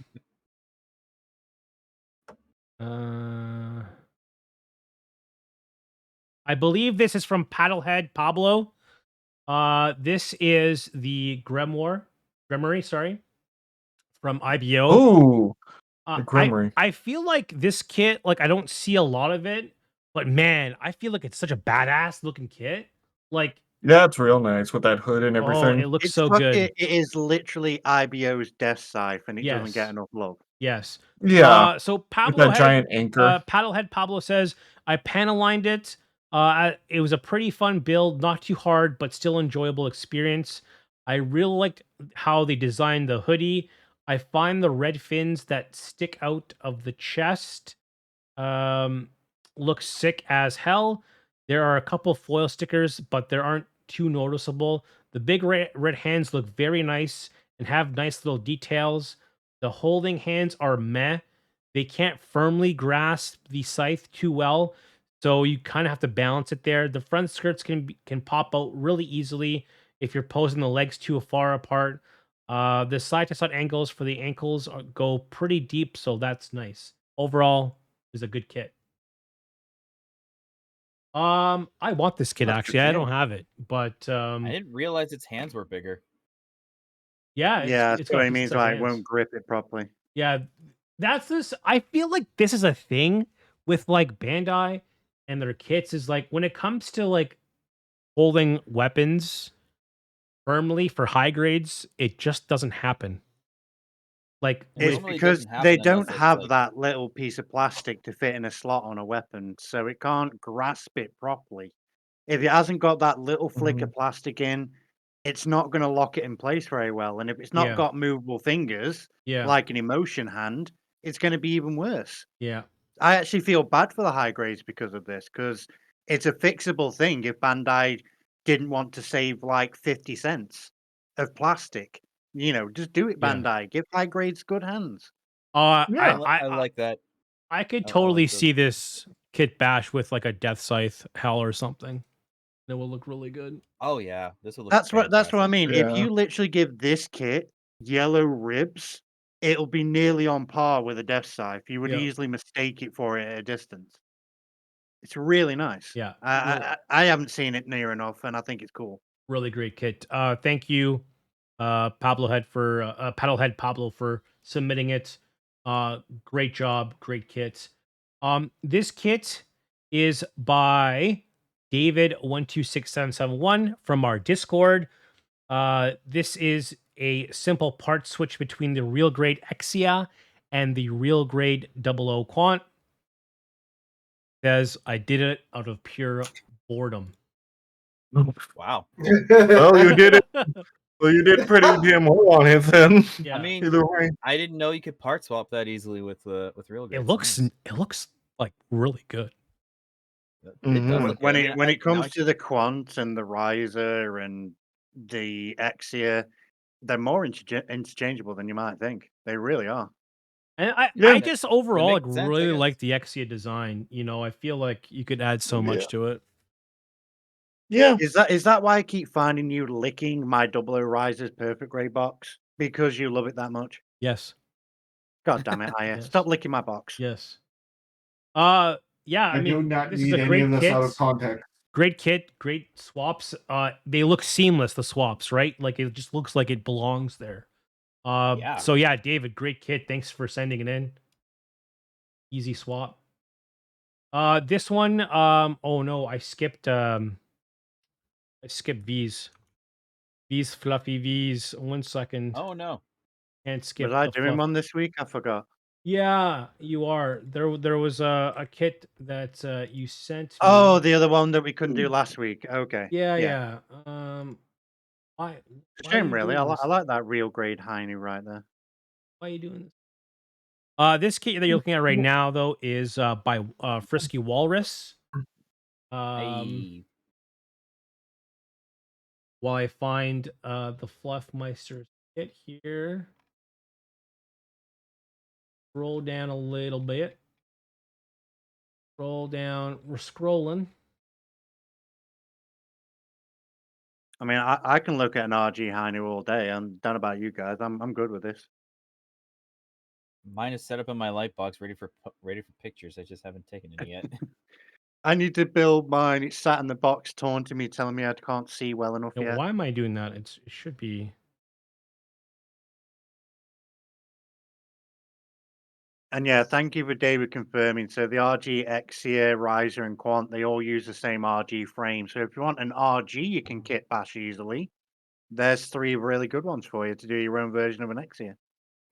I believe this is from Paddlehead Pablo. This is the Gremory, sorry, from IBO.
Oh, the Gremory.
I feel like this kit, like I don't see a lot of it, but man, I feel like it's such a badass looking kit. Like,
Yeah, it's real nice with that hood and
oh,
everything.
it looks
It's
so good.
it is literally IBO's Death Scythe, and it doesn't
Yes.
get enough love.
Yes.
Yeah,
So
with
Pablo
that giant anchor.
Paddlehead Pablo says, I panel-lined it. It was a pretty fun build, not too hard, but still enjoyable experience. I really liked how they designed the hoodie. I find the red fins that stick out of the chest look sick as hell. There are a couple foil stickers, but they aren't too noticeable. The big red hands look very nice and have nice little details. The holding hands are meh. They can't firmly grasp the scythe too well, so you kind of have to balance it there. The front skirts can pop out really easily if you're posing the legs too far apart. The side-to-side angles for the ankles go pretty deep, so that's nice. Overall, is a good kit. I want this kit actually. I don't have it, but
I didn't realize its hands were bigger.
yeah,
Yeah,
it's
so
got
it
decent
means
sized
I
hands.
won't grip it properly.
Yeah, that's this. I feel like this is a thing with like Bandai and their kits. Is like when it comes to like holding weapons firmly for high grades, it just doesn't happen. Like
It's
with
Normally it
because
doesn't happen
they
unless
don't
it's,
have
like-
that little piece of plastic to fit in a slot on a weapon, so it can't grasp it properly. If it hasn't got that little flick of plastic in, it's not going to lock it in place very well. And if it's not
Yeah.
got movable fingers,
yeah,
like an emotion hand, it's going to be even worse.
yeah,
I actually feel bad for the high grades because of this, because it's a fixable thing if Bandai didn't want to save like 50 cents of plastic. You know, just do it,
Yeah.
Bandai. Give high grades good hands.
Yeah.
I like that.
I could
I like
totally
those.
see this kit bash with like a death scythe hell or something. That will look really good.
Oh yeah, this will look.
That's what I
fantastic.
mean.
Yeah.
If you literally give this kit yellow ribs, it'll be nearly on par with a Death Scythe. You would
Yeah.
easily mistake it for it at a distance. It's really nice.
Yeah,
I haven't seen it near enough, and I think it's cool.
really great kit. Thank you, Paddlehead Pablo for submitting it. Great job, great kit. This kit is by David126771 from our Discord. This is a simple part switch between the real grade Exia and the real grade 00 Quant. Says I did it out of pure boredom.
Wow.
Well, you did it. Well, you did pretty damn well on it then.
Yeah.
I mean,
Either way.
I didn't know you could part swap that easily with real grades.
It looks like really good.
It
Mhm.
does look
When
good.
it when it comes to the Quant and the Riser and the Exia, they're more interchangeable than you might think. They really are.
And I
Yeah.
just overall like
makes sense, I
really
guess.
like the Exia design. You know, I feel like you could add so much
Yeah.
to it.
Yeah.
Is that why I keep finding you licking my 00 Riser's perfect grade box? Because you love it that much?
Yes.
God damn it, Aya.
Yes.
Stop licking my box.
Yes. Yeah, I
I do
mean,
not
this is
need
a
any
great
of this
kit.
out of context.
Great kit, great swaps. They look seamless, the swaps, right? Like it just looks like it belongs there.
Yeah.
So yeah, David, great kit. Thanks for sending it in. Easy swap. This one, oh no, I skipped V's. V's fluffy V's. 1 second.
Oh no.
Can't skip
Was I
the
doing
fluff.
one this week? I forgot.
Yeah, you are. There was a kit that you sent me.
Oh, the other one that we couldn't do last week. Okay.
Yeah. Why
Shame,
are you
really.
doing
I
this?
like that real grade Heine right there.
Why are you doing this? This kit that you're looking at right now, though, is by Frisky Walrus.
Hey.
While I find the Fluffmeister's kit here. Scroll down a little bit. Scroll down. We're scrolling.
I mean, I can look at an RG Hainu all day. I don't know about you guys. I'm good with this.
Mine is set up in my light box, ready for pictures. I just haven't taken any yet.
I need to build mine. It's sat in the box, taunting me, telling me I can't see well enough
And
yet.
why am I doing that? It should be.
And yeah, thank you for David confirming. So the RG, Exia, Riser, and Quant, they all use the same RG frame. So if you want an RG you can kit bash easily, there's 3 really good ones for you to do your own version of an Exia.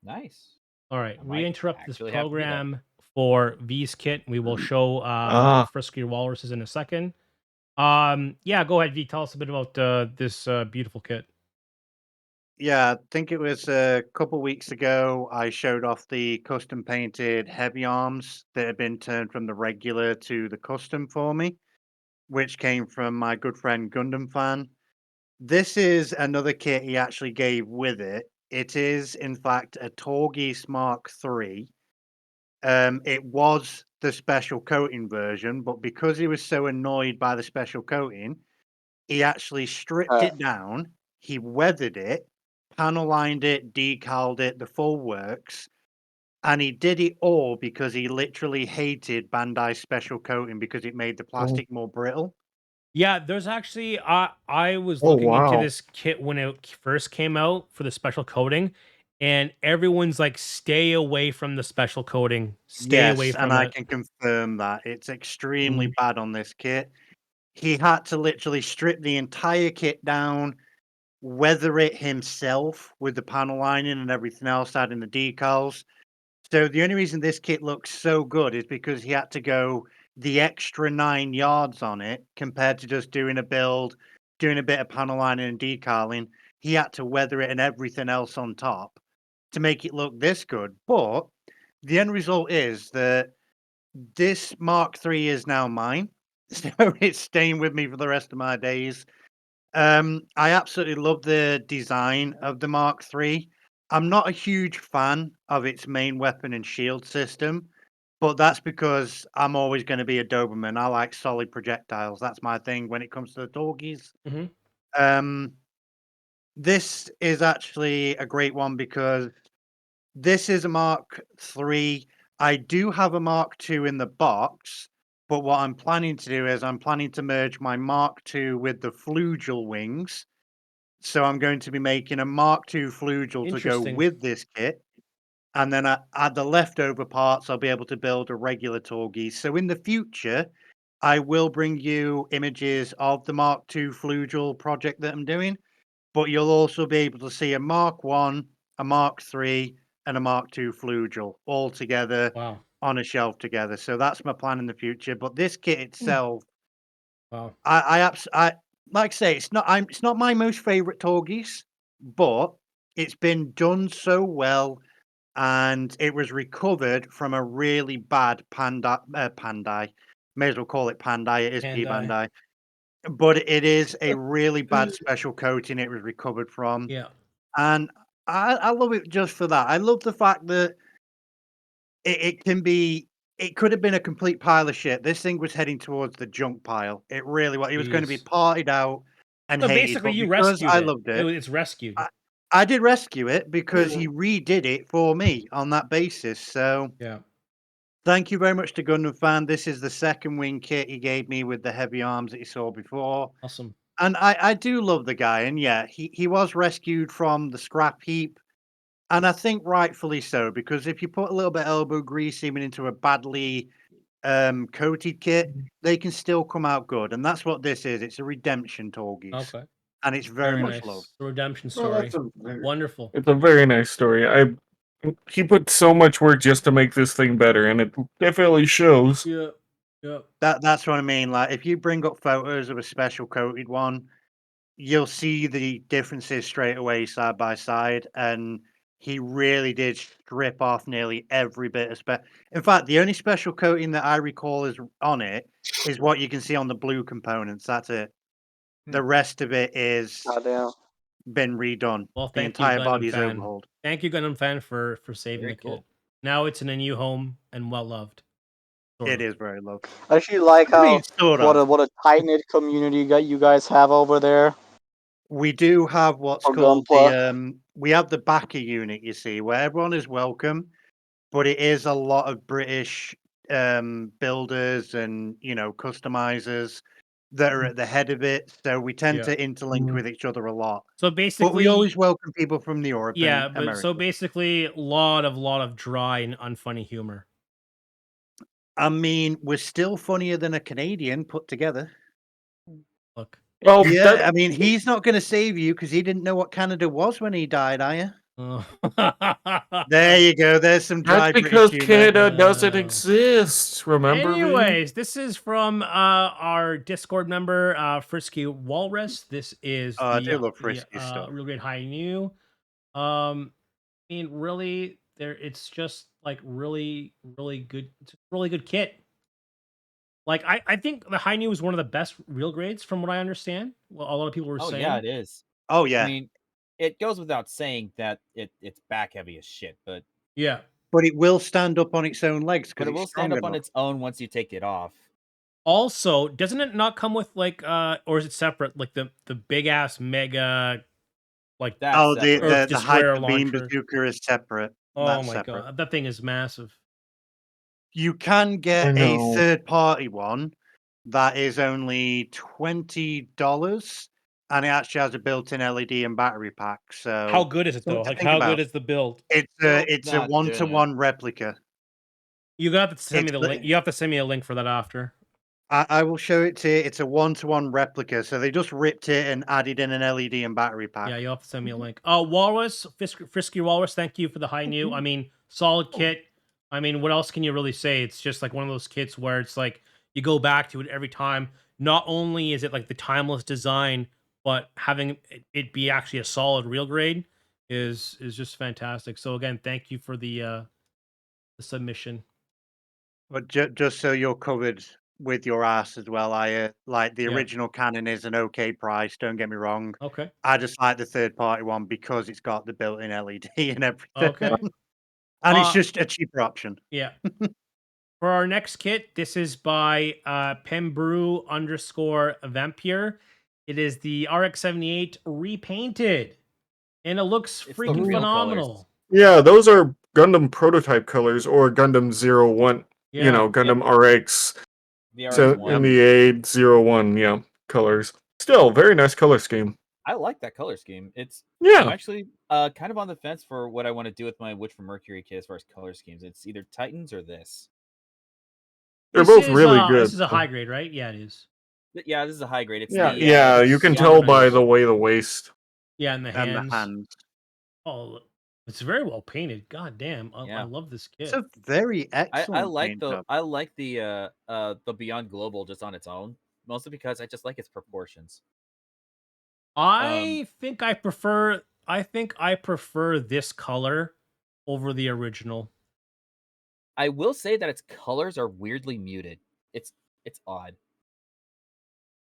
Nice.
All right,
I
we
might
interrupt this
actually have to do that.
program for V's kit. We will show Frisky Walruses in a second. Yeah, go ahead, V. Tell us a bit about this beautiful kit.
Yeah, I think it was a couple weeks ago. I showed off the custom painted heavy arms that had been turned from the regular to the custom for me, which came from my good friend Gundam Fan. This is another kit he actually gave with it. It is, in fact, a Torgis Mark III. It was the special coating version, but because he was so annoyed by the special coating, he actually stripped it down, he weathered it, panel lined it, decaled it, the full works, and he did it all because he literally hated Bandai's special coating because it made the plastic more brittle.
Yeah, there's actually I was
Oh,
looking into
wow.
this kit when it first came out for the special coating, and everyone's like, "Stay away from the special coating. Stay away
Yes, and
from
I
it."
can confirm that. It's extremely bad on this kit. He had to literally strip the entire kit down, weather it himself with the panel lining and everything else, adding the decals. So the only reason this kit looks so good is because he had to go the extra 9 yards on it compared to just doing a build, doing a bit of panel lining and decaling. He had to weather it and everything else on top to make it look this good. But the end result is that this Mark III is now mine. So it's staying with me for the rest of my days. I absolutely love the design of the Mark III. I'm not a huge fan of its main weapon and shield system, but that's because I'm always going to be a Doberman. I like solid projectiles. That's my thing when it comes to the Torgies.
Mhm.
Um, this is actually a great one because this is a Mark III. I do have a Mark II in the box, but what I'm planning to do is I'm planning to merge my Mark II with the Flugel wings. So I'm going to be making a Mark II Flugel to go
Interesting.
with this kit. And then add the leftover parts, I'll be able to build a regular Torgi. So in the future, I will bring you images of the Mark II Flugel project that I'm doing, but you'll also be able to see a Mark I, a Mark III, and a Mark II Flugel all together
Wow.
on a shelf together. So that's my plan in the future. But this kit itself,
Wow.
I like I say, it's not my most favorite Torgis, but it's been done so well and it was recovered from a really bad Pandai. May as well call it Pandai. It is P
And I.
Bandai, but it is a really bad special coating. It was recovered from,
Yeah.
and I love it just for that. I love the fact that it can be. It could have been a complete pile of shit. This thing was heading towards the junk pile. It really was. It was going to be
Jeez.
partied out and
So
hated,
basically,
but
you
because
rescued
I
it.
loved it,
It's rescued.
I did rescue it because he redid it for me on that basis. So
Yeah.
thank you very much to Gundam Fan. This is the second wing kit he gave me with the heavy arms that you saw before.
Awesome.
And I do love the guy. And yeah, he was rescued from the scrap heap. And I think rightfully so, because if you put a little bit of elbow grease even into a badly coated kit, they can still come out good. And that's what this is. It's a redemption Torgis.
Okay.
And it's very
Very
much loved.
nice. The redemption
Well,
story.
that's a very,
Wonderful.
it's a very nice story. He put so much work just to make this thing better, and it definitely shows.
Yeah. Yeah.
That's what I mean. Like if you bring up photos of a special coated one, you'll see the differences straight away side by side, and he really did strip off nearly every bit of in fact, the only special coating that I recall is on it is what you can see on the blue components. That's it. The rest of it is
Goddamn.
been redone.
Well,
The
thank you,
entire
Gundam
body's
fan.
overhauled.
Thank you, Gundam fan, for saving
Very
the
cool.
kit. Now it's in a new home and well loved.
It is very low.
I actually like
I
how
mean, sort of.
what a tight knit community you guys have over there.
We do have what's
For
called
Gunpla.
we have the backer unit, you see, where everyone is welcome, but it is a lot of British builders and customizers that are at the head of it. So we tend
Yeah.
to interlink with each other a lot.
So
But
basically,
we always welcome people from Europe
yeah,
and
but
America.
so basically, a lot of dry and unfunny humor.
I mean, we're still funnier than a Canadian put together.
Look.
Well,
Yeah,
that,
I mean, he's not going to save you because he didn't know what Canada was when he died, are you?
Oh.
There you go. There's some dry
that's because
British humor.
Canada doesn't
Oh.
exist. Remember me?
Anyways, this is from our Discord member, Frisky Walrus. This is
Oh, I
the
do love Frisky stuff.
Real Great High New. I mean, really, it's just like really good. It's a really good kit. Like I think the High New is one of the best real grades from what I understand. Well, a lot of people were
Oh
saying.
yeah, it is.
Oh yeah,
I mean, it goes without saying that it's back heavy as shit, but
Yeah.
but it will stand up on its own legs because
it
it's
will
strong
stand up on
enough.
its own once you take it off.
Also, doesn't it not come with like or is it separate? Like the big ass mega like
That's
Oh,
separate.
Earth
the
Destroyer
hyper beam
launcher.
bazooka is separate.
Oh
That's
my
separate.
god, that thing is massive.
You can
I
get a
know.
third-party one that is only $20, and it actually has a built-in LED and battery pack. So
How good is it
something
though?
to
Like
think
how
about.
good is the build?
It's
Build's
a
not doing it.
one-to-one replica.
You got to send me
It's
the
li-
link. You have to send me a link for that after.
I will show it to you. It's a one-to-one replica. So they just ripped it and added in an LED and battery pack.
Yeah, you'll have to send me a link. Walrus, Frisky Walrus, thank you for the high new. I mean, solid kit. I mean, what else can you really say? It's just like one of those kits where it's like you go back to it every time. Not only is it like the timeless design, but having it be actually a solid real grade is just fantastic. So again, thank you for the submission.
But just so you're covered with your ass as well, I like the
Yeah.
original Canon is an okay price. Don't get me wrong.
Okay.
I just like the third party one because it's got the built-in LED and everything.
Okay.
And it's just a cheaper option.
Yeah. For our next kit, this is by Pembrew_Vampire. It is the RX-78 repainted, and it looks
It's the
freaking
real
phenomenal.
Yeah, those are Gundam prototype colors or Gundam 01.
Yeah.
You know, Gundam RX.
The
So
RX1.
in the A01, yeah, colors. Still, very nice color scheme.
I like that color scheme. I'm
Yeah.
actually kind of on the fence for what I want to do with my Witch from Mercury kit as far as color schemes. It's either Titans or this.
They're
This
both
is,
really good.
This is a high grade, right? Yeah, it is.
Yeah, this is a high grade. It's
Yeah,
the,
yeah, you can
the
tell by
Yamaha
the way the waist.
Yeah, and the
And
hands.
the hands.
Oh, it's very well painted. God damn, I
Yeah.
love this kit.
It's a very excellent
I like
paint
the
job.
I like the Beyond Global just on its own, mostly because I just like its proportions.
I think I prefer this color over the original.
I will say that its colors are weirdly muted. It's odd.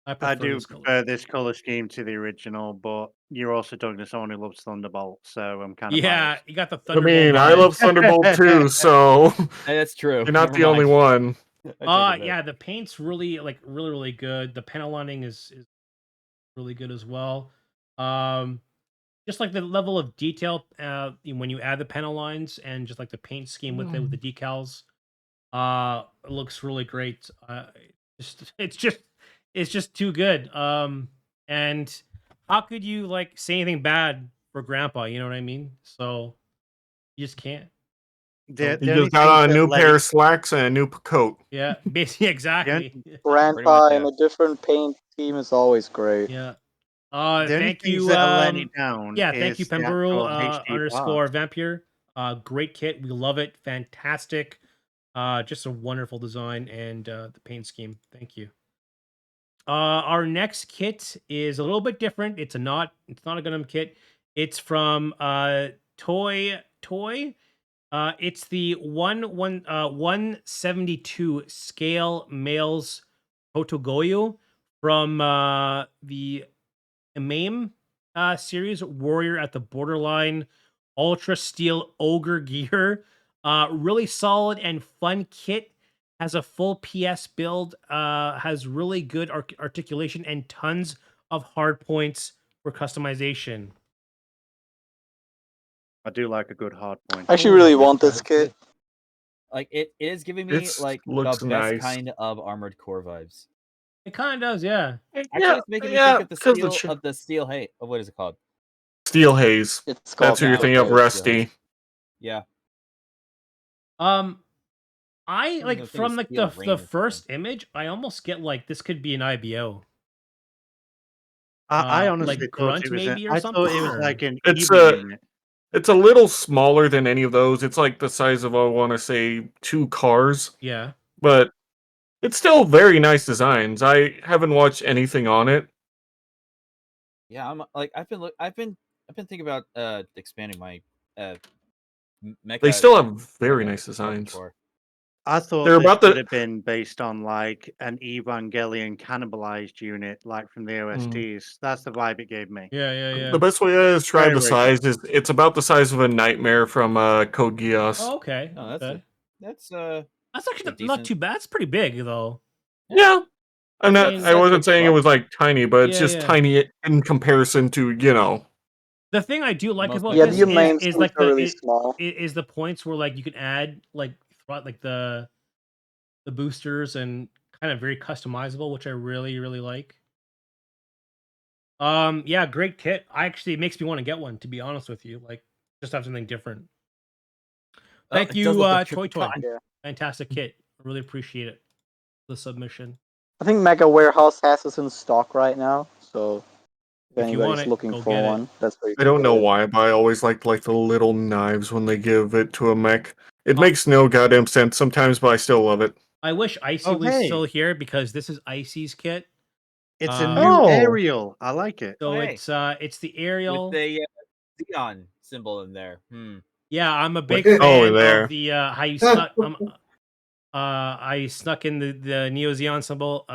I do
this color.
prefer this color scheme to the original, but you're also talking to someone who loves Thunderbolt, so I'm kind of
Yeah,
biased.
you got the
I
Thunderbolt.
mean, I love Thunderbolt too, so
That's true.
you're not
Never
the only
mind.
one.
Yeah, the paint's really really good. The panel lining is really good as well. Just like the level of detail when you add the panel lines and just like the paint scheme with it with the decals, it looks really great. It's just too good. And how could you like say anything bad for Grandpa? You know what I mean? So you just can't.
The
You
only
just got
thing
on a
that
new
let
pair
it-
of slacks and a new coat.
Yeah, basically exactly.
Grandpa in a different paint scheme is always great.
Yeah.
the only
Thank
things
you.
that are letting it down
Yeah, thank you,
is the
Pemburu
actual HD
_Vampire. Great kit. We love it. Fantastic. Just a wonderful design and the paint scheme. Thank you. Our next kit is a little bit different. It's not a Gundam kit. It's from Toy. It's the 172 scale males Hotogoyu from the Imame series, Warrior at the Borderline, Ultra Steel Ogre Gear. Really solid and fun kit. Has a full PS build. Has really good articulation and tons of hard points for customization.
I do like a good hard point.
I actually really want this
Looks
kit.
good. Like it is giving me
It
like the
looks
best
nice.
kind of Armored Core vibes.
It kind of does, yeah.
Actually, it's making me think of the steel hay. Of what is it called?
Steel Haze.
It's called
That's who you're
Steel
thinking of,
Haze.
Rusty.
Yeah.
I
was
like
gonna think
from
of
like
Steel
the
Rain or
first image, I almost get like this could be an IBO.
I
Like
honestly thought
Grunt
it was.
maybe or
I thought it
something,
was
or-
like an
It's
Eevee
a
unit.
it's a little smaller than any of those. It's like the size of, I want to say, 2 cars,
Yeah.
but it's still very nice designs. I haven't watched anything on it.
Yeah, I'm like I've been thinking about expanding my mecha.
They still have very
mecha
nice designs.
repertoire.
I thought
They're
this
about
would
the
have been based on like an Evangelion cannibalized unit, like from the OSTs. That's the vibe it gave me.
Yeah, yeah, yeah.
the best way to describe
Very,
the
very
size is it's about the size of a nightmare from Code Geass.
Oh, okay.
No, that's
Okay.
that's
That's actually
a
not
decent-
too bad. It's pretty big though.
Yeah. I'm not.
mean,
I wasn't
that's
saying it was like tiny, but it's
Yeah,
just
yeah.
tiny in comparison to
The thing I do like
Most
about
Yeah,
this
the
mechanisms.
main
is
suits
like
are really small.
is the points where like you can add like the boosters and kind of very customizable, which I really really like. Yeah, great kit. It makes me want to get one, to be honest with you. Like just have something different. Thank
it
you,
does look like
Toy
Triple
Toy.
Con.
Yeah.
Fantastic kit. I really appreciate it. The submission.
I think Mega Warehouse has this in stock right now, so if
If you want
anybody's
it,
looking
go
for
get it.
one, that's where you
I
can
don't
get
know
it.
why, but I always like the little knives when they give it to a mech. It
Oh.
makes no goddamn sense sometimes, but I still love it.
I wish Icy
Oh,
was
hey.
still here because this is Icy's kit.
It's a
Uh,
new
Oh.
aerial. I like it.
So
Oh, hey.
it's the aerial.
With the Xeon symbol in there.
Yeah, I'm a big
Wait.
Oh,
fan
there.
of the how you snuck. I snuck in the Neo Xeon symbol.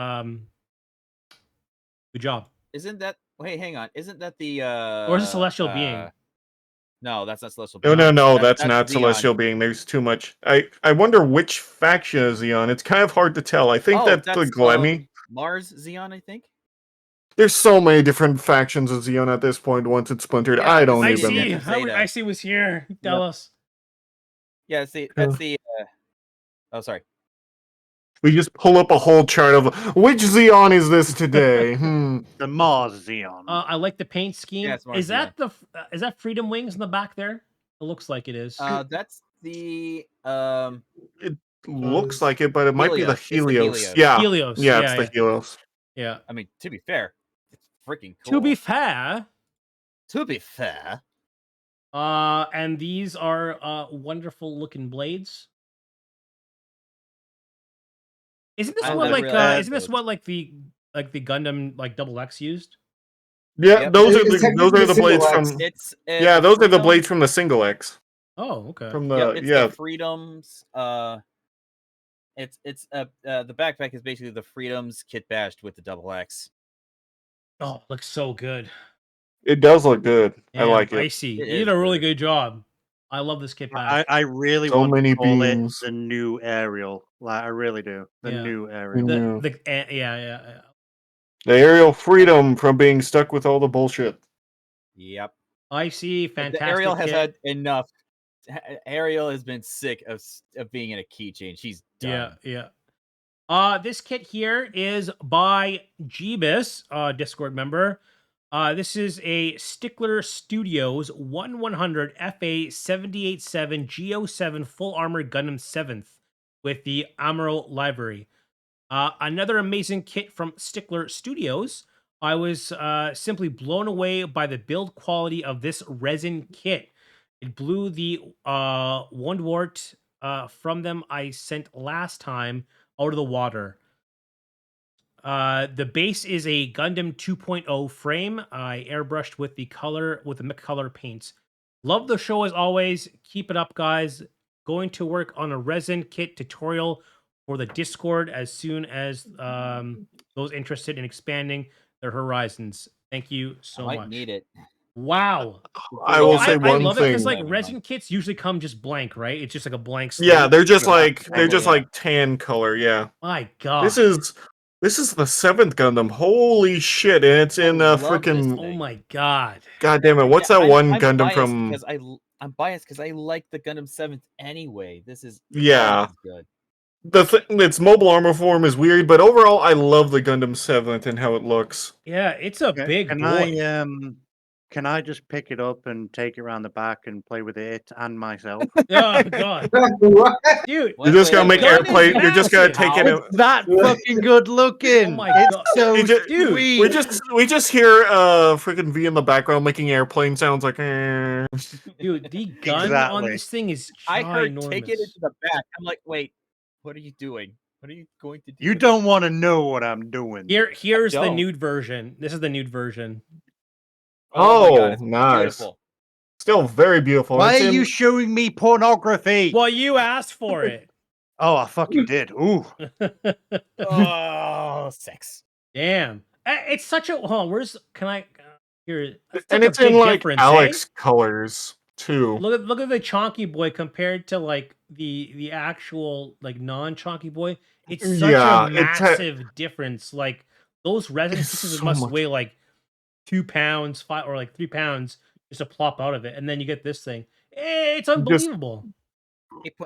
Good job.
Isn't that? Wait, hang on. Isn't that the?
Or is it Celestial Being?
No, that's not Celestial
No,
Being.
no, that's not
Xeon.
Celestial Being. There's too much. I wonder which faction is Xeon. It's kind of hard to tell. I think that's the Glemmy.
Mars Xeon, I think.
There's so many different factions of Xeon at this point once it's splintered.
Yeah,
I don't
I
even.
see.
Zeta.
Icy was here. Tell us.
Yeah, that's the. Oh, sorry.
We just pull up a whole chart of which Xeon is this today?
The Mars Xeon.
I like the paint scheme.
Yeah, it's Mars
Is that is that Freedom Wings in the back there? It looks like it is.
That's the
It looks like it, but it might be the
Helios. It's the
Helios.
Helios.
Yeah,
Helios.
yeah, it's the Helios.
Yeah.
I mean, to be fair, it's freaking cool.
To be fair. And these are wonderful looking blades. Isn't this
I
what
never
like
realized
isn't this
that.
what like the Gundam like Double X used?
Yeah,
Yep.
those are
It's
the
technically
blades
single
from.
X.
Yeah, those are the blades from the Single X.
Oh, okay.
From
Yeah,
the
it's
yeah.
the Freedoms. It's the backpack is basically the Freedoms kit bashed with the Double X.
Oh, looks so good.
It does look good. I
Damn,
like it.
Icy.
It
You did
is
a really
good.
good job. I love this kit back.
I really
So
want
many
to call
beams.
it the new aerial. Like I really do. The
Yeah.
new aerial.
knew.
Yeah.
The aerial freedom from being stuck with all the bullshit.
Yep.
Icy,
The
fantastic.
Ariel has
kit.
had enough. Ariel has been sick of being in a keychain. She's done.
Yeah. This kit here is by Jeebus, Discord member. This is a Stickler Studios 1/100 FA 787 GO7 full armor Gundam 7th with the Amuro library. Another amazing kit from Stickler Studios. I was simply blown away by the build quality of this resin kit. It blew the Wondwort from them I sent last time out of the water. The base is a Gundam 2.0 frame. I airbrushed with the mix color paints. Love the show as always. Keep it up, guys. Going to work on a resin kit tutorial for the Discord as soon as those interested in expanding their horizons. Thank you
I
so
might
much.
need it.
Wow.
I will
I,
say
I
one
love it because
thing.
like resin kits usually come just blank, right? It's just like a blank slate.
Yeah, they're just
Yeah.
like
Oh, yeah.
tan color. Yeah,
My God.
this is the 7th Gundam. Holy shit! And it's in
love this
freaking.
Oh
thing.
my God.
God damn it! What's that one Gundam
biased
from?
because I'm biased because I like the Gundam 7th anyway. This is
Yeah,
this is good.
its mobile armor form is weird, but overall, I love the Gundam 7th and how it looks.
Yeah, it's a big
Can
boy.
can I just pick it up and take it around the back and play with it and myself?
Oh God,
What?
dude.
You're just gonna
the
make
gun is
airplane. You're just gonna
massive.
take it.
It's that fucking good looking.
Oh my
It's
God.
so
It just-
Dude.
we just hear freaking V in the background making airplane sounds like.
Dude, the gun on
Exactly.
this thing is
I heard
ginormous.
take it into the back. I'm like, wait, what are you doing? What are you going to do?
You
with
don't want to know what I'm doing.
Here's the
don't.
nude version. This is the nude version.
Oh my God, it's
Nice.
beautiful.
Still very beautiful.
Why
It's
are you
in-
showing me pornography?
Well, you asked for it.
Oh, I fucking did. Ooh.
Oh, sex.
Damn. It's such a hold on, where's can I here it's
and
such
it's
a big
in like
difference,
Alex colors too.
Look at the chonky boy compared to like the actual like non-chonky boy. It's such
Yeah,
a massive difference. Like those resin
It's
pieces
so
must
much-
weigh like 2 pounds, 5 or like 3 pounds just to plop out of it, and then you get this thing. It's unbelievable.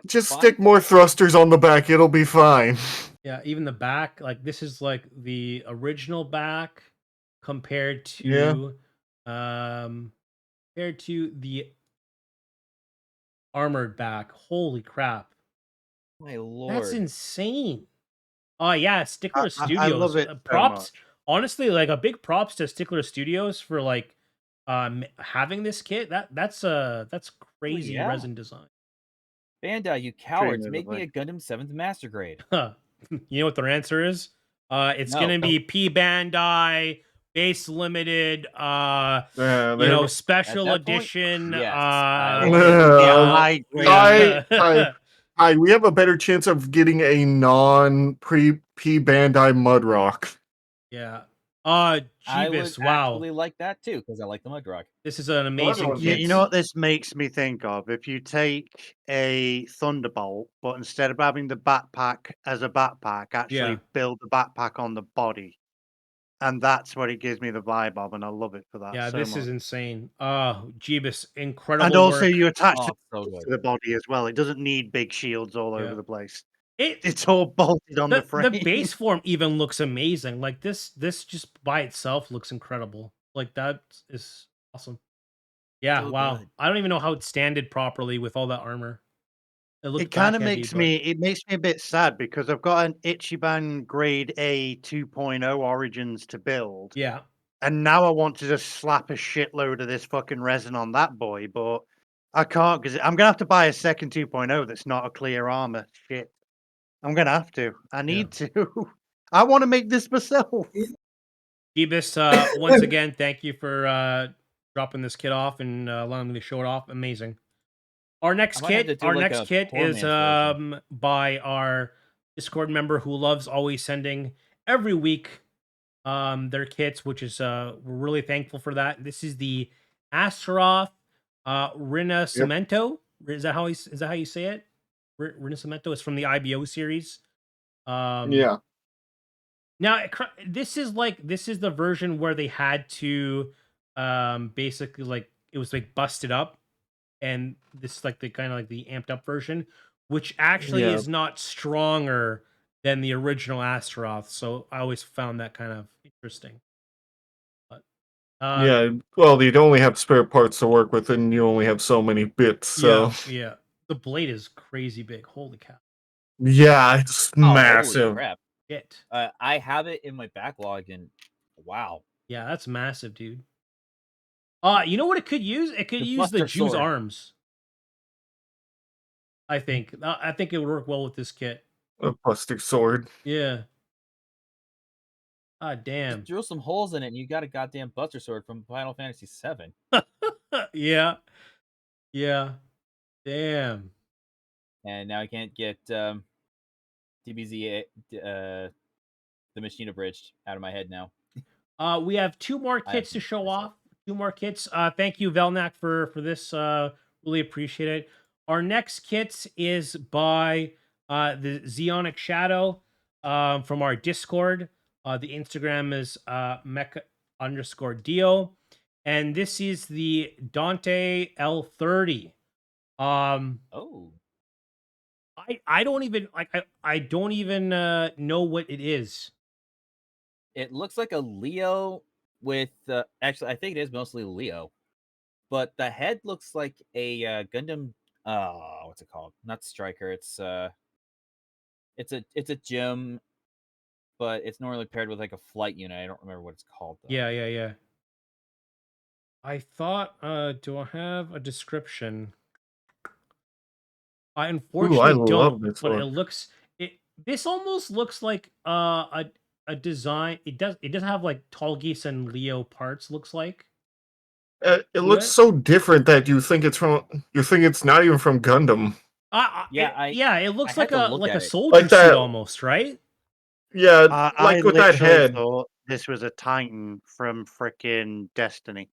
Just stick more thrusters on the back; it'll be fine.
Yeah, even the back, like this is like the original back compared
Yeah.
to the armored back. Holy crap.
My lord.
That's insane. Oh yeah, Stickler
I
Studios.
love it so
Props.
much.
Honestly, like a big props to Stickler Studios for like having this kit. That's crazy
yeah.
resin design.
Bandai, you cowards,
Extremely
make me
lovely.
a Gundam 7th Master Grade.
You know what their answer is? It's
No.
gonna be P Bandai, base limited,
Yeah,
special
At that point,
edition.
yes,
we have a better chance of getting a non P Bandai Mudrock.
Yeah.
I would
Jeebus, wow.
actually like that too, because I like the Mudrock.
This is an amazing
everyone's
kit.
You know what this makes me think of? If you take a Thunderbolt, but instead of having the backpack as a backpack, actually
Yeah.
build the backpack on the body. And that's what it gives me the vibe of, and I love it for that.
Yeah,
so
this
much.
is insane. Jeebus, incredible
And also,
work.
you attach
Oh,
the
so
shields
good.
to the body as well. It doesn't need big shields all
Yeah.
over the place.
It
It's all bolted on the frame.
the base form even looks amazing. Like this just by itself looks incredible. Like that is awesome. Yeah,
So
wow.
good.
I don't even know how it's standed properly with all that armor.
It kind of
back-heavy,
makes
but-
me a bit sad because I've got an Ichiban Grade A 2.0 Origins to build.
Yeah.
And now I want to just slap a shitload of this fucking resin on that boy, but I can't because I'm gonna have to buy a second 2.0 that's not a clear armor. Shit. I'm gonna have to. I need to. I want to make this myself.
Jeebus, once again, thank you for dropping this kit off and allowing me to show it off. Amazing. Our next
I might have to
kit,
do,
our
like,
next
a
kit
poor
is
man's version.
by our Discord member who loves always sending every week their kits, which is we're really thankful for that. This is the Astaroth Rinascimento. Is that how you say it? Rinascimento is from the IBO series.
Yeah.
Now this is the version where they had to basically like it was like busted up, and this is like the kind of like the amped up version, which actually
Yeah.
is not stronger than the original Astaroth. So I always found that kind of interesting. But
Yeah, well, you'd only have spare parts to work with, and you only have so many bits, so...
yeah. The blade is crazy big. Holy cow.
Yeah, it's
Oh, holy
massive.
crap.
Shit.
I have it in my backlog, and wow.
Yeah, that's massive, dude. You know what it could use? It could
The
use the
Buster
Jew's
Sword.
arms. I think. I think it would work well with this kit.
A plastic sword.
Yeah. Ah,
Just
damn.
drill some holes in it, and you got a goddamn Buster Sword from Final Fantasy VII.
Yeah. Yeah. Damn.
And now I can't get DBZ, the machine abridged out of my head now.
We have 2 more
I have
kits to
to
show
myself.
off. 2 more kits. Thank you, Velnak, for this. Really appreciate it. Our next kit is by the Zeonic Shadow from our Discord. The Instagram is mecha_dio. And this is the Dante L30.
Oh,
I don't even I don't even know what it is.
it looks like a Leo with actually I think it is mostly Leo, but the head looks like a Gundam. What's it called? Not Striker. It's a gym, but it's normally paired with like a flight unit. I don't remember what it's called though.
Yeah. I thought, do I have a description? I
Ooh, I
unfortunately
love
don't,
this
but it
one.
looks this almost looks like a design. It does have like tall geese and Leo parts, looks like.
It
to
looks
it.
so different that you think it's not even from Gundam.
Yeah,
it looks
I
like
had to
a
look at it.
soldier
Like
suit
that.
almost, right?
Yeah,
I
like with that
literally
head.
thought this was a Titan from frickin' Destiny.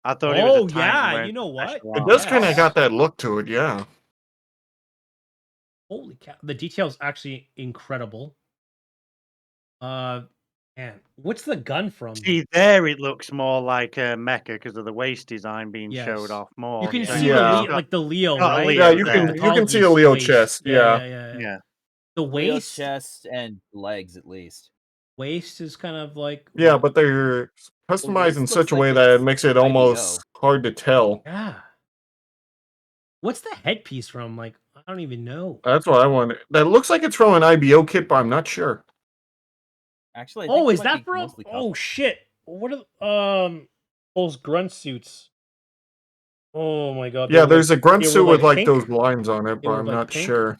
I thought it was a
Oh
Titan
yeah,
wearing
you know
the
what?
special
It
armor.
does kind of
Yes.
got that look to it, yeah.
Holy cow! The detail's actually incredible. Man, what's the gun from?
See, there it looks more like a mecha because of the waist design being showed
Yes.
off more.
You can
yeah.
see
Yeah.
the Leo,
got a
right?
Leo
Yeah, you
there.
can
The tall
see a
geese
Leo
waist.
chest, yeah.
Yeah.
The
Leo
waist
chest and legs at least.
is kind of like
Yeah, but they're customized in
waist
such
looks
a way
like
that it
it's
makes it
IBO.
almost hard to tell.
yeah. What's the headpiece from? Like, I don't even know.
That's what I wonder. That looks like it's from an IBO kit, but I'm not sure.
Actually, I think
Oh,
it
is
might
that
be
from?
mostly
Oh
custom.
shit! What are those grunt suits? Oh my god!
Yeah, there's a grunt
they were
suit with like
pink.
those lines on it,
They
but
were
I'm
like
not
pink.
sure.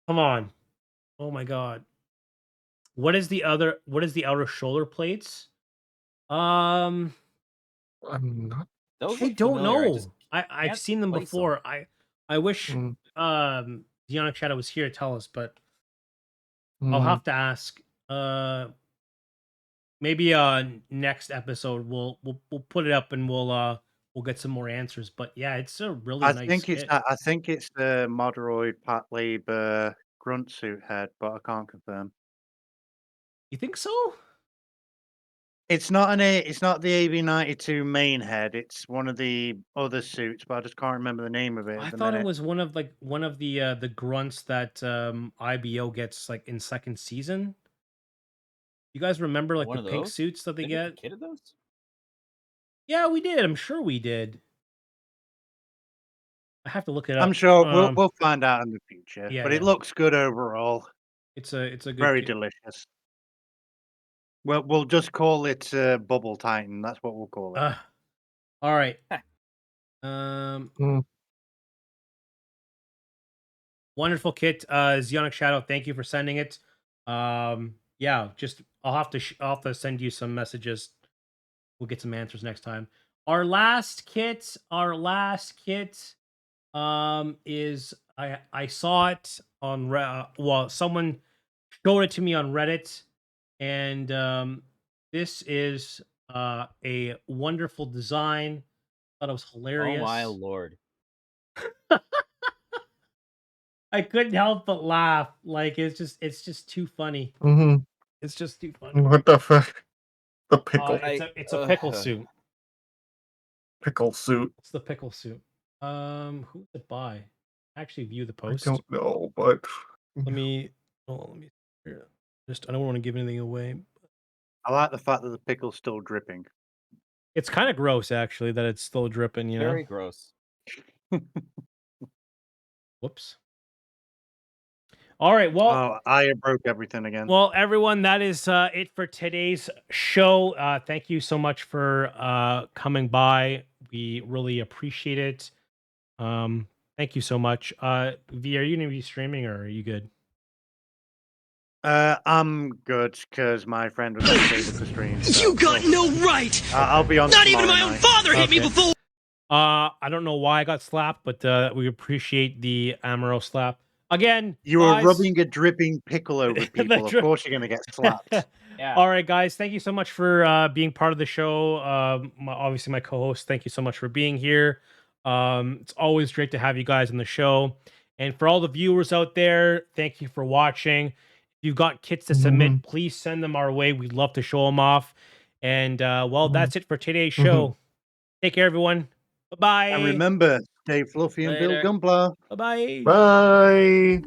Come on! Oh my god! What is the other? What is the outer shoulder plates?
I'm not.
Those
I
look
don't
familiar. I just
know. I've
can't
seen them
place 'em.
before. I wish
Mm,
Deonic Shadow was here to tell us, but I'll
mm.
have to ask. Maybe next episode we'll put it up and we'll get some more answers. But yeah, it's a really
I
nice
think it's
kit.
I think it's the Moderoid Patlib grunt suit head, but I can't confirm.
You think so?
It's not the AV-92 main head. It's one of the other suits, but I just can't remember the name of it
I
at the
thought it
minute.
was one of the grunts that IBO gets like in second season. You guys remember like
One
the
of
pink
those?
suits that they
They make a
get?
kit of those?
Yeah, we did. I'm sure we did. I have to look it up.
I'm sure we'll find out in the future.
yeah,
But it
yeah.
looks good overall.
It's a good
Very
kit.
delicious. Well, we'll just call it Bubble Titan. That's what we'll call it.
All right.
Mm.
Wonderful kit, Zeonic Shadow. Thank you for sending it. Yeah, just I'll have to send you some messages. We'll get some answers next time. Our last kit is I saw it on someone showed it to me on Reddit, and this is a wonderful design. Thought it was hilarious.
Oh my lord.
I couldn't help but laugh. Like it's just too funny.
Mm-hmm.
It's just too funny.
What the fuck? The pickle.
It's a pickle suit.
Pickle suit.
It's the pickle suit. Who's it by? Actually, view the
I
post.
don't know, but
Let me here. I don't want to give anything away.
I like the fact that the pickle's still dripping.
It's kind of gross, actually, that it's still dripping. You know.
Very gross.
Whoops. All right. Well.
Oh, I broke everything again.
Well, everyone, that is it for today's show. Thank you so much for coming by. We really appreciate it. Thank you so much. V, are you going to be streaming or are you good?
I'm good because my friend was able to stream. So
You got no right.
I'll be on.
Not even
tomorrow
my own
night.
father hit me
Okay.
before.
I don't know why I got slapped, but we appreciate the Amaro slap. Again,
You were
guys,
rubbing a dripping pickle over people. Of course, you're going to get slapped.
Yeah.
All right, guys. Thank you so much for being part of the show. Obviously, my co-host. Thank you so much for being here. It's always great to have you guys on the show. And for all the viewers out there, thank you for watching. If you've got kits to submit, please send them our way. We'd love to show them off. And well, that's it for today's show. Take care, everyone. Bye-bye.
And remember, stay fluffy and build
Later.
Gunpla.
Bye-bye.
Bye.